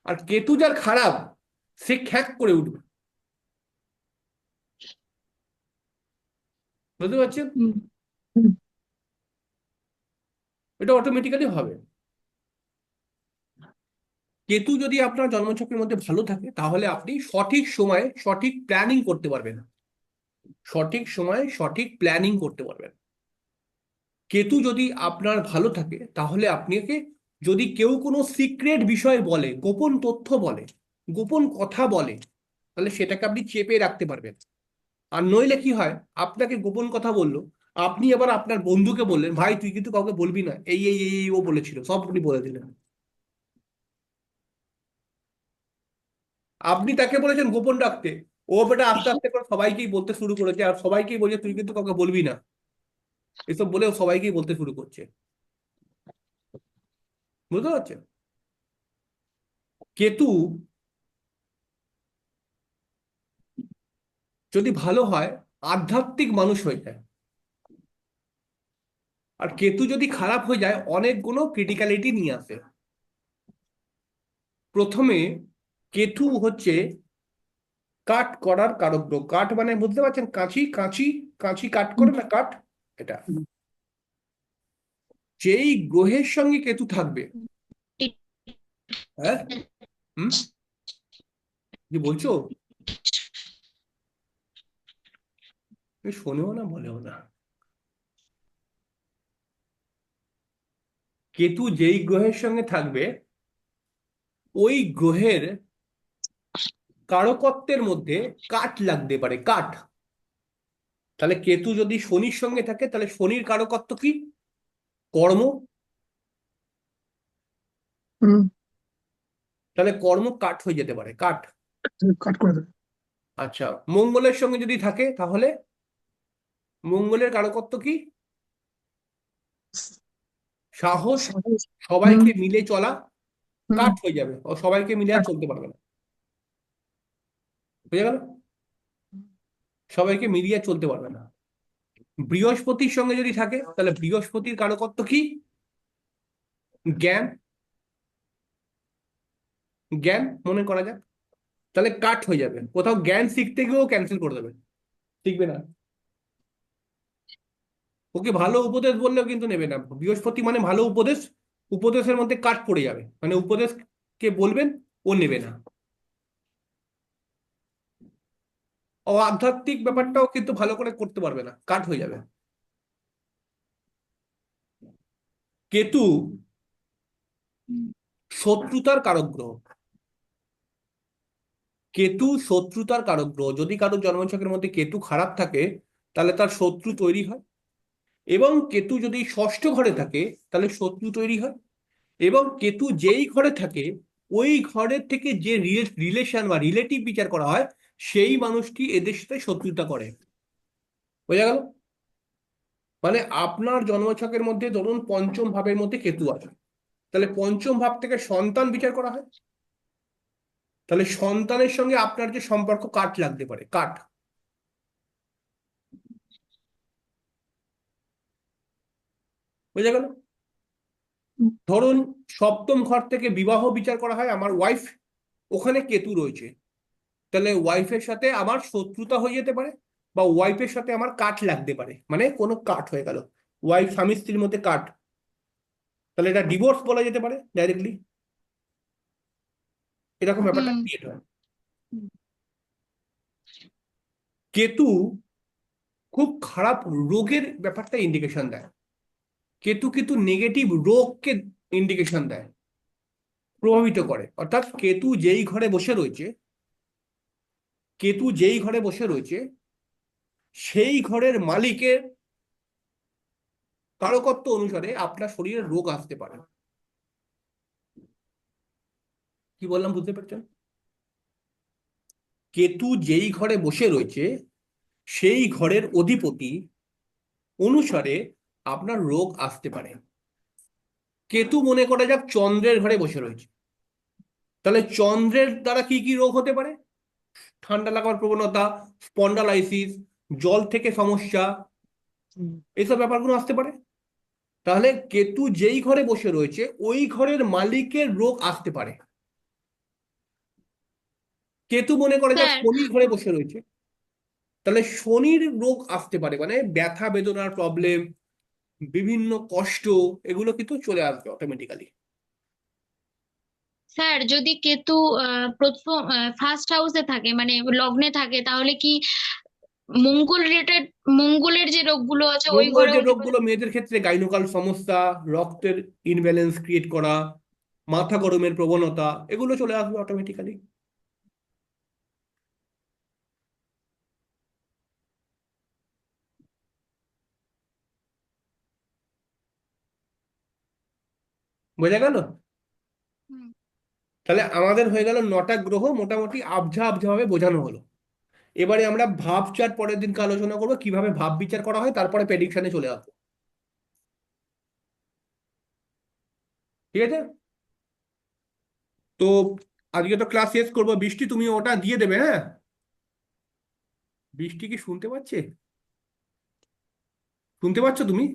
আর কেতু যার খারাপ, সে খ্যাক করে উঠবে। বুঝতে পারছেন? হুম, হুম, এটা অটোমেটিক্যালি হবে। কেতু যদি আপনার জন্মছকের মধ্যে ভালো থাকে, তাহলে আপনি সঠিক সময়ে সঠিক প্ল্যানিং করতে পারবেন। সঠিক সময়ে সঠিক প্ল্যানিং করতে পারবেন। কেতু যদি আপনার ভালো থাকে, তাহলে আপনাকে যদি কেউ কোনো সিক্রেট বিষয় বলে, গোপন তথ্য বলে, গোপন কথা বলে, তাহলে সেটাকে আপনি চেপে রাখতে পারবেন। আর নইলে কি হয়, আপনাকে গোপন কথা বললো, আপনি আবার আপনার বন্ধুকে বললেন, ভাই তুই কিন্তু কাউকে বলবি না, এই ও বলেছিল, সব আপনি বলে দিলেন। আপনি তাকে বলেছেন গোপন রাখতে, ও বেটা আস্তে আস্তে করে সবাইকেই বলতে শুরু করেছে, আর সবাইকেই বলছে তুই কিন্তু কাউকে বলবি না, এসব বলেও সবাইকেই বলতে শুরু করছে। বুঝতে পারছেন? কেতু যদি ভালো হয়, আধ্যাত্মিক মানুষ হয়ে যায়। আর কেতু যদি খারাপ হয়ে যায়, অনেকগুলো ক্রিটিক্যালিটি নিয়ে আসে। প্রথমে, কেতু হচ্ছে কাট করার কারক গ্রহ। কাট মানে বুঝতে পারছেন, কাঁচি কাঁচি, কাঁচি কাট করে না, কাট, এটা। যেই গ্রহের সঙ্গে কেতু থাকবে, হ্যাঁ, হুম, কি বলছো? তুমি শোনেও না, বলেও না। কেতু যেই গ্রহের সঙ্গে থাকবে, ওই গ্রহের কারকত্বের মধ্যে কাট লাগতে পারে, কাট। তাহলে কেতু যদি শনির সঙ্গে থাকে, তাহলে শনির কারকত্ব কি? কর্ম। হুম, তাহলে কর্ম কাট হয়ে যেতে পারে, কাট। কাট করে দেবে। আচ্ছা, মঙ্গলের সঙ্গে যদি থাকে, তাহলে মঙ্গলের কারকত্ব কি? সাহস। সাহস। হুম, সবাইকে মিলে চলা, হুম, কাট হয়ে যাবে, ও সবাইকে মিলে আর চলতে পারবে না। বুঝে গেল? সবাইকে মিলিয়ে আর চলতে পারবে না। বৃহস্পতির সঙ্গে যদি থাকে, তাহলে বৃহস্পতির কারকত্ব কি? জ্ঞান। জ্ঞান মনে করা যাক, তাহলে কাট হয়ে যাবে। কোথাও জ্ঞান শিখতে গিয়েও ক্যান্সেল করে দেবে, শিখবে না। ওকে ভালো উপদেশ বললেও কিন্তু নেবে না। বৃহস্পতি মানে ভালো উপদেশ, উপদেশের মধ্যে কাট পড়ে যাবে, মানে উপদেশ কে বলবেন, ও নেবে না। ও আধ্যাত্মিক ব্যাপারটাও কিন্তু ভালো করে করতে পারবে না, কাট হয়ে যাবে। কেতু শত্রুতার কারক গ্রহ। কেতু শত্রুতার কারক গ্রহ। যদি কারোর জন্মছকের মধ্যে কেতু খারাপ থাকে, তাহলে তার শত্রু তৈরি হয়। এবং কেতু যদি ষষ্ঠ ঘরে থাকে, তাহলে শত্রু তৈরি হয়। এবং কেতু যেই ঘরে থাকে, ওই ঘরের থেকে যে রিলেশন বা রিলেটিভ বিচার করা হয়, সেই মানুষটি এদের সাথে শত্রুতা করে। বোঝা গেল? মানে আপনার জন্মছকের মধ্যে ধরুন পঞ্চম ভাবের মধ্যে কেতু আছে, তাহলে পঞ্চম ভাব থেকে সন্তান বিচার করা হয়। তাহলে সন্তানের সঙ্গে আপনার যে সম্পর্ক, কাট লাগতে পারে, কাট। বোঝা গেল? ধরুন সপ্তম ঘর থেকে বিবাহ বিচার করা হয়, আমার ওয়াইফ, ওখানে কেতু রয়েছে, তাহলে ওয়াইফের সাথে আমার শত্রুতা হয়ে যেতে পারে, বা ওয়াইফের সাথে আমার কাট লাগতে পারে, মানে কোনো কাট হয়ে গেল, ওয়াইফ স্বামী স্ত্রীর মধ্যে কাট। তাহলে এটা ডিভোর্স বলা যেতে পারে ডাইরেক্টলি, এরকম ব্যাপারটা হুম। ক্রিয়েট হয়। কেতু খুব খারাপ রোগের ব্যাপারটা ইন্ডিকেশন দেয়। কেতু কিন্তু নেগেটিভ রোগকে ইন্ডিকেশন দেয়, প্রভাবিত করে। অর্থাৎ কেতু যেই ঘরে বসে রয়েছে, কেতু যেই ঘরে বসে রয়েছে, সেই ঘরের মালিকের কারকত্ব অনুসারে আপনার শরীরে রোগ আসতে পারে। কি বললাম বুঝতে পারছেন? কেতু যেই ঘরে বসে রয়েছে, সেই ঘরের অধিপতি অনুসারে আপনার রোগ আসতে পারে। কেতু মনে করা যাক চন্দ্রের ঘরে বসে রয়েছে, তাহলে চন্দ্রের দ্বারা কি কি রোগ হতে পারে? ঠান্ডা লাগার প্রবণতা, স্পন্ডালাইসিস, জল থেকে সমস্যা, হুম। এইসব ব্যাপারগুলো আসতে পারে। তাহলে কেতু যেই ঘরে বসে রয়েছে ওই ঘরের মালিকের রোগ আসতে পারে। কেতু মনে করে যাক স্যার শনির ঘরে বসে রয়েছে, তাহলে শনির রোগ আসতে পারে, মানে ব্যথা বেদনার প্রবলেম, বিভিন্ন কষ্ট, এগুলো কিন্তু চলে আসবে অটোমেটিক্যালি। স্যার যদি কেতু প্রথম ফার্স্ট হাউসে থাকে মানে লগ্নে থাকে তাহলে কি মঙ্গল রিলেটেড, মঙ্গলের যে রোগগুলো আছে ওই মঙ্গলের ঘরে যে হতে পারে? রোগগুলো মেয়েদের ক্ষেত্রে গাইনোকাল সমস্যা, রক্তের ইনব্যালেন্স ক্রিয়েট করা, মাথা গরমের প্রবণতা, এগুলো চলে আসবে অটোমেটিক্যালি। বোঝা গেল? হুম। তাহলে আমাদের হয়ে গেল 9টা গ্রহ মোটামুটি আবঝা আবঝা ভাবে বোঝানো হলো। এবারে আমরা ভাব চার্ট পরের দিনকে আলোচনা করবো, কিভাবে ভাব বিচার করা হয়, তারপরে প্রেডিকশনে চলে আসবো। ঠিক আছে? তো আজকে তো ক্লাস শেষ করবো। বৃষ্টি, তুমি ওটা দিয়ে দেবে, হ্যাঁ? বৃষ্টি কি শুনতে পাচ্ছে? শুনতে পাচ্ছ তুমি?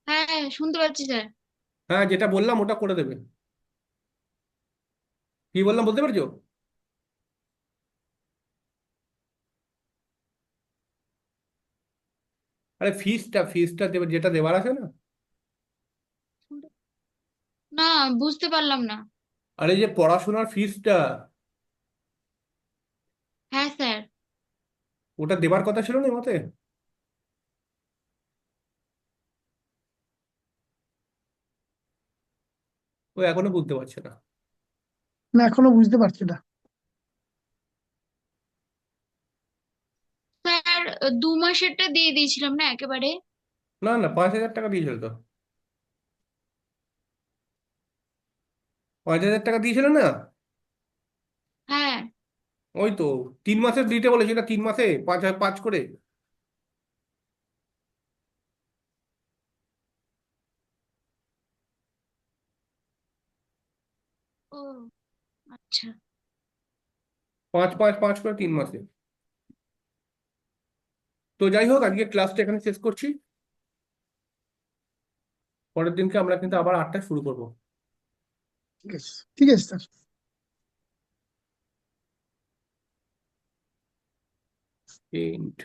হ্যাঁ শুনতে পাচ্ছি স্যার। হ্যাঁ, যেটা বললাম ওটা করে দেবে। কি বললাম বলতে পারছো? আরে ফিসটা দেবে, যেটা দেওয়ার আছে না। না, বুঝতে পারলাম না। আরে যে পড়াশোনার ফিসটা, হ্যাঁ স্যার। ওটা দেবার কথা ছিল না এর মতে? ও এখনো বুঝতে পারছে না। না, এখনো বুঝতে পারছি না। স্যার 2 মাসেরটা দিয়ে দিয়েছিলাম না একেবারে? না না, 5,000 টাকা দিয়েছিল তো। 5,000 টাকা দিয়েছিল না? হ্যাঁ। ওই তো 3 মাসের দিতে বলেছিল, 3 মাসে 5,000 5 করে। ও আচ্ছা। 5 5 5 করে 3 মাসে। তো যাই হোক, আজকে ক্লাসটা এখানে শেষ করছি। পরের দিনকে আমরা কিন্তু আবার 8টায় শুরু করবো। ঠিক আছে, ঠিক আছে স্যার। Paint.